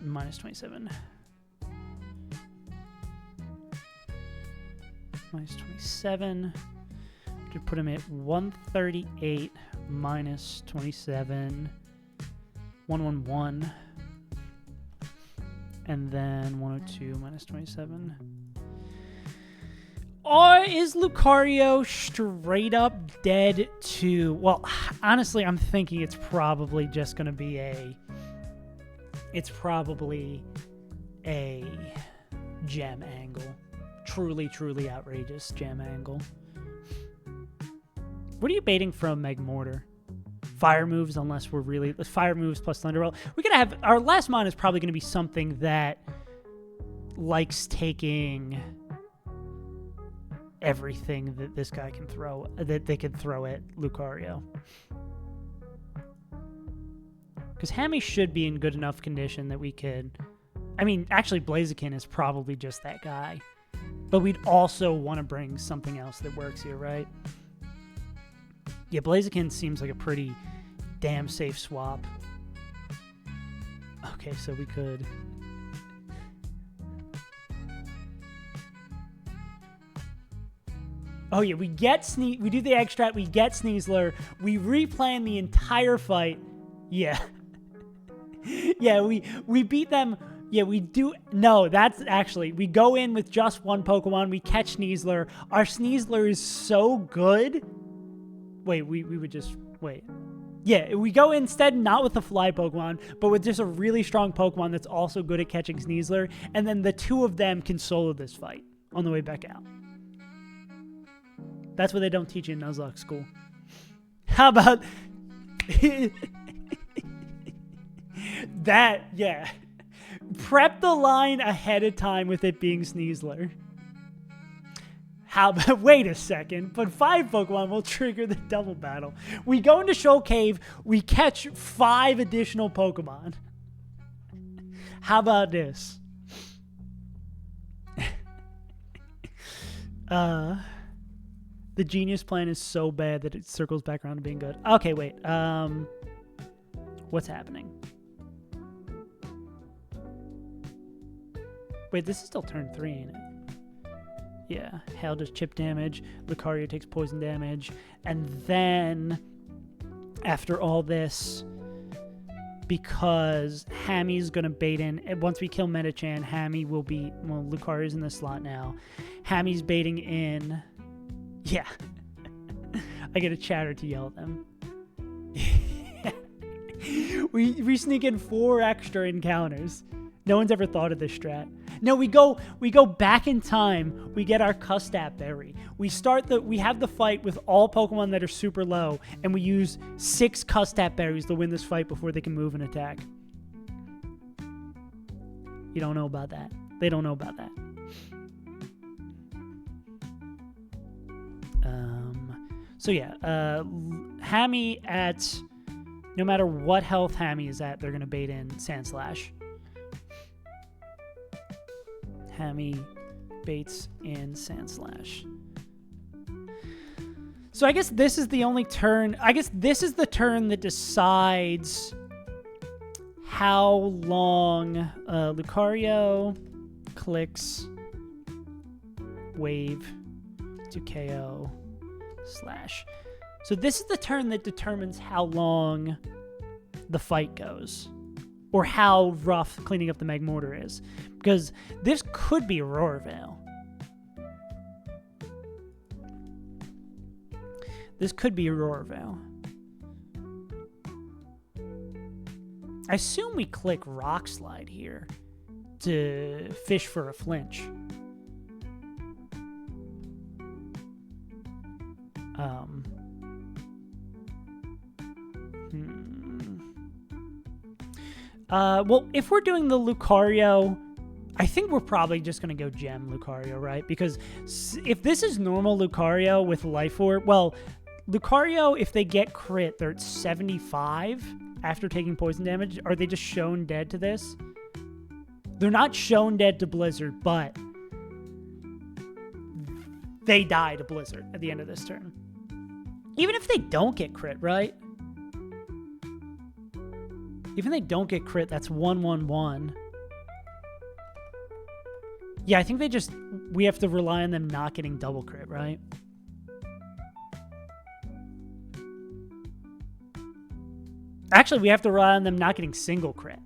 Minus 27. Minus 27. To put him at 138 minus 27. 111. And then 102 minus 27. Or is Lucario straight up dead to... Well, honestly, I'm thinking it's probably just going to be a... It's probably a gem angle. Truly, truly outrageous gem angle. What are you baiting from Megmortar? Fire moves, unless we're really... Fire moves plus Thunderbolt. We're going to have... Our last mon is probably going to be something that likes taking everything that this guy can throw, that they can throw at Lucario. Because Hammy should be in good enough condition that we could... I mean, actually, Blaziken is probably just that guy. But we'd also want to bring something else that works here, right? Yeah, Blaziken seems like a pretty damn safe swap. Okay, so we could... Oh yeah, we do the extract, we get Sneasler, we replan the entire fight. Yeah. Yeah, we beat them. Yeah, we do. No, that's actually, we go in with just one Pokemon, we catch Sneasler. Our Sneasler is so good. Wait, we would just, wait. Yeah, we go instead not with a fly Pokemon, but with just a really strong Pokemon that's also good at catching Sneasler, and then the two of them can solo this fight on the way back out. That's what they don't teach you in Nuzlocke school. How about... that, yeah. Prep the line ahead of time with it being Sneasler. How about... Wait a second. But 5 Pokemon will trigger the double battle. We go into Shoal Cave. We catch 5 additional Pokemon. How about this? The genius plan is so bad that it circles back around to being good. Okay, wait. What's happening? Wait, this is still turn 3, ain't it? Yeah, Hail does chip damage, Lucario takes poison damage, and then after all this, because Hammy's gonna bait in, once we kill Metachan, Hammy will be, well, Lucario's in the slot now. Hammy's baiting in, yeah. I get a chatter to yell at them. we sneak in 4 extra encounters. No one's ever thought of this strat. No, we go back in time. We get our Custat Berry. We have the fight with all Pokemon that are super low, and we use 6 Custat Berries to win this fight before they can move and attack. You don't know about that. They don't know about that. So yeah, Hammy at, no matter what health Hammy is at, they're gonna bait in Sandslash. Hammy baits in Sandslash. So I guess this is the only turn. I guess this is the turn that decides how long Lucario clicks Wave to KO Slash. So this is the turn that determines how long the fight goes, or how rough cleaning up the Magmortar is. Because this could be Aurora Veil. This could be Aurora Veil. I assume we click Rock Slide here to fish for a flinch. Well, if we're doing the Lucario, I think we're probably just going to go Gem Lucario, right? Because if this is normal Lucario with Life Orb, well, Lucario, if they get crit, they're at 75 after taking poison damage. Are they just shown dead to this? They're not shown dead to Blizzard, but they die to Blizzard at the end of this turn. Even if they don't get crit, right? Even if they don't get crit, that's 1/1/1. Yeah, I think we have to rely on them not getting double crit, right? Actually, we have to rely on them not getting single crit.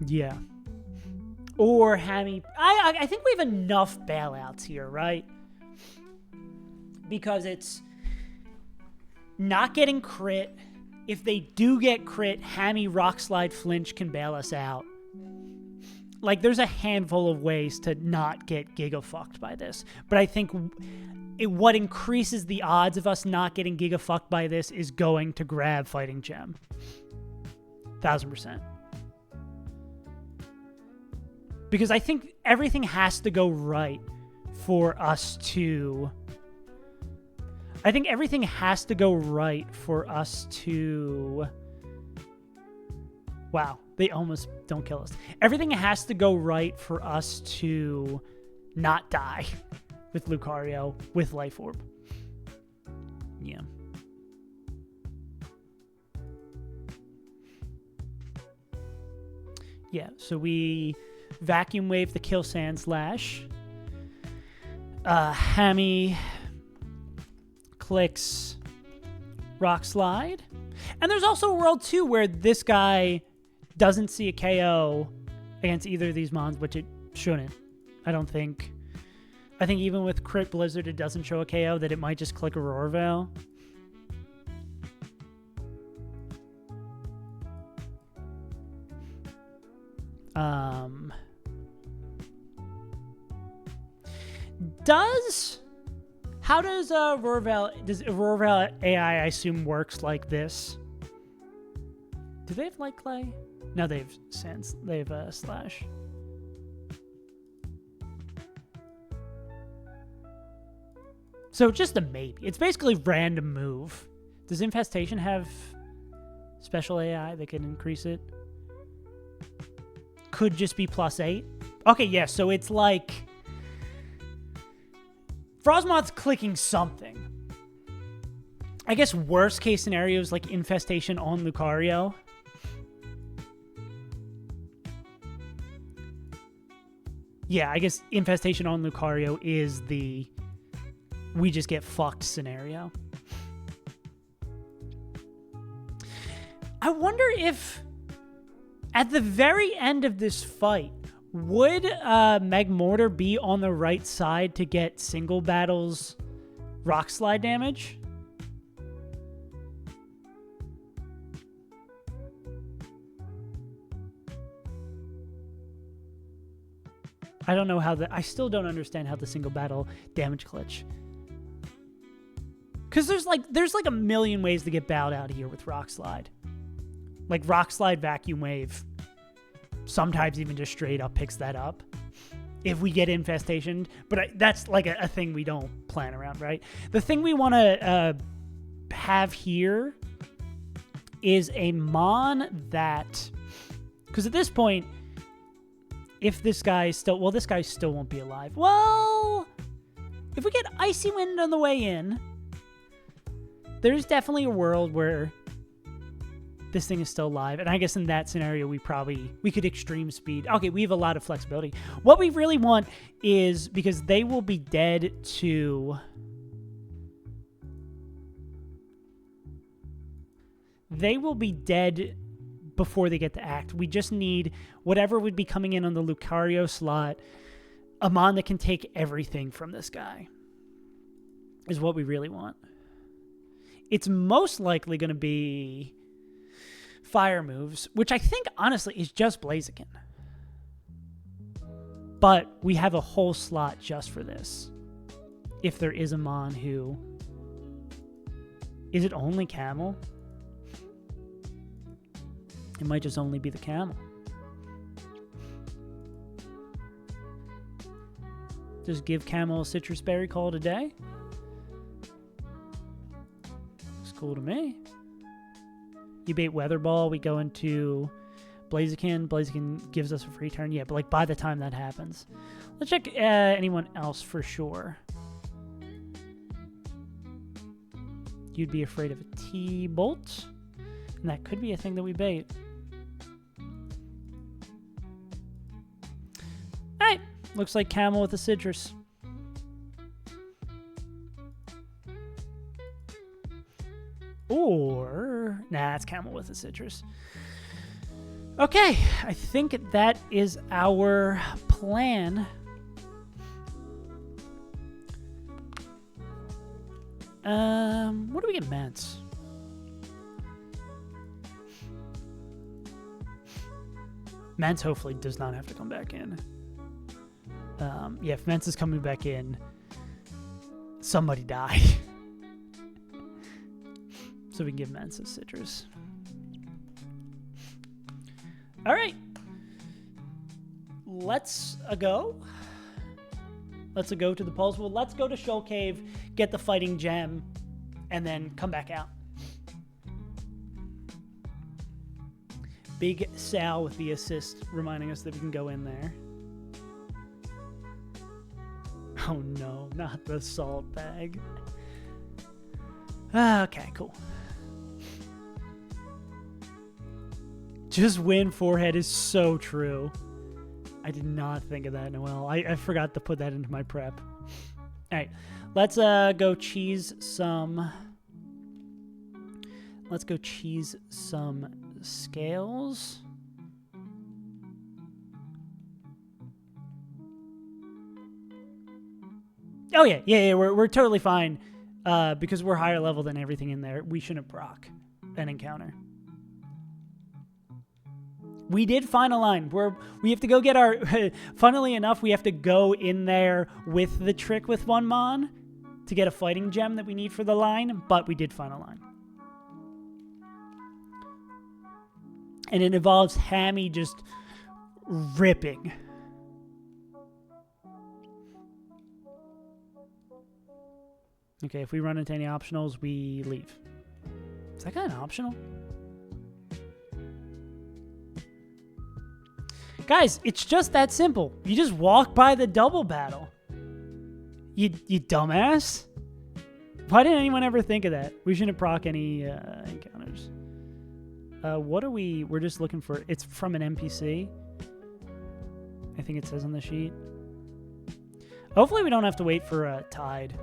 Yeah. Or Hammy. I think we have enough bailouts here, right? Because it's not getting crit. If they do get crit, Hammy Rock Slide Flinch can bail us out. Like, there's a handful of ways to not get giga-fucked by this. But I think what increases the odds of us not getting giga-fucked by this is going to grab Fighting Gem. 1000%. Because I think everything has to go right for us to... Wow, they almost don't kill us. Everything has to go right for us to not die with Lucario, with Life Orb. Yeah. Yeah, so we Vacuum Wave the kill Sandslash. Hammy clicks Rock Slide. And there's also a world, too, where this guy doesn't see a KO against either of these mons, which it shouldn't. I don't think. I think even with Crit Blizzard, it doesn't show a KO, that it might just click Aurora Veil. How does Aurora Veil, does Aurora Veil AI, I assume, works like this? Do they have Light Clay? No, they have Sands. They have Slash. So just a maybe. It's basically random move. Does Infestation have special AI that can increase it? could just be +8. Okay, yeah, so it's like Frostmoth's clicking something. I guess worst case scenario is like infestation on Lucario. Yeah, I guess infestation on Lucario is the we just get fucked scenario. I wonder if at the very end of this fight, would Magmortar be on the right side to get single battles Rock Slide damage? I don't know how I still don't understand how the single battle damage glitch. Because there's like a million ways to get bowed out here with Rock Slide. Like Rock Slide, Vacuum Wave. Sometimes even just straight up picks that up if we get infestation. But that's like a thing we don't plan around, right? The thing we want to have here is a Mon that... Because at this point, if this guy still... Well, this guy still won't be alive. Well, if we get Icy Wind on the way in, there's definitely a world where this thing is still alive. And I guess in that scenario, we could extreme speed. Okay, we have a lot of flexibility. What we really want is, because they will be dead to... They will be dead before they get to act. We just need whatever would be coming in on the Lucario slot, a Mon that can take everything from this guy, is what we really want. It's most likely going to be fire moves, which I think, honestly, is just Blaziken. But we have a whole slot just for this. If there is a Mon who... Is it only Camel? It might just only be the Camel. Just give Camel a Citrus Berry, call it a day. It's cool to me. You bait Weather Ball, we go into Blaziken. Blaziken gives us a free turn. Yeah, but like by the time that happens. Let's check anyone else for sure. You'd be afraid of a T-Bolt. And that could be a thing that we bait. Alright. Looks like Camel with a Citrus. Or... Nah, it's Camel with a Citrus. Okay. I think that is our plan. What do we get, Mance? Mance hopefully does not have to come back in. Yeah, if Mance is coming back in, somebody die. So we can give Mance a Citrus. All right. Let's go. Let's go to the Pulse. Well, let's go to Shoal Cave, get the Fighting Gem, and then come back out. Big Sal with the assist, reminding us that we can go in there. Oh no, not the salt bag. Okay, cool. Just win forehead is so true. I did not think of that, Noel. I forgot to put that into my prep. All right, let's go cheese some. Let's go cheese some scales. Oh yeah, we're totally fine because we're higher level than everything in there. We shouldn't proc an encounter. We did final line. We have to go get our... Funnily enough, we have to go in there with the trick with one Mon to get a Fighting Gem that we need for the line, but we did final line. And it involves Hammy just ripping. Okay, if we run into any optionals, we leave. Is that kind of optional? Guys, it's just that simple. You just walk by the double battle. You dumbass. Why didn't anyone ever think of that? We shouldn't proc any encounters. What are we? We're just looking for... It's from an NPC. I think it says on the sheet. Hopefully we don't have to wait for a tide.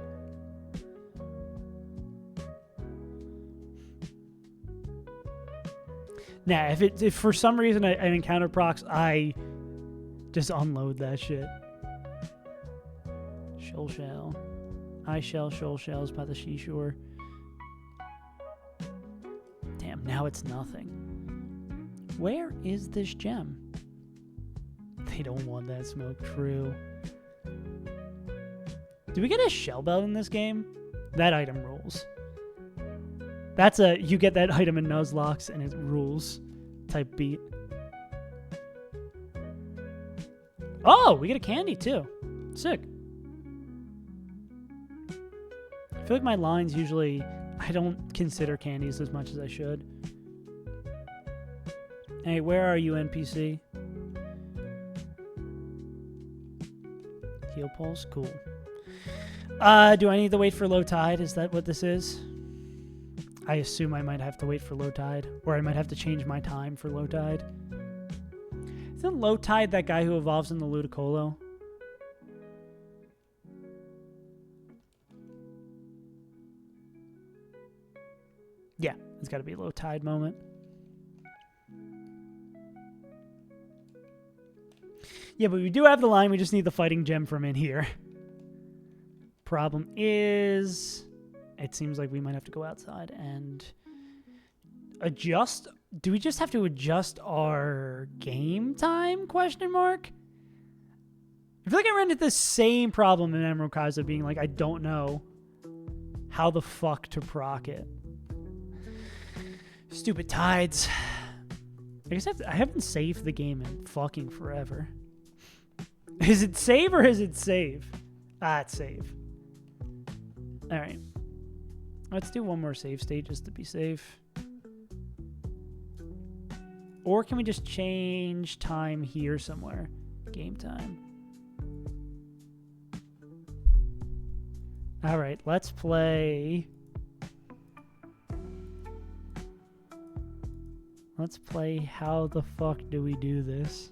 Nah, if for some reason I encounter procs, I just unload that shit. Shoal. I shell shoal shells by the seashore. Damn, now it's nothing. Where is this gem? They don't want that smoke. True. Do we get a shell bell in this game? That item rules. That's you get that item in Nuzlocke and it rules type beat. Oh, we get a candy too. Sick. I feel like my lines usually, I don't consider candies as much as I should. Hey, where are you, NPC? Heal pulse? Cool. Do I need to wait for low tide? Is that what this is? I assume I might have to wait for low tide, or I might have to change my time for low tide. Isn't low tide that guy who evolves in the Ludicolo? Yeah, it's got to be a low tide moment. Yeah, but we do have the line. We just need the fighting gem from in here. Problem is, it seems like we might have to go outside and adjust. Do we just have to adjust our game time? Question mark. I feel like I ran into the same problem in Emerald Kaiser, being like, I don't know how the fuck to proc it. Stupid tides. I guess I haven't saved the game in fucking forever. Is it save or is it save? Ah, it's save. All right. Let's do one more save state just to be safe. Or can we just change time here somewhere? Game time. All right, let's play. Let's play how the fuck do we do this?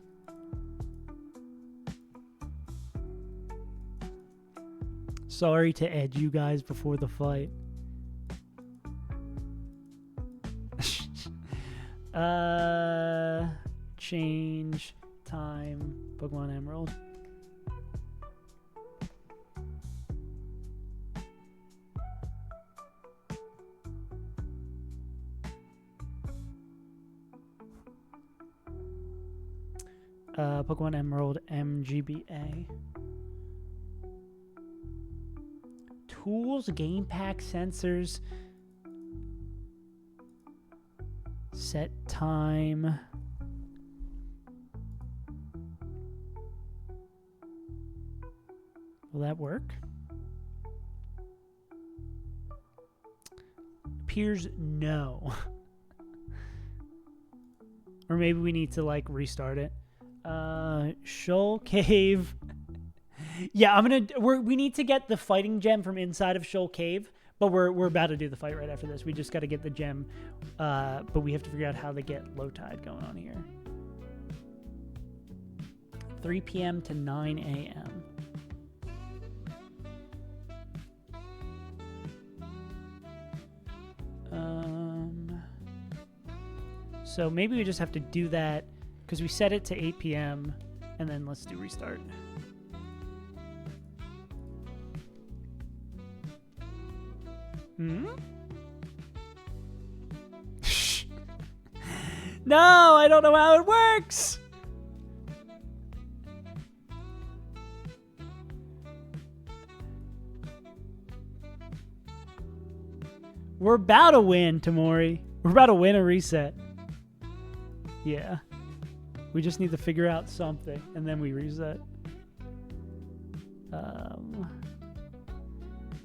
Sorry to edge you guys before the fight. Change time Pokemon Emerald. Pokemon Emerald MGBA. Tools, game pack, sensors. Set time. Will that work? Appears no. Or maybe we need to like restart it. Shoal Cave. Yeah, we need to get the fighting gem from inside of Shoal Cave, but we're about to do the fight right after this. We just got to get the gem, but we have to figure out how to get low tide going on here. 3 p.m. to 9 a.m. So maybe we just have to do that because we set it to 8 p.m. and then let's do restart. No, I don't know how it works. We're about to win, Tamori. We're about to win a reset. Yeah. We just need to figure out something, and then we reset.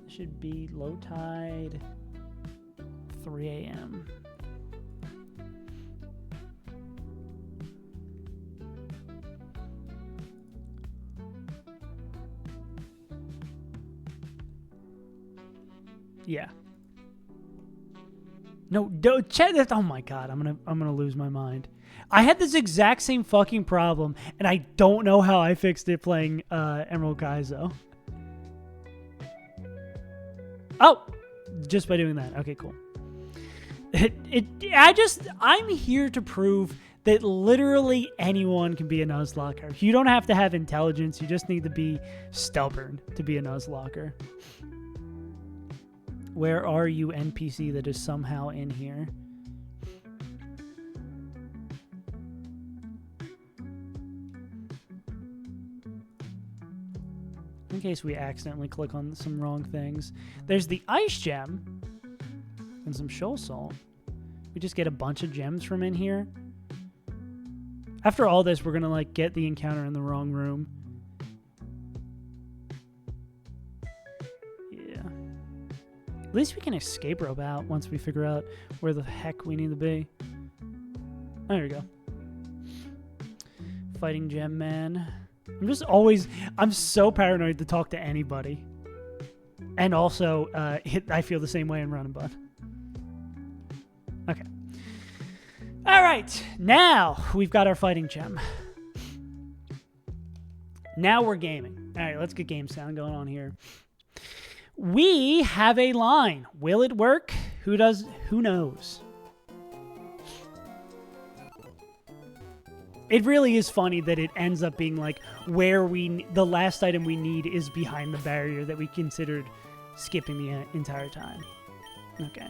Should be low tide, 3 a.m. Yeah. No, don't check that. Oh my god, I'm gonna lose my mind. I had this exact same fucking problem, and I don't know how I fixed it playing Emerald Kaizo. Oh, just by doing that. Okay, cool. I'm here to prove that literally anyone can be a Nuzlocke. You don't have to have intelligence. You just need to be stubborn to be a Nuzlocke. Where are you, NPC, that is somehow in here? In case we accidentally click on some wrong things. There's the ice gem and some shoal salt. We just get a bunch of gems from in here. After all this, we're gonna like get the encounter in the wrong room. Yeah. At least we can escape rope out once we figure out where the heck we need to be. There we go. Fighting gem man. I'm so paranoid to talk to anybody. And also, I feel the same way in Run and Bun. Okay. All right. Now we've got our fighting gem. Now we're gaming. All right, let's get game sound going on here. We have a line. Will it work? Who knows? It really is funny that it ends up being like the last item we need is behind the barrier that we considered skipping the entire time. Okay.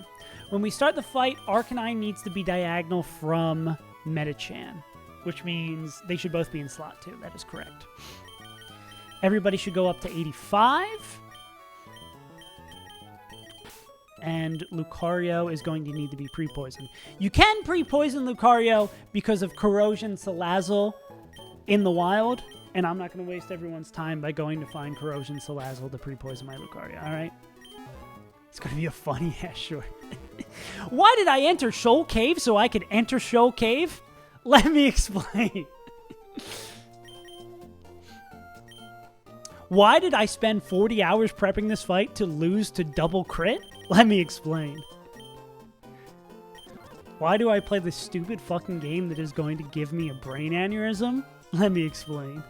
When we start the fight, Arcanine needs to be diagonal from Metachan, which means they should both be in slot 2. That is correct. Everybody should go up to 85. And Lucario is going to need to be pre-poisoned. You can pre-poison Lucario because of Corrosion Salazzle in the wild, and I'm not going to waste everyone's time by going to find Corrosion Salazzle to pre-poison my Lucario, alright? It's going to be a funny-ass short. Why did I enter Shoal Cave so I could enter Shoal Cave? Let me explain. Why did I spend 40 hours prepping this fight to lose to double crit? Let me explain. Why do I play this stupid fucking game that is going to give me a brain aneurysm? Let me explain.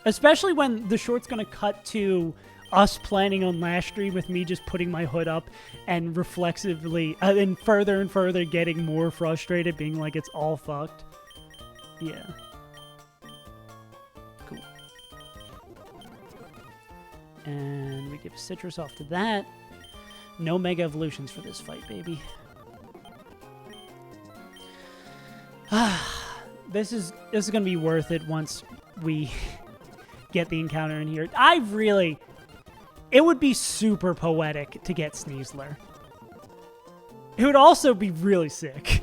Especially when the short's going to cut to us planning on last stream with me just putting my hood up and reflexively, and further getting more frustrated, being like it's all fucked. Yeah. Cool. And we give Citrus off to that. No Mega Evolutions for this fight, baby. This is going to be worth it once we get the encounter in here. It would be super poetic to get Sneasler. It would also be really sick.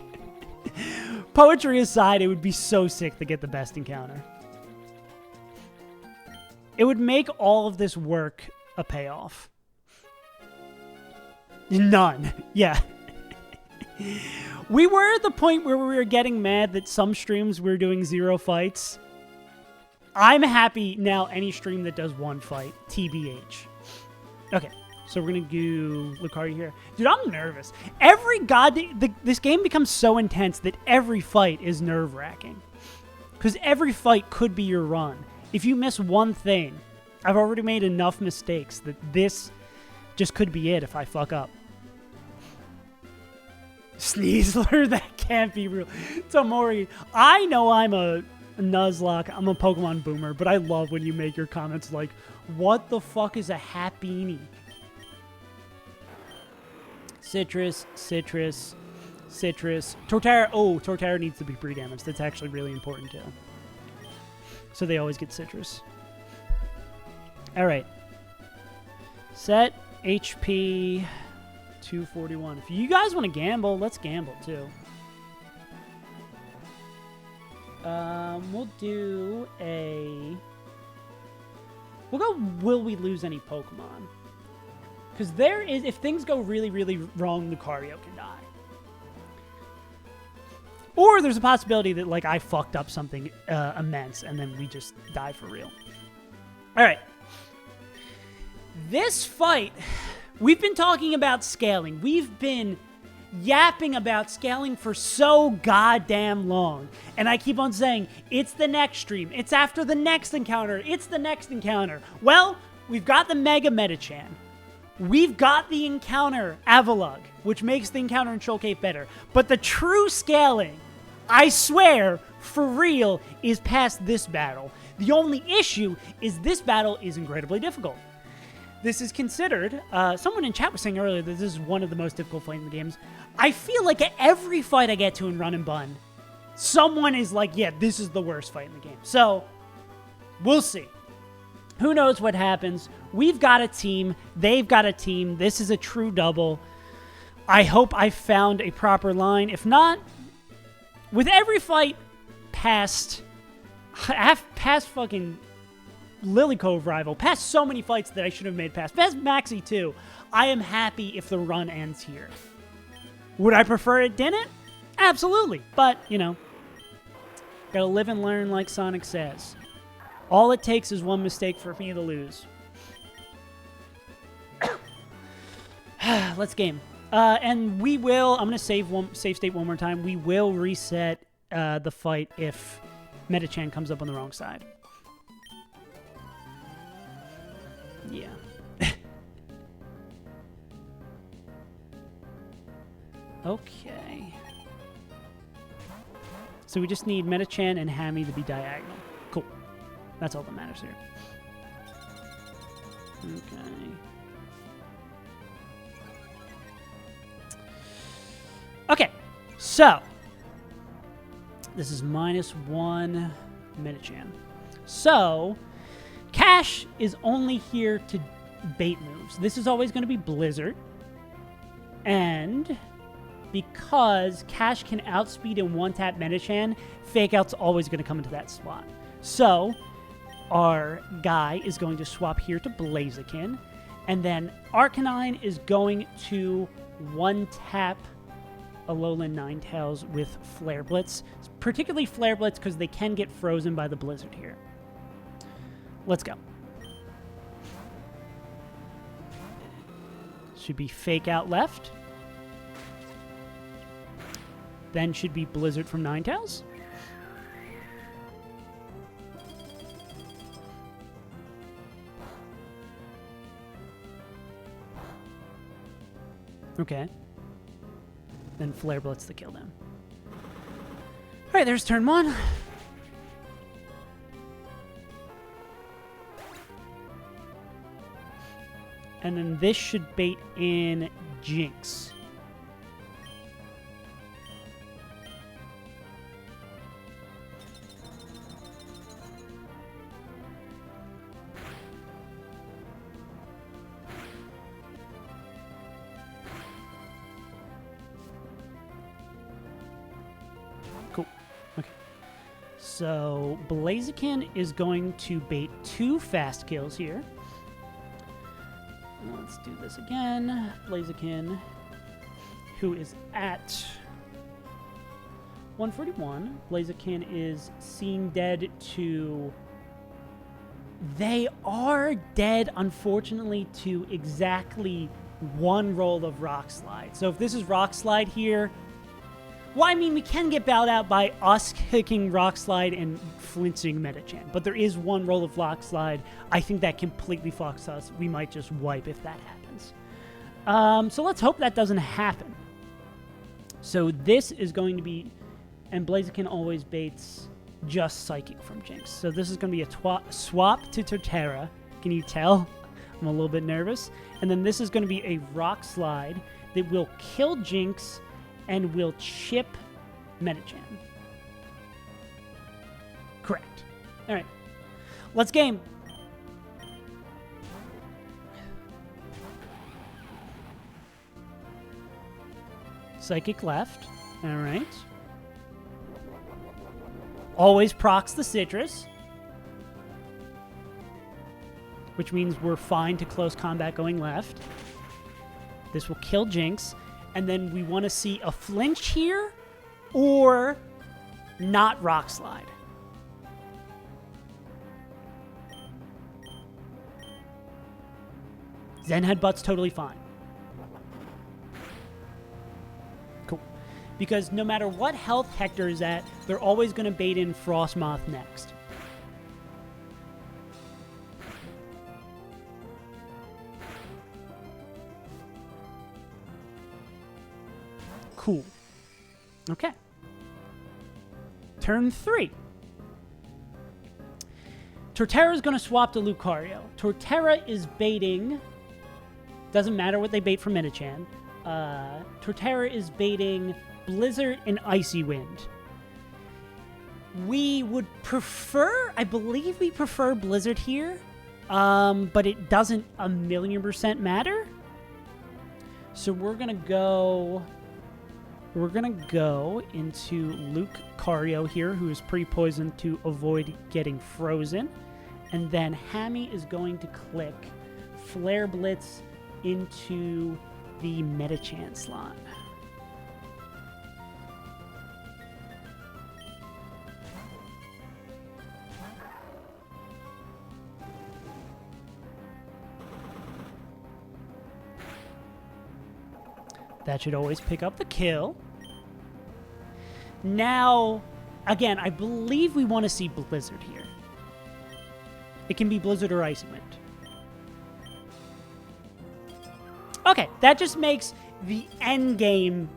Poetry aside, it would be so sick to get the best encounter. It would make all of this work a payoff. None. Yeah. We were at the point where we were getting mad that some streams we were doing 0 fights. I'm happy now any stream that does 1 fight, TBH. Okay, so we're going to do Lucario here. Dude, I'm nervous. This game becomes so intense that every fight is nerve-wracking. Because every fight could be your run. If you miss one thing, I've already made enough mistakes that this just could be it if I fuck up. Sneasler, that can't be real. Tamori, I know I'm a Nuzlocke, I'm a Pokemon boomer, but I love when you make your comments like, what the fuck is a hat beanie? Citrus. Torterra, Torterra needs to be pre-damaged. That's actually really important too. So they always get Citrus. Alright. Set HP 241. If you guys want to gamble, let's gamble too. We'll do a... We'll go, will we lose any Pokemon? Because if things go really, really wrong, Lucario can die. Or there's a possibility that, like, I fucked up something immense, and then we just die for real. All right. This fight, we've been talking about scaling. We've been yapping about scaling for so goddamn long. And I keep on saying, it's the next stream. It's after the next encounter. It's the next encounter. Well, we've got the Mega Metachan. We've got the encounter Avalug, which makes the encounter in Shoal Cave better. But the true scaling, I swear, for real, is past this battle. The only issue is this battle is incredibly difficult. This is considered, someone in chat was saying earlier that this is one of the most difficult fights in the games. I feel like at every fight I get to in Run and Bun, someone is like, yeah, this is the worst fight in the game. So, we'll see. Who knows what happens? We've got a team. They've got a team. This is a true double. I hope I found a proper line. If not, with every fight past fucking Lily Cove rival, past so many fights that I should have made past Maxi 2, I am happy if the run ends here. Would I prefer it didn't? Absolutely. But, you know, gotta live and learn like Sonic says. All it takes is one mistake for me to lose. Let's game. And we will, I'm going to save state one more time. We will reset the fight if Metachan comes up on the wrong side. Yeah. Okay. So we just need Metachan and Hammy to be diagonal. Cool. That's all that matters here. Okay. Okay. So this is -1 Metachan. So Cash is only here to bait moves. This is always going to be Blizzard. And because Cash can outspeed and one-tap Metachan, Fake Out's always going to come into that slot. So our guy is going to swap here to Blaziken. And then Arcanine is going to one-tap Alolan Ninetales with Flare Blitz. Particularly Flare Blitz because they can get frozen by the Blizzard here. Let's go. Should be Fake Out left. Then should be Blizzard from Ninetales. Okay. Then Flare Blitz to kill them. Alright, there's turn 1. And then this should bait in Jinx. Cool. Okay. So Blaziken is going to bait 2 fast kills here. Let's do this again. Blaziken, who is at 141. Blaziken is seen dead to... They are dead, unfortunately, to exactly 1 roll of Rock Slide. So if this is Rock Slide here... Well, I mean, we can get bailed out by us kicking Rock Slide and flinching Metachan. But there is 1 roll of Rock Slide. I think that completely fucks us. We might just wipe if that happens. So let's hope that doesn't happen. So this is going to be... And Blaziken always baits just Psychic from Jinx. So this is going to be a swap to Torterra. Can you tell? I'm a little bit nervous. And then this is going to be a Rock Slide that will kill Jinx... and will chip Metachan. Correct. All right. Let's game. Psychic left. All right. Always procs the Citrus. Which means we're fine to close combat going left. This will kill Jinx. And then we want to see a flinch here or not Rock Slide. Zen Headbutt's totally fine. Cool. Because no matter what health Hector is at, they're always going to bait in Frostmoth next. Cool. Okay. Turn 3. Torterra's going to swap to Lucario. Torterra is baiting... Doesn't matter what they bait for Medicham. Torterra is baiting Blizzard and Icy Wind. We would prefer... I believe we prefer Blizzard here. But it doesn't 1,000,000% matter. So we're going to go... We're going to go into Lucario here, who is pre-poisoned to avoid getting frozen. And then Hammy is going to click Flare Blitz into the Medicham slot. That should always pick up the kill. Now, again, I believe we want to see Blizzard here. It can be Blizzard or Icy Wind. Okay, that just makes the end game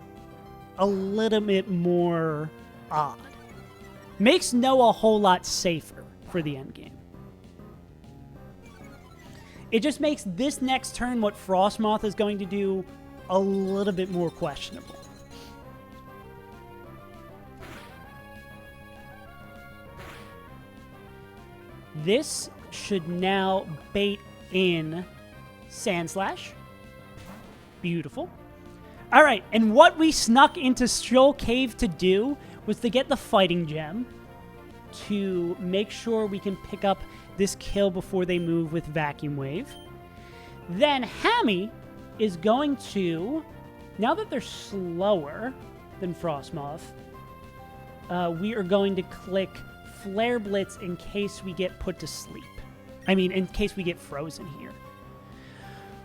a little bit more odd. Makes Noah a whole lot safer for the end game. It just makes this next turn, what Frostmoth is going to do, a little bit more questionable. This should now bait in Sandslash. Beautiful. All right, and what we snuck into Shoal Cave to do was to get the Fighting Gem to make sure we can pick up this kill before they move with Vacuum Wave. Then Hammy is going to, now that they're slower than Frostmoth, we are going to click Flare Blitz in case we get put to sleep. I mean, in case we get frozen here.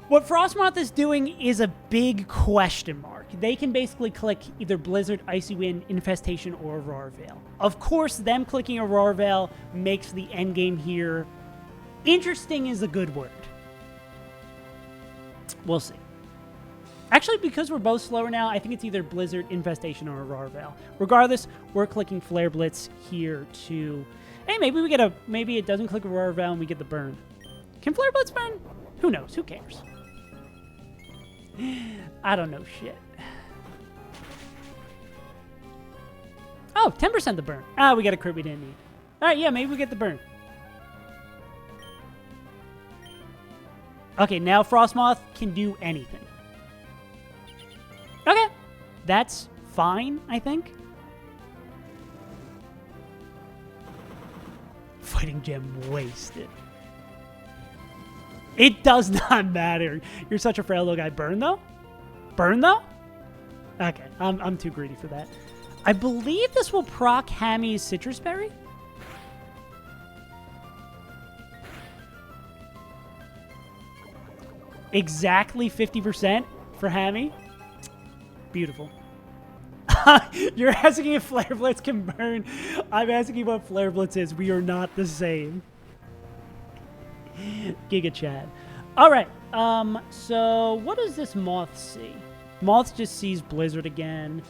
What Frostmoth is doing is a big question mark. They can basically click either Blizzard, Icy Wind, Infestation, or Aurora Veil. Of course, them clicking Aurora Veil makes the endgame here interesting is a good word. We'll see. Actually, because we're both slower now, I think it's either Blizzard, Infestation, or Aurora Veil. Regardless, we're clicking Flare Blitz here to... Hey, maybe we get a... Maybe it doesn't click Aurora Veil and we get the burn. Can Flare Blitz burn? Who knows? Who cares? I don't know shit. Oh, 10% the burn. Ah, we got a crit we didn't need. All right, yeah, maybe we get the burn. Okay, now Frostmoth can do anything. Okay, that's fine, I think. Fighting Gem wasted. It does not matter. You're such a frail little guy. Burn, though? Burn, though? Okay, I'm too greedy for that. I believe this will proc Hammy's Citrus Berry. Exactly 50% for Hammy. Beautiful. You're asking if Flare Blitz can burn. I'm asking what Flare Blitz is. We are not the same. Giga Chad. All right. So what does this Moth see? Moth just sees Blizzard again.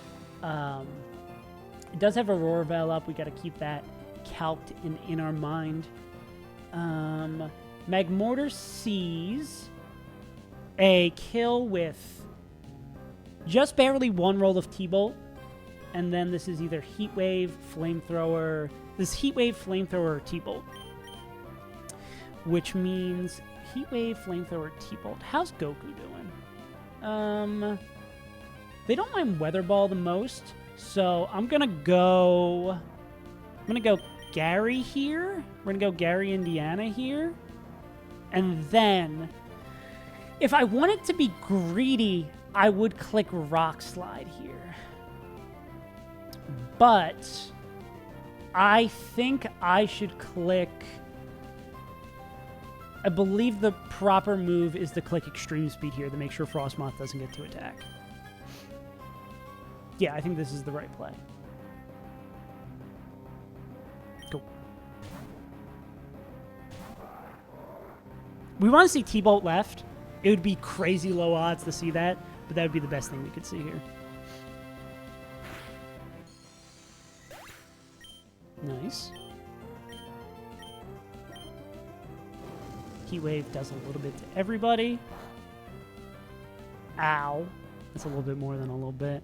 It does have Aurora Veil up. We got to keep that calced in our mind. Magmortar sees a kill with just barely one roll of T-Bolt. And then this is either Heat Wave, Flamethrower. This Heat Wave, Flamethrower, or T-Bolt. Which means Heat Wave, Flamethrower, T-Bolt. How's Goku doing? They don't mind Weather Ball the most. So I'm gonna go Gary here. We're gonna go Gary Indiana here. And then if I wanted to be greedy, I would click Rock Slide here. But I think I should click... I believe the proper move is to click extreme speed here to make sure Frostmoth doesn't get to attack. Yeah, I think this is the right play. Cool. We want to see T-Bolt left. It would be crazy low odds to see that, but that would be the best thing we could see here. Nice. Heat Wave does a little bit to everybody. Ow. That's a little bit more than a little bit.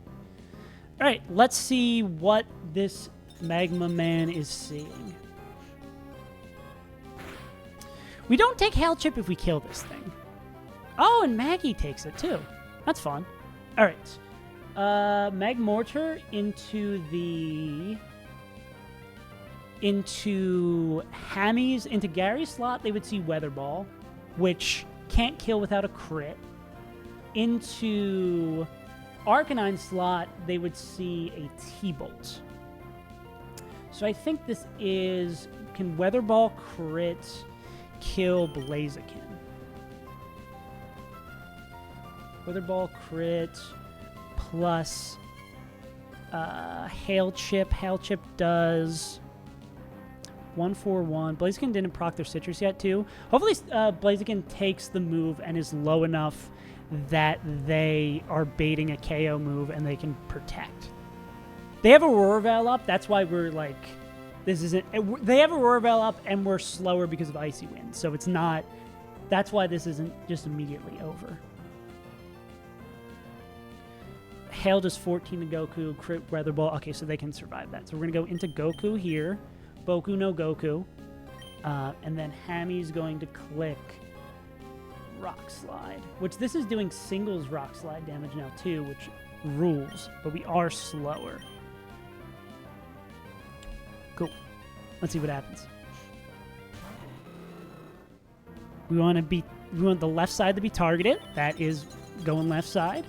All right, let's see what this Magma Man is seeing. We don't take Hail Chip if we kill this thing. Oh, and Maggie takes it too. That's fun. All right. Mag Mortar into Hammy's, into Gary's slot, they would see Weather Ball, which can't kill without a crit. Into Arcanine's slot, they would see a T-Bolt. So I think this is, can Weather Ball crit kill Blaziken? Weather Ball crit plus Hail Chip. Hail Chip does 141. Blaziken didn't proc their citrus yet, too. Hopefully, Blaziken takes the move and is low enough that they are baiting a KO move and they can protect. They have Aurora Veil up. That's why we're like, this isn't. They have Aurora Veil up and we're slower because of Icy Wind. So it's not. That's why this isn't just immediately over. Hail does 14 to Goku. Crit Weather Ball. Okay, so they can survive that. So we're going to go into Goku here. Boku no Goku. And then Hammy's going to click Rock Slide, which this is doing singles Rock Slide damage now too, which rules, but we are slower. Cool. Let's see what happens. We want the left side to be targeted. That is going left side.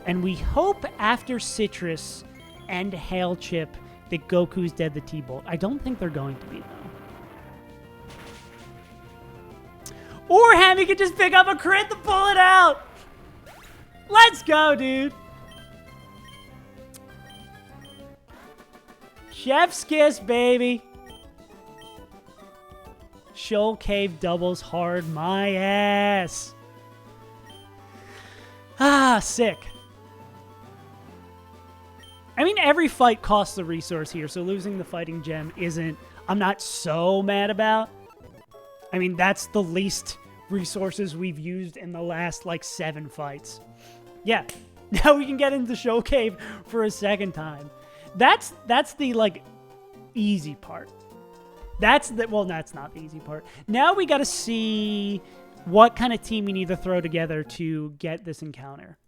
And we hope after Citrus and Hail Chip that Goku's dead the T-Bolt. I don't think they're going to be, though. Or Hammy could just pick up a crit to pull it out. Let's go, dude. Chef's kiss, baby. Shoal Cave doubles hard my ass. Ah, sick. I mean, every fight costs a resource here, so losing the fighting gem I'm not so mad about. I mean, that's the least resources we've used in the last, 7 fights. Yeah, now we can get into Shoal Cave for a second time. That's the, easy part. That's not the easy part. Now we gotta see what kind of team we need to throw together to get this encounter.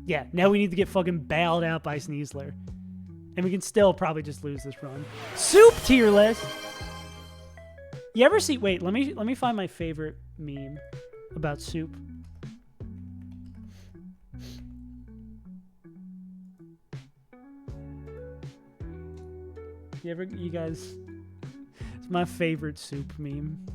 Yeah, now we need to get fucking bailed out by Sneasler. And we can still probably just lose this run. Soup tier list! You ever see... Wait, let me find my favorite meme about Soup. You guys... It's my favorite Soup meme.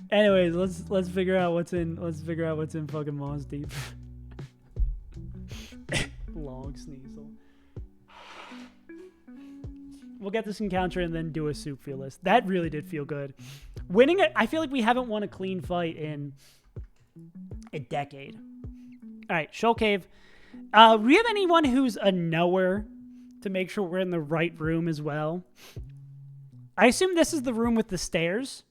Anyways, let's figure out what's in fucking Mons Deep. Long Sneasel. We'll get this encounter and then do a Soup feel list. That really did feel good. Winning it, I feel like we haven't won a clean fight in a decade. All right, Shoal Cave. We have anyone who's a knower to make sure we're in the right room as well? I assume this is the room with the stairs.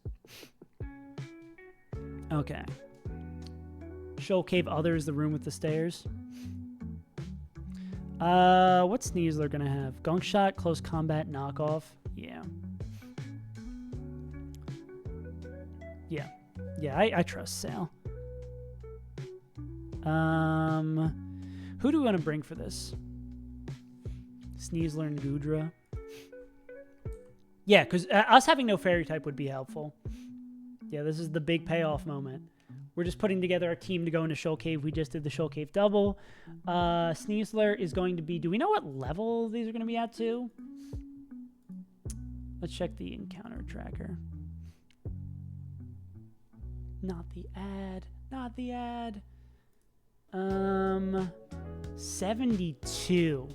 Okay. Shoal Cave Other is the room with the stairs. What's Sneasler gonna have? Gunk Shot, Close Combat, Knockoff. Yeah. Yeah, I trust Sal. Who do we want to bring for this? Sneasler and Gudra. Yeah, because us having no fairy type would be helpful. Yeah, this is the big payoff moment. We're just putting together our team to go into Shoal Cave. We just did the Shoal Cave double. Sneasler is going to be... Do we know what level these are going to be at, too? Let's check the encounter tracker. Not the ad. Not the ad. 72.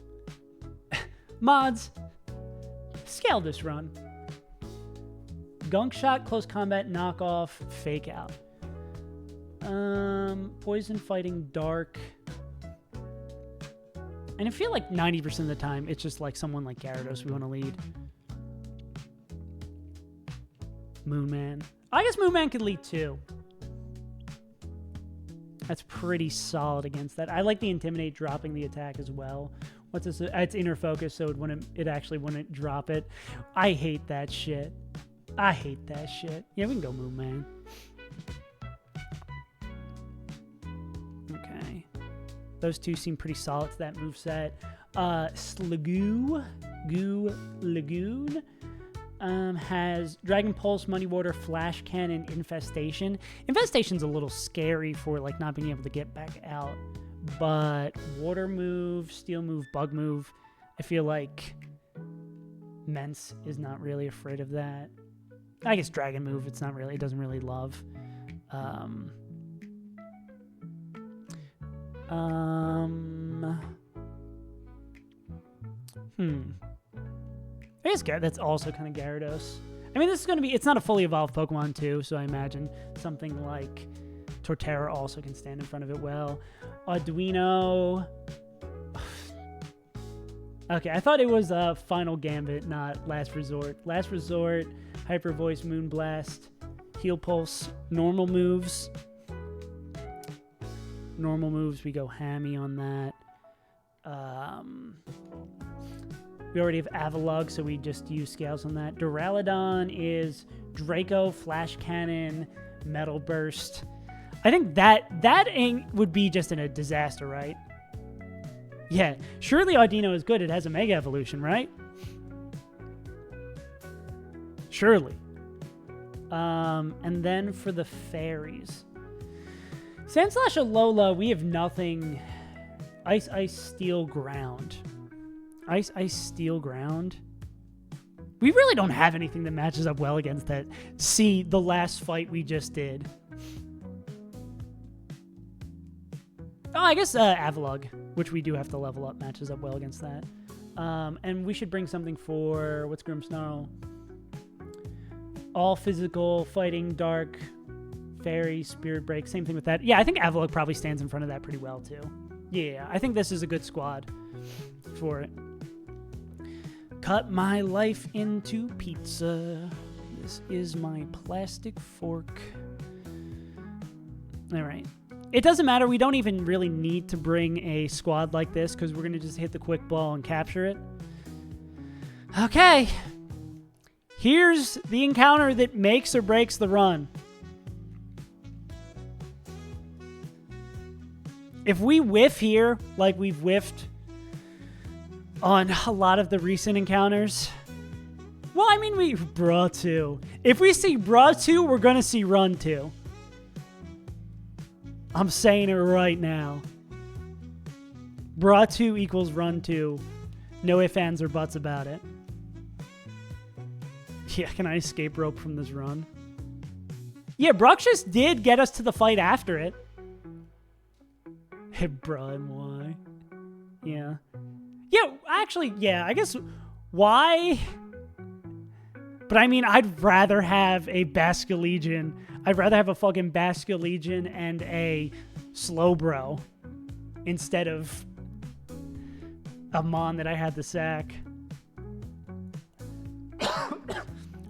Mods. Scale this run. Gunk shot, close combat, knockoff, fake out. Poison, fighting, dark. And I feel like 90% of the time, it's just like someone like Gyarados we want to lead. Moonman. I guess Moonman could lead too. That's pretty solid against that. I like the Intimidate dropping the attack as well. What's this? It's inner focus, so it actually wouldn't drop it. I hate that shit. I hate that shit. Yeah, we can go Moonman. Okay. Those two seem pretty solid to that moveset. Slagoo. Lagoon. Has Dragon Pulse, Money Water, Flash Cannon, Infestation. Infestation's a little scary for like not being able to get back out. But Water move, Steel move, Bug move. I feel like Mence is not really afraid of that. I guess Dragon move, it doesn't really love. I guess that's also kind of Gyarados. I mean, this is going to be... It's not a fully evolved Pokemon, too, so I imagine something like Torterra also can stand in front of it well. Arduino... Okay, I thought it was Final Gambit, not Last Resort. Last Resort, Hyper Voice, Moonblast, Heal Pulse, normal moves. Normal moves, we go Hammy on that. We already have Avalugg, so we just use Scales on that. Duraludon is Draco, Flash Cannon, Metal Burst. I think that would be just in a disaster, right? Yeah, surely Audino is good. It has a Mega Evolution, right? Surely. And then for the fairies. Sandslash-Alola, we have nothing. Ice, Ice, Steel, Ground. Ice, Ice, Steel, Ground. We really don't have anything that matches up well against that. See, the last fight we just did. Oh, I guess Avalugg, which we do have to level up, matches up well against that. And we should bring something for... What's Grimmsnarl? All physical, fighting, dark, fairy, spirit break. Same thing with that. Yeah, I think Avalugg probably stands in front of that pretty well, too. Yeah, I think this is a good squad for it. Cut my life into pizza. This is my plastic fork. All right. It doesn't matter. We don't even really need to bring a squad like this because we're going to just hit the quick ball and capture it. Okay. Here's the encounter that makes or breaks the run. If we whiff here, like we've whiffed on a lot of the recent encounters, well, I mean, Bra 2. If we see Bra 2, we're going to see Run 2. I'm saying it right now. Bra 2 equals Run 2. No ifs, ands, or buts about it. Yeah, can I escape rope from this run? Yeah, Bruxious did get us to the fight after it. Hey, bruh, and why? Yeah. Yeah, actually, yeah, I guess why? But I mean, I'd rather have a Basculegion. I'd rather have a fucking Basculegion and a Slowbro instead of a Mon that I had the sack.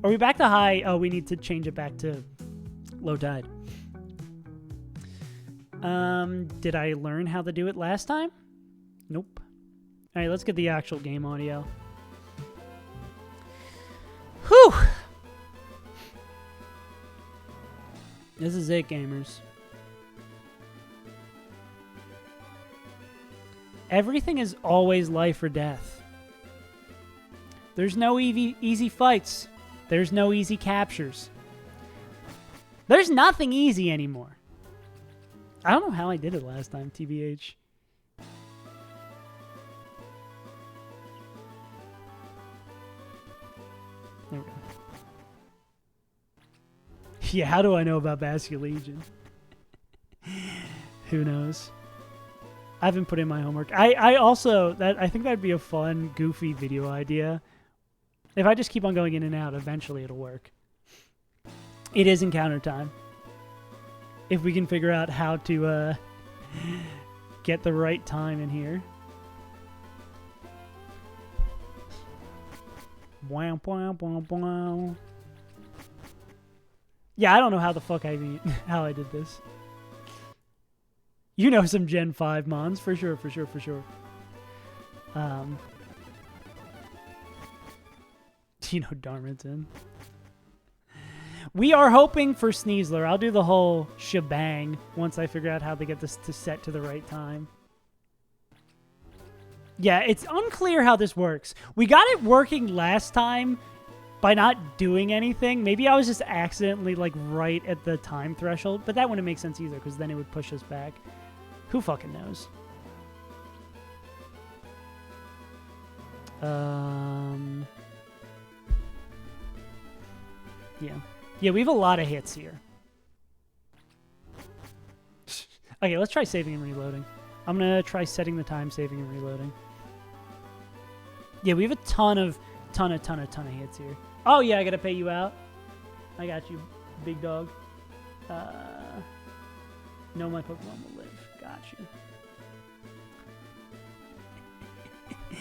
Are we back to high? Oh, we need to change it back to low tide. Did I learn how to do it last time? Nope. All right, let's get the actual game audio. Whew! This is it, gamers. Everything is always life or death. There's no easy fights. There's no easy captures. There's nothing easy anymore. I don't know how I did it last time, TBH. There we go. Yeah, how do I know about Basket Legion? Who knows? I haven't put in my homework. I also, I think that'd be a fun, goofy video idea. If I just keep on going in and out, eventually it'll work. It is encounter time. If we can figure out how to get the right time in here. Wow, wow, wow, wow. Yeah, I don't know how the fuck how I did this. You know some Gen 5 mons, for sure, for sure, for sure. You know Darmington. We are hoping for Sneasler. I'll do the whole shebang once I figure out how to get this to set to the right time. Yeah, it's unclear how this works. We got it working last time by not doing anything. Maybe I was just accidentally like right at the time threshold, but that wouldn't make sense either because then it would push us back. Who fucking knows? Yeah. Yeah, we have a lot of hits here. Okay, let's try saving and reloading. I'm going to try setting the time, saving and reloading. Yeah, we have a ton of hits here. Oh, yeah, I got to pay you out. I got you, big dog. No, my Pokemon will live. Got you.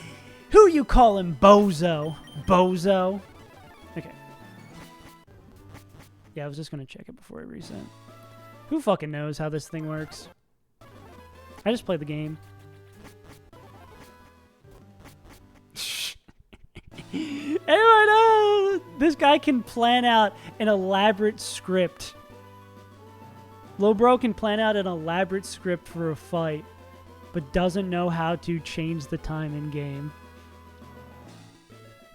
Who you calling Bozo? Bozo? Okay. Yeah, I was just going to check it before I reset. Who fucking knows how this thing works? I just play the game. Anyone know? This guy can plan out an elaborate script. Lowbro can plan out an elaborate script for a fight, but doesn't know how to change the time in game.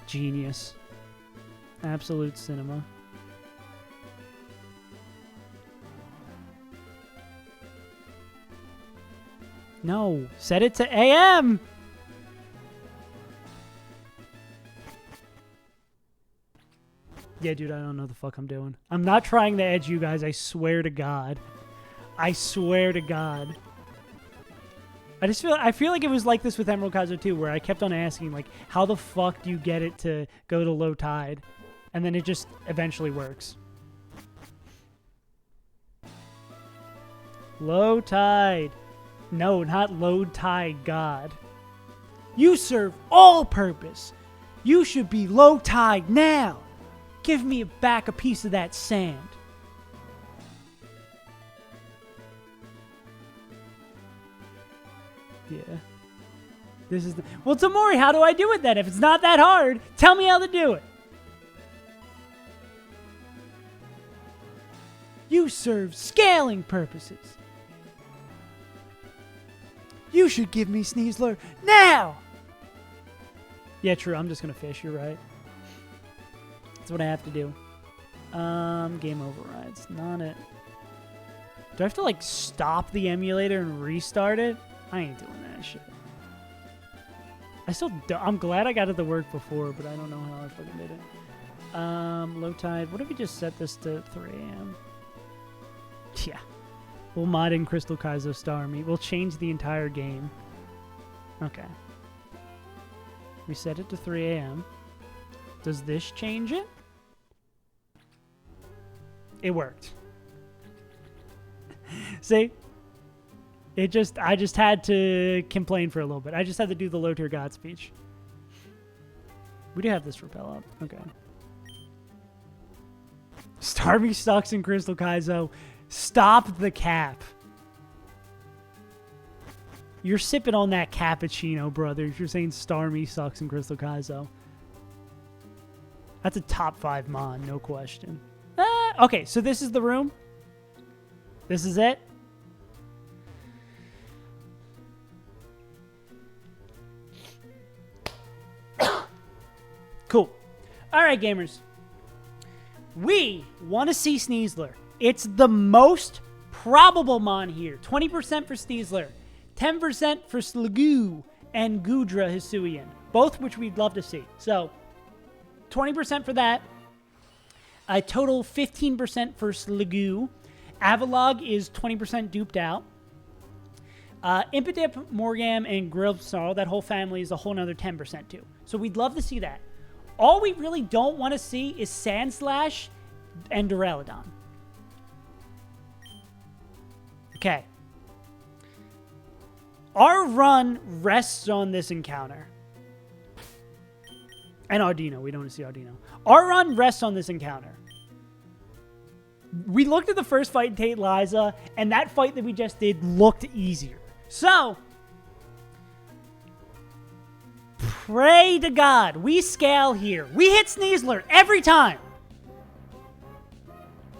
Genius. Absolute cinema. No, set it to AM. Yeah, dude, I don't know the fuck I'm doing. I'm not trying to edge you guys. I swear to God. I swear to God. I feel like it was like this with Emerald Kaizo too, where I kept on asking, like, how the fuck do you get it to go to low tide? And then it just eventually works. Low tide. No, not low tide God. You serve all purpose. You should be low tide now. Give me back a piece of that sand. Yeah. This is the... Well, Tamori, how do I do it then? If it's not that hard, tell me how to do it. You serve scaling purposes. You should give me Sneasler now! Yeah, true. I'm just going to fish. You're right. That's what I have to do. Game overrides. Not it. Do I have to, like, stop the emulator and restart it? I ain't doing that shit. I still do. I'm glad I got it to work before, but I don't know how I fucking did it. Low tide. What if we just set this to 3 a.m.? Yeah. We'll mod in Crystal Kaizo Starmie. We'll change the entire game. Okay. We set it to 3 a.m. Does this change it? It worked. See? I just had to complain for a little bit. I just had to do the low tier God speech. We do have this repel up. Okay. Starmie sucks in Crystal Kaizo. Stop the cap. You're sipping on that cappuccino, brothers. You're saying Starmie sucks in Crystal Kaizo. That's a top 5 mon, no question. Okay, so this is the room. This is it. Cool. All right, gamers. We want to see Sneasler. It's the most probable mon here. 20% for Sneasler, 10% for Slugoo and Gudra Hisuian, both which we'd love to see. So 20% for that. A total 15% for Slugoo. Avalog is 20% duped out. Impidip, Morgam, and Grillsnarl, that whole family is a whole nother 10% too. So we'd love to see that. All we really don't want to see is Sandslash and Duraludon. Okay. Our run rests on this encounter. And Ardino. We don't want to see Ardino. Our run rests on this encounter. We looked at the first fight in Tate Liza, and that fight that we just did looked easier. So, pray to God, we scale here. We hit Sneasler every time.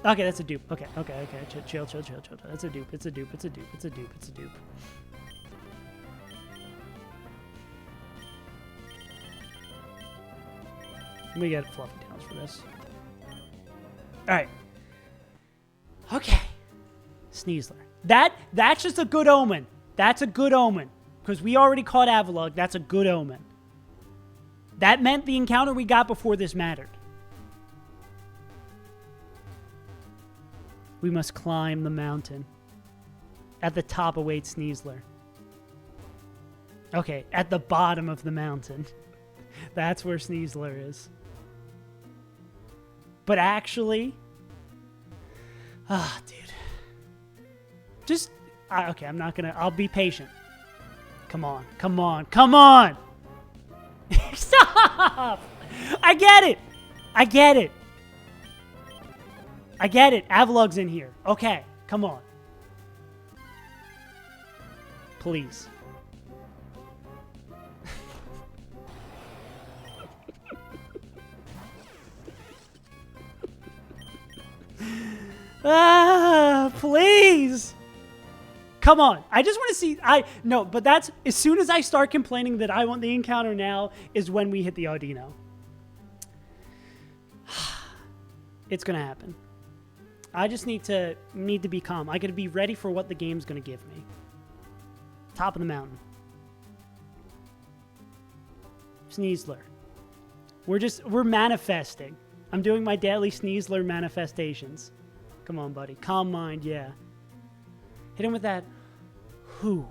Okay, that's a dupe. Okay. Chill. That's a dupe. It's a dupe. We get Fluffy Tails for this. Alright. Okay. Sneasler. That's just a good omen. That's a good omen. Because we already caught Avalog. That's a good omen. That meant the encounter we got before this mattered. We must climb the mountain. At the top awaits Sneasler. Okay, at the bottom of the mountain. That's where Sneasler is. But actually... dude. Just... okay, I'm not gonna... I'll be patient. Come on. Stop! I get it. Avalog's in here. Okay, come on. Please. Please. Come on. I just want to see... No, but that's... As soon as I start complaining that I want the encounter now is when we hit the Audino. It's going to happen. I just need to be calm. I got to be ready for what the game's going to give me. Top of the mountain. Sneasler. We're manifesting. I'm doing my daily Sneasler manifestations. Come on, buddy. Calm mind, yeah. Hit him with that. Whew.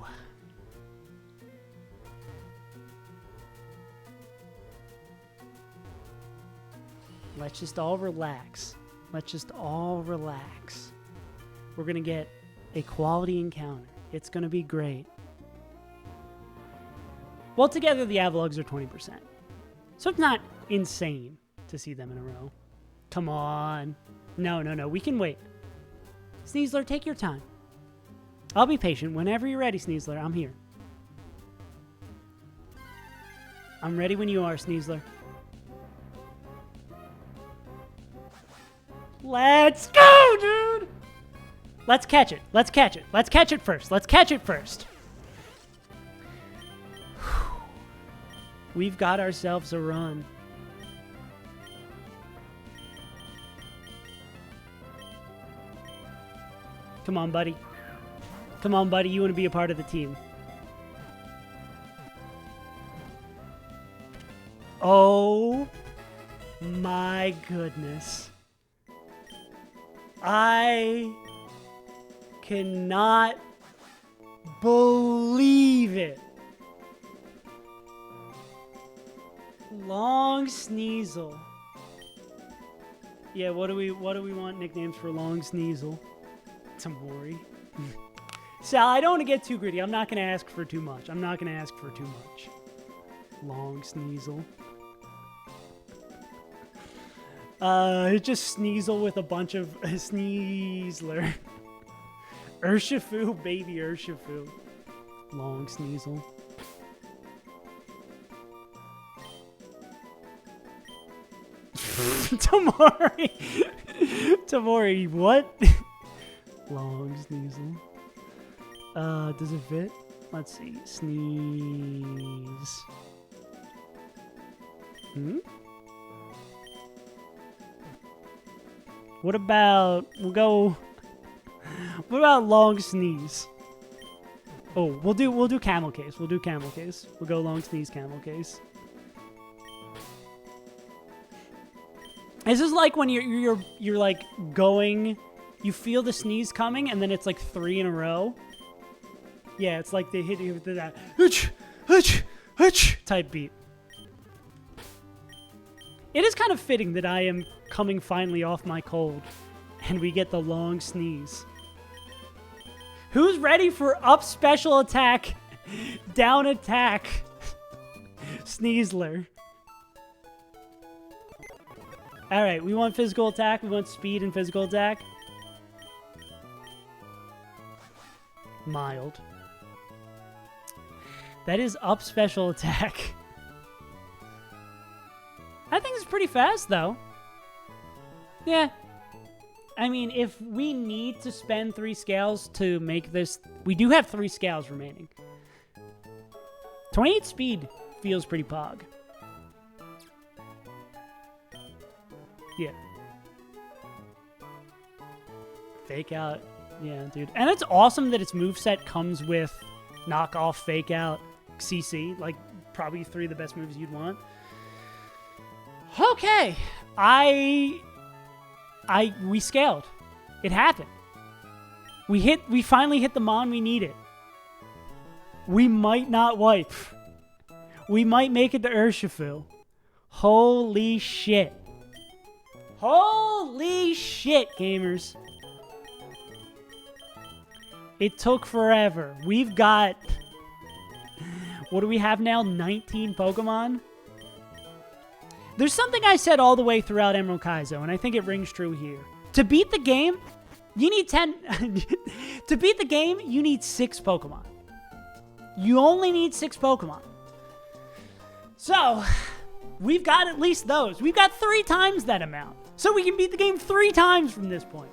Let's just all relax. We're going to get a quality encounter. It's going to be great. Well, together the Avalogs are 20%. So it's not insane to see them in a row. Come on. No. We can wait. Sneasler, take your time. I'll be patient. Whenever you're ready, Sneasler, I'm here. I'm ready when you are, Sneasler. Let's go, dude! Let's catch it first. We've got ourselves a run. Come on, buddy. You want to be a part of the team. Oh my goodness. I cannot believe it. Long Sneasel. Yeah, what do we want nicknames for Long Sneasel? Tamori. Sal, I don't want to get too greedy. I'm not going to ask for too much. Long Sneasel. Just Sneasel with a bunch of Sneasler. Urshifu, baby Urshifu. Long Sneasel. Tamori, what? Long Sneasel. Does it fit? Let's see. Sneeze. What about, what about long sneeze? Oh, we'll do camel case. We'll do camel case. We'll go long sneeze, camel case. This is like when you're like going, you feel the sneeze coming, and then it's like 3 in a row. Yeah, it's like they hit you with that type beat. It is kind of fitting that I am coming finally off my cold, and we get the long sneeze. Who's ready for up special attack, down attack, Sneasler? All right, we want physical attack. We want speed and physical attack. Mild. That is up special attack. I think it's pretty fast, though. Yeah. I mean, if we need to spend 3 scales to make this... We do have 3 scales remaining. 28 speed feels pretty pog. Yeah. Fake out. Yeah, dude. And it's awesome that its moveset comes with knockoff, fake out, CC. Like, probably 3 of the best moves you'd want. Okay. We scaled. It happened. We finally hit the mon we needed. We might not wipe. We might make it to Urshifu. Holy shit. Holy shit, gamers. It took forever. We've got... What do we have now? 19 Pokemon? There's something I said all the way throughout Emerald Kaizo, and I think it rings true here. To beat the game, you need 10... To beat the game, you need 6 Pokemon. You only need 6 Pokemon. So, we've got at least those. We've got 3 times that amount. So we can beat the game 3 times from this point.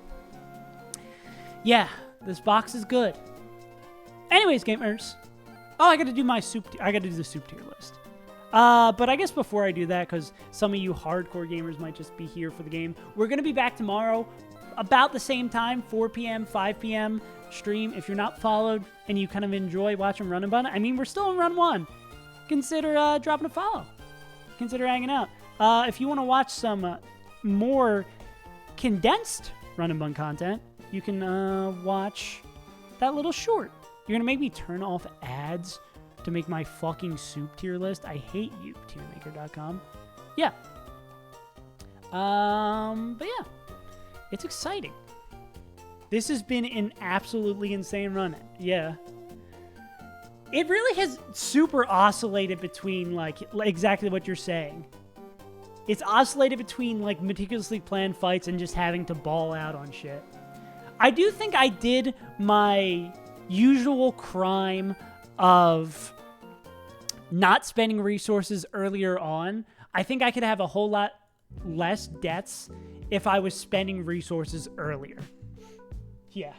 Yeah, this box is good. Anyways, gamers. Oh, I gotta do my soup... I gotta do the soup tier list. But I guess before I do that, because some of you hardcore gamers might just be here for the game, we're going to be back tomorrow about the same time, 4 p.m., 5 p.m. stream. If you're not followed and you kind of enjoy watching Run and Bun, I mean, we're still in Run 1. Consider dropping a follow. Consider hanging out. If you want to watch some more condensed Run and Bun content, you can watch that little short. You're going to make me turn off ads to make my fucking soup tier list. I hate you, tiermaker.com. Yeah. But yeah. It's exciting. This has been an absolutely insane run. Yeah. It really has super oscillated between, like exactly what you're saying. It's oscillated between, like, meticulously planned fights and just having to ball out on shit. I do think I did my usual crime of not spending resources earlier on. I think I could have a whole lot less deaths if I was spending resources earlier. Yeah.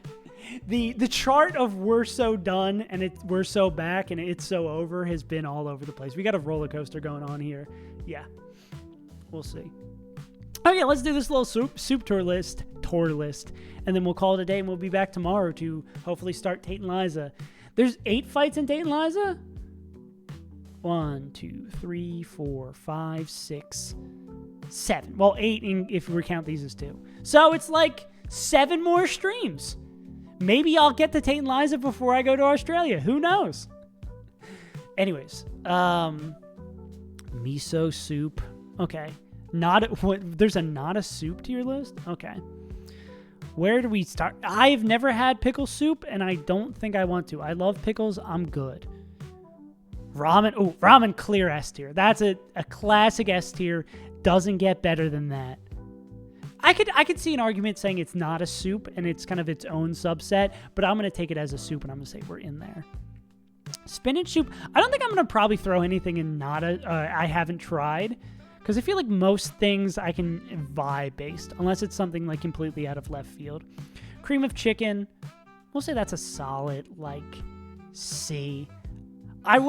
The chart of we're so done and we're so back and it's so over has been all over the place. We got a roller coaster going on here. Yeah. We'll see. Okay, let's do this little soup tour list, and then we'll call it a day, and we'll be back tomorrow to hopefully start Tate and Liza. There's 8 fights in Tate and Liza? 1, 2, 3, 4, 5, 6, 7. Well, 8 if we count these as 2. So it's like 7 more streams. Maybe I'll get to Tate and Liza before I go to Australia. Who knows? Anyways, miso soup. Okay. There's not a soup tier list? Okay. Where do we start? I've never had pickle soup, and I don't think I want to. I love pickles. I'm good. Ramen. Oh, ramen clear S tier. That's a classic S tier. Doesn't get better than that. I could see an argument saying it's not a soup, and it's kind of its own subset, but I'm going to take it as a soup, and I'm going to say we're in there. Spinach soup. I don't think I'm going to probably throw anything in I haven't tried. Because I feel like most things I can vibe based, unless it's something like completely out of left field. Cream of chicken, we'll say that's a solid, like, C. I'm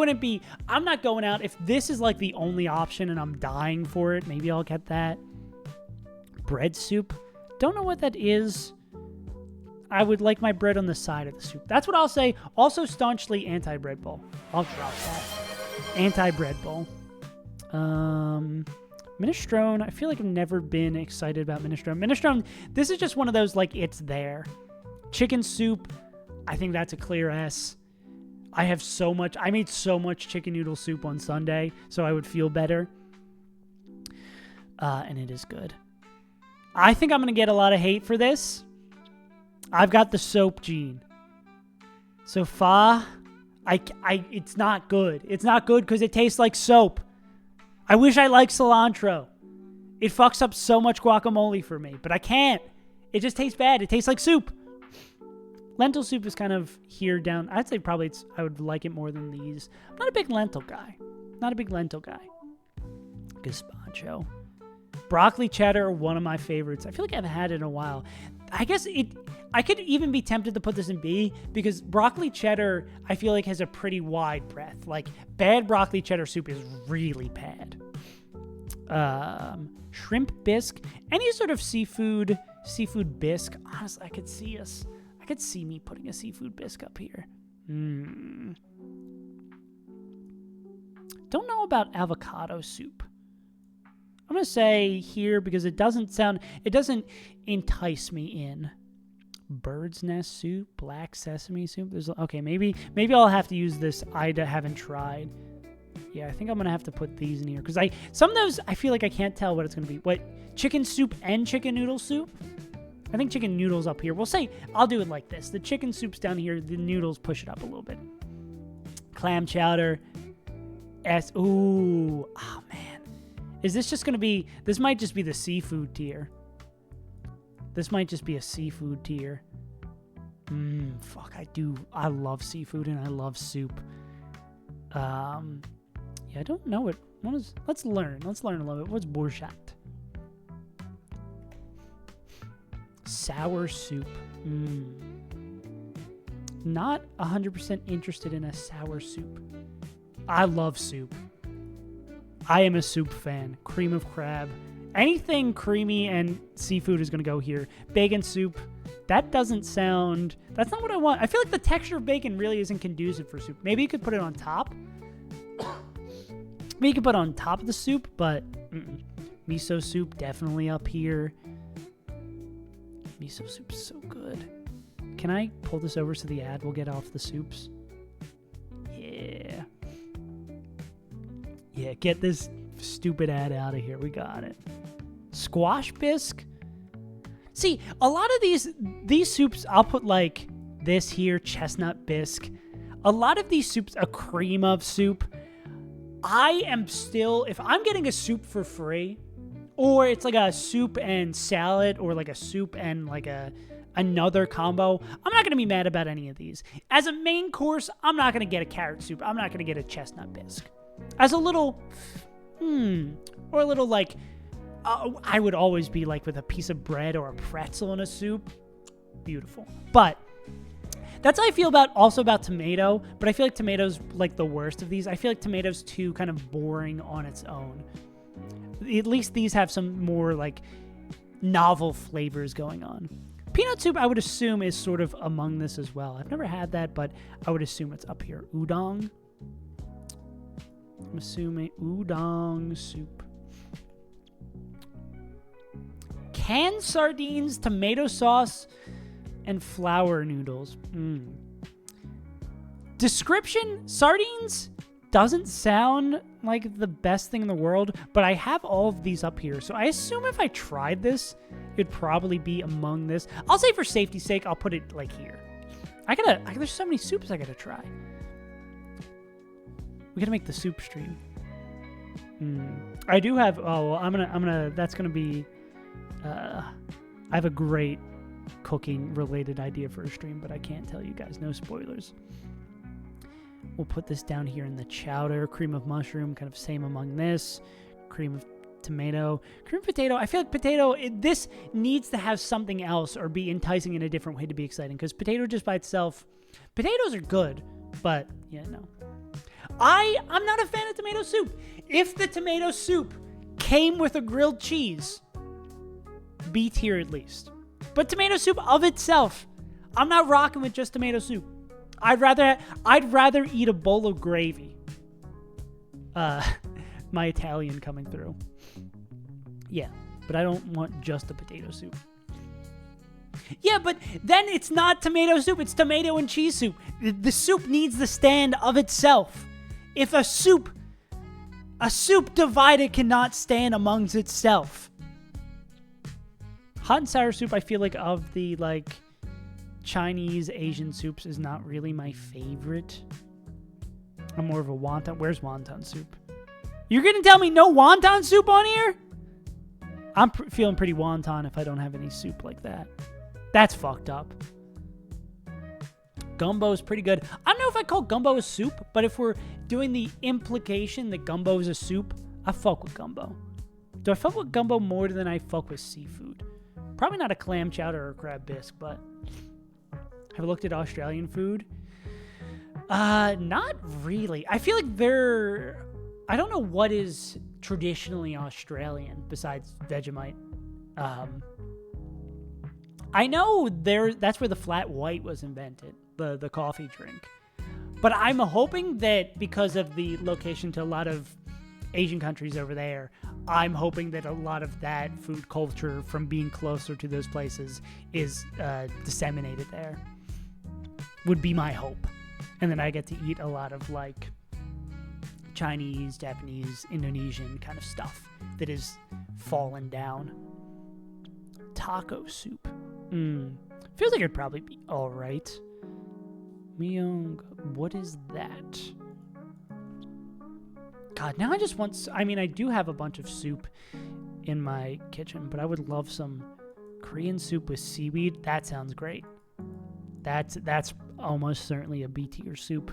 not going out. If this is like the only option and I'm dying for it, maybe I'll get that. Bread soup, Don't know what that is. I would like my bread on the side of the soup. That's what I'll say. Also staunchly anti-bread bowl. I'll drop that. Anti-bread bowl. Minestrone. I feel like I've never been excited about minestrone. Minestrone, this is just one of those, like, it's there. Chicken soup, I think that's a clear S. I made so much chicken noodle soup on Sunday, so I would feel better. And it is good. I think I'm going to get a lot of hate for this. I've got the soap gene. So far, it's not good. It's not good because it tastes like soap. I wish I liked cilantro. It fucks up so much guacamole for me, but I can't. It just tastes bad. It tastes like soup. Lentil soup is kind of here down. I'd say probably I would like it more than these. I'm not a big lentil guy. Gazpacho. Broccoli cheddar, one of my favorites. I feel like I haven't had it in a while. I guess I could even be tempted to put this in B because broccoli cheddar, I feel like, has a pretty wide breadth. Like, bad broccoli cheddar soup is really bad. Shrimp bisque, any sort of seafood bisque. Honestly, I could see me putting a seafood bisque up here. Don't know about avocado soup. I'm going to say here because it doesn't entice me in. Bird's nest soup, black sesame soup. Maybe I'll have to use this I haven't tried. Yeah, I think I'm going to have to put these in here because some of those I feel like I can't tell what it's going to be. What, chicken soup and chicken noodle soup? I think chicken noodles up here. We'll say I'll do it like this. The chicken soup's down here, the noodles push it up a little bit. Clam chowder. Oh man. Is this just going to be... This might just be the seafood tier. This might just be a seafood tier. Fuck, I love seafood and I love soup. Yeah, I don't know what is... Let's learn a little bit. What's borscht? Sour soup. Not 100% interested in a sour soup. I love soup. I am a soup fan. Cream of crab. Anything creamy and seafood is going to go here. Bacon soup. That's not what I want. I feel like the texture of bacon really isn't conducive for soup. Maybe you could put it on top. Maybe you could put it on top of the soup, but miso soup definitely up here. Miso soup is so good. Can I pull this over so the ad will get off the soups? Yeah. Yeah, get this stupid ad out of here. We got it. Squash bisque. See, a lot of these soups, I'll put like this here, chestnut bisque. A lot of these soups, a cream of soup. I am still, if I'm getting a soup for free, or it's like a soup and salad, or like a soup and like another combo, I'm not going to be mad about any of these. As a main course, I'm not going to get a carrot soup. I'm not going to get a chestnut bisque. As a little, or a little like, I would always be like with a piece of bread or a pretzel in a soup. Beautiful. But that's how I feel about tomato, but I feel like tomato's like the worst of these. I feel like tomato's too kind of boring on its own. At least these have some more like novel flavors going on. Peanut soup, I would assume, is sort of among this as well. I've never had that, but I would assume it's up here. Udon. I'm assuming udon soup. Canned sardines, tomato sauce, and flour noodles. Description, sardines doesn't sound like the best thing in the world, but I have all of these up here. So I assume if I tried this, it'd probably be among this. I'll say for safety's sake, I'll put it like here. There's so many soups I gotta try. We gotta make the soup stream. I do have, that's gonna be, I have a great cooking related idea for a stream, but I can't tell you guys, no spoilers. We'll put this down here in the chowder. Cream of mushroom, kind of same among this. Cream of tomato. Cream of potato. I feel like potato, this needs to have something else or be enticing in a different way to be exciting. Because potato just by itself, potatoes are good, but yeah, no. I'm not a fan of tomato soup. If the tomato soup came with a grilled cheese, B tier at least. But tomato soup of itself, I'm not rocking with just tomato soup. I'd rather eat a bowl of gravy. My Italian coming through. Yeah, but I don't want just a potato soup. Yeah, but then it's not tomato soup, it's tomato and cheese soup. The soup needs the stand of itself. If a soup divided cannot stand amongst itself. Hot and sour soup, I feel like of the Chinese Asian soups is not really my favorite. I'm more of a wonton. Where's wonton soup? You're gonna tell me no wonton soup on here? I'm feeling pretty wonton if I don't have any soup like that. That's fucked up. Gumbo is pretty good. I don't know if I call gumbo a soup, but if we're doing the implication that gumbo is a soup, I fuck with gumbo. Do I fuck with gumbo more than I fuck with seafood? Probably not a clam chowder or a crab bisque, but have I looked at Australian food? Not really. I feel like I don't know what is traditionally Australian besides Vegemite. I know that's where the flat white was invented, the coffee drink. But I'm hoping that because of the location to a lot of Asian countries over there, I'm hoping that a lot of that food culture from being closer to those places is disseminated there. Would be my hope. And then I get to eat a lot of Chinese, Japanese, Indonesian kind of stuff that is fallen down. Taco soup. Feels like it'd probably be all right. Myung, what is that? God, now I just want... I mean, I do have a bunch of soup in my kitchen, but I would love some Korean soup with seaweed. That sounds great. That's almost certainly a B tier soup.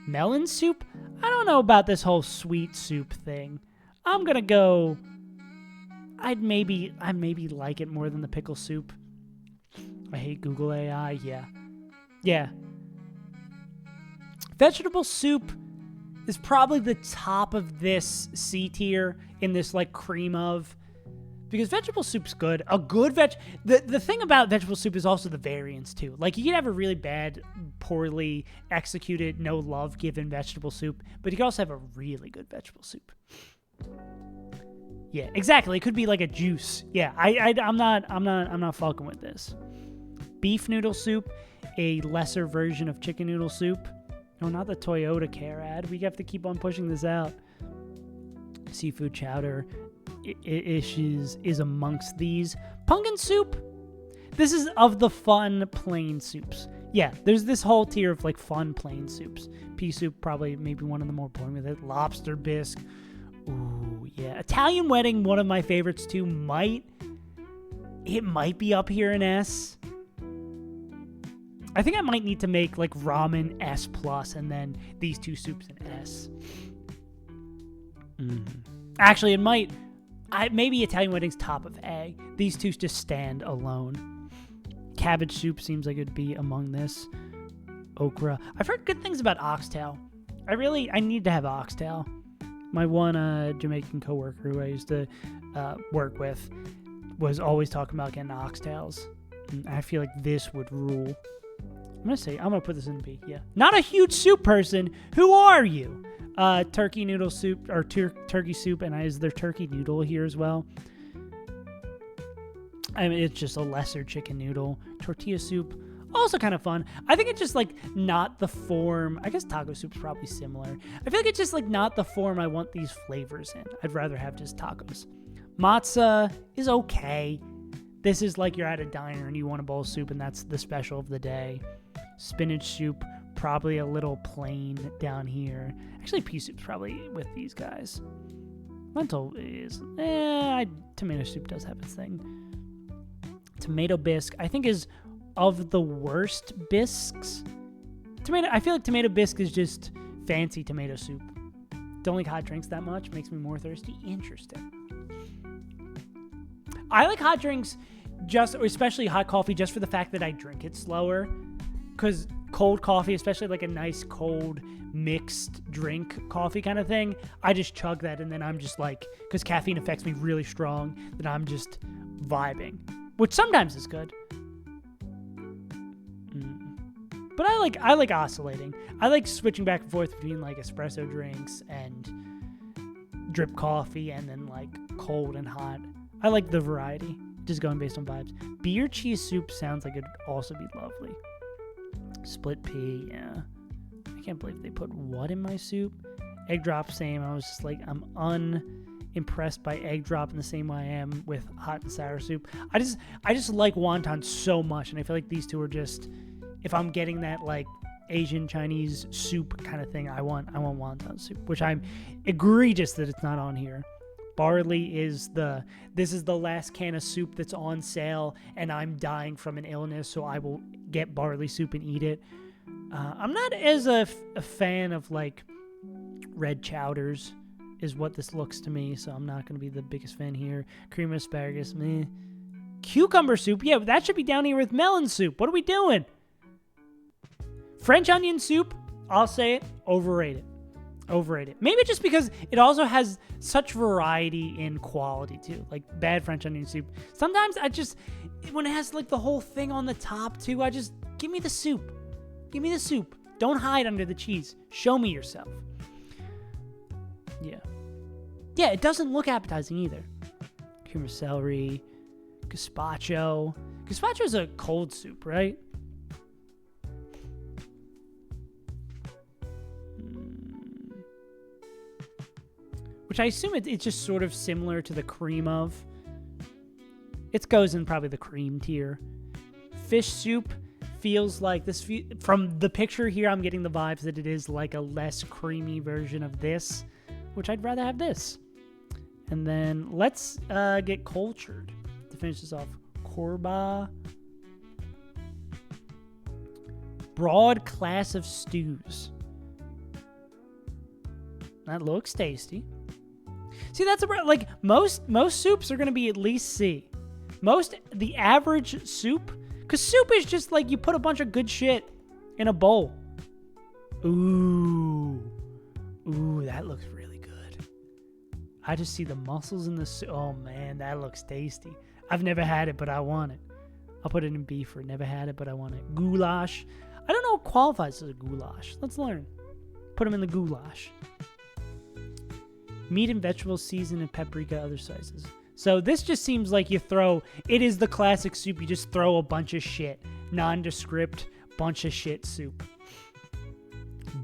Melon soup? I don't know about this whole sweet soup thing. I'm gonna go... I'd maybe like it more than the pickle soup. I hate Google AI. Yeah. Vegetable soup is probably the top of this C tier in this cream of, because vegetable soup's good. A good the thing about vegetable soup is also the variance too. You can have a really bad, poorly executed, no love given vegetable soup, but you can also have a really good vegetable soup. Yeah, exactly. It could be a juice. Yeah, I'm not fucking with this. Beef noodle soup, a lesser version of chicken noodle soup. No, not the Toyota Care ad. We have to keep on pushing this out. Seafood chowder is amongst these. Pumpkin soup. This is of the fun plain soups. Yeah, there's this whole tier of fun plain soups. Pea soup, probably maybe one of the more boring with it. Lobster bisque. Ooh, yeah. Italian wedding, one of my favorites too. It might be up here in S. I think I might need to make ramen S plus and then these two soups in S. Actually, it might. Maybe Italian wedding's top of A. These two just stand alone. Cabbage soup seems like it'd be among this. Okra. I've heard good things about oxtail. I need to have oxtail. My one Jamaican coworker who I used to work with was always talking about getting oxtails. And I feel like this would rule. I'm gonna put this in B. Yeah, not a huge soup person. Who are you? Turkey noodle soup or turkey soup, and is there turkey noodle here as well? I mean, it's just a lesser chicken noodle. Tortilla soup, also kind of fun. I think it's just not the form. I guess taco soup's probably similar. I feel like it's just not the form I want these flavors in. I'd rather have just tacos. Matzah is okay. This is you're at a diner and you want a bowl of soup and that's the special of the day. Spinach soup, probably a little plain down here. Actually, pea soup's probably with these guys. Lentil is... tomato soup does have its thing. Tomato bisque, I think, is of the worst bisques. I feel like tomato bisque is just fancy tomato soup. Don't like hot drinks that much. Makes me more thirsty. Interesting. I like hot drinks, especially hot coffee, just for the fact that I drink it slower. Because cold coffee, especially like a nice cold mixed drink coffee kind of thing, I just chug that, and then I'm just like, because caffeine affects me really strong, then I'm just vibing, which sometimes is good. But I like oscillating. I like switching back and forth between like espresso drinks and drip coffee, and then like cold and hot. I like the variety, just going based on vibes. Beer cheese soup sounds like it'd also be lovely. Split pea, yeah. I can't believe they put what in my soup? Egg drop, same. I was just like, I'm unimpressed by egg drop in the same way I am with hot and sour soup. I just like wonton so much, and I feel like these two are just, if I'm getting that like Asian Chinese soup kind of thing, I want wonton soup, which I'm egregious that it's not on here. Barley is this is the last can of soup that's on sale, and I'm dying from an illness, so I will get barley soup and eat it. I'm not as a fan of like red chowders, is what this looks to me, so I'm not going to be the biggest fan here. Cream of asparagus, meh. Cucumber soup, yeah, that should be down here with melon soup. What are we doing? French onion soup, I'll say it, overrated. Overrated. Maybe just because it also has such variety in quality too. Like bad French onion soup. Sometimes when it has like the whole thing on the top too, give me the soup. Give me the soup. Don't hide under the cheese. Show me yourself. Yeah. Yeah, it doesn't look appetizing either. Cream of celery. Gazpacho. Gazpacho is a cold soup, right? Which I assume it's just sort of similar to the cream of. It goes in probably the cream tier. Fish soup feels like this. From the picture here, I'm getting the vibes that it is like a less creamy version of this, which I'd rather have this. And then let's get cultured to finish this off. Korba. Broad class of stews. That looks tasty. See, that's about like most soups are going to be at least C. The average soup, because soup is just like you put a bunch of good shit in a bowl. Ooh, that looks really good. I just see the mussels in the soup. Oh man, that looks tasty. I've never had it, but I want it. I'll put it in B for never had it, but I want it. Goulash. I don't know what qualifies as a goulash. Let's learn. Put them in the goulash. Meat and vegetables seasoned in paprika, other spices. So this just seems like it is the classic soup. You just throw a bunch of shit. Nondescript, bunch of shit soup.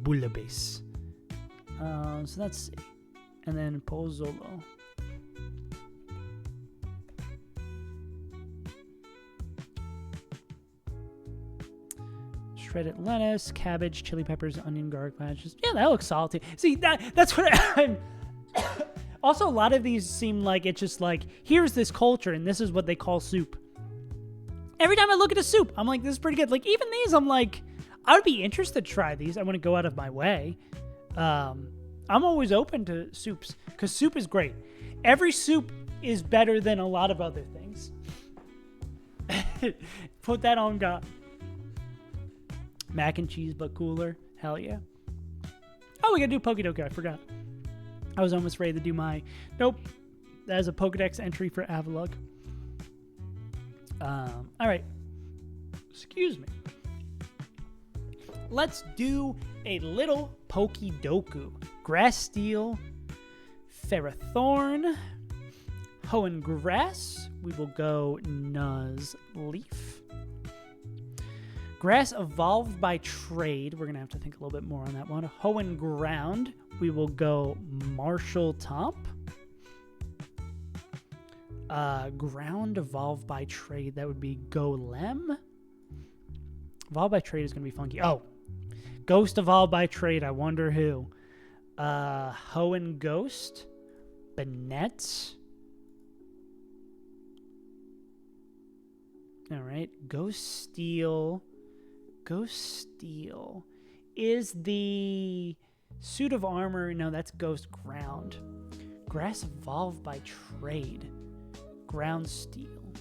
Bouillabaisse. So that's C. And then pozzolo. Shredded lettuce, cabbage, chili peppers, onion, garlic, lashes. Yeah, that looks solid too. See, that's what I'm... Also, a lot of these seem like it's just like, here's this culture, and this is what they call soup. Every time I look at a soup, I'm like, this is pretty good. Like, even these, I'm like, I would be interested to try these. I want to go out of my way. I'm always open to soups, because soup is great. Every soup is better than a lot of other things. Put that on God. Mac and cheese, but cooler. Hell yeah. Oh, we gotta do Pokedoki. I forgot. I was almost ready to do my... Nope. That is a Pokedex entry for Avalugg. All right. Excuse me. Let's do a little Pokedoku. Grass Steel, Ferrothorn, Hoenn Grass. We will go Nuzleaf. Grass evolved by trade. We're going to have to think a little bit more on that one. Hoenn Ground. We will go Marshall Tomp. Ground evolved by trade. That would be Golem. Evolved by trade is going to be funky. Oh, Ghost evolved by trade. I wonder who. Hoenn Ghost. Bennett. All right. Ghost Steel. Ghost Steel is the suit of armor. No, that's Ghost Ground. Grass evolved by trade. Ground Steel.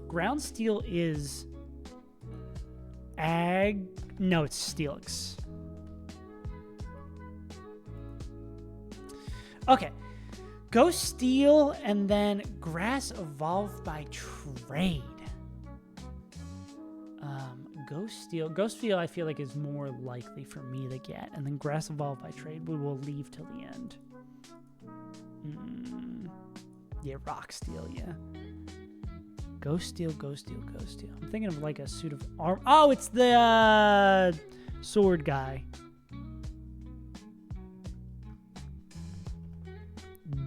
Ground Steel is No, it's Steelix. Okay. Ghost Steel and then Grass Evolved by Trade. Ghost Steel I feel like is more likely for me to get. And then Grass Evolved by Trade we will leave till the end. Yeah, Rock Steel, yeah. Ghost Steel. I'm thinking of like a suit of armor. Oh, it's the sword guy.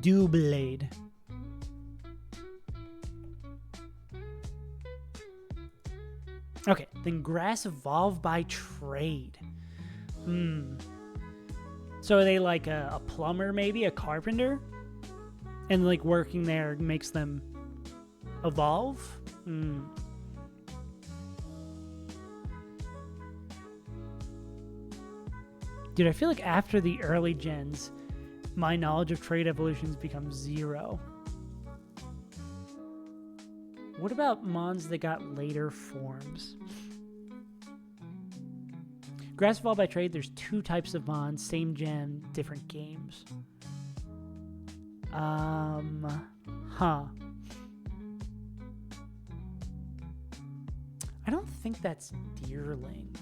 Doublade. Okay, then Grass Evolved by Trade. So are they like a plumber, maybe? A carpenter? And like working there makes them evolve? Dude, I feel like after the early gens, my knowledge of trade evolutions becomes 0. What about mons that got later forms? Grass Evolved by Trade, there's 2 types of mons, same gen, different games. I don't think that's Deerling.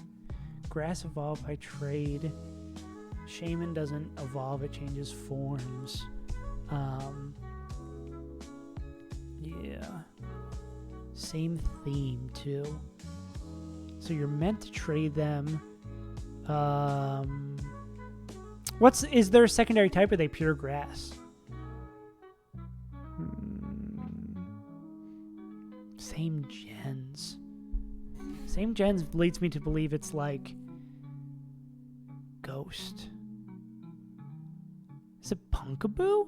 Grass Evolved by Trade. Shaman doesn't evolve, it changes forms. Yeah. Same theme, too. So you're meant to trade them. Is there a secondary type? Or are they pure grass? Same gens. Same gens leads me to believe it's like Ghost. Is it Punkaboo?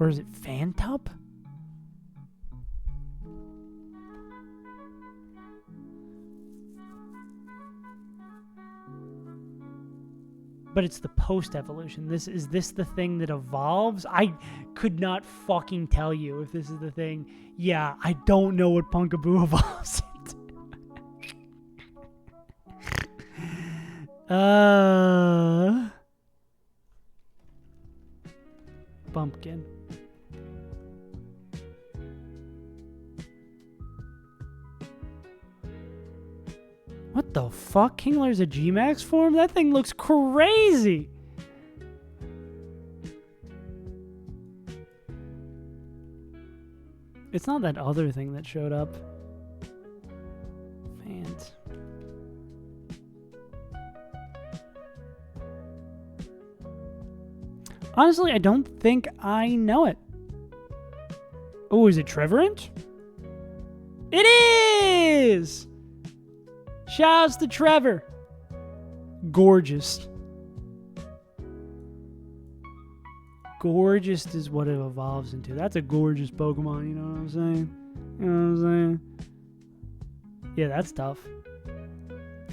Or is it Fantub? But it's the post-evolution. Is this the thing that evolves? I could not fucking tell you if this is the thing. Yeah, I don't know what Punkaboo evolves into. Bumpkin. What the fuck? Kingler's a G-Max form? That thing looks crazy! It's not that other thing that showed up. Fans. Honestly, I don't think I know it. Oh, is it Trevorant? It is! Shouts to Trevor. Gorgeous. Gorgeous is what it evolves into. That's a gorgeous Pokemon, you know what I'm saying? You know what I'm saying? Yeah, that's tough.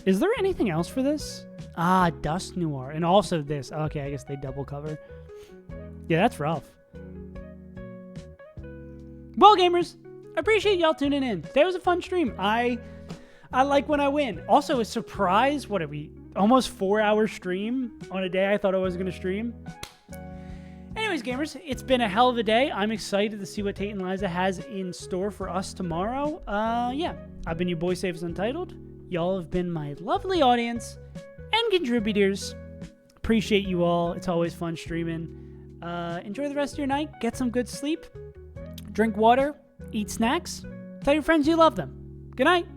Is there anything else for this? Ah, Dust Noir. And also this. Okay, I guess they double cover. Yeah, that's rough. Well, gamers, I appreciate y'all tuning in. Today was a fun stream. I like when I win. Also, a surprise. What are we? Almost 4-hour stream on a day I thought I was going to stream. Anyways, gamers, it's been a hell of a day. I'm excited to see what Tate and Liza has in store for us tomorrow. Yeah, I've been your boy, Saves Untitled. Y'all have been my lovely audience and contributors. Appreciate you all. It's always fun streaming. Enjoy the rest of your night. Get some good sleep. Drink water. Eat snacks. Tell your friends you love them. Good night.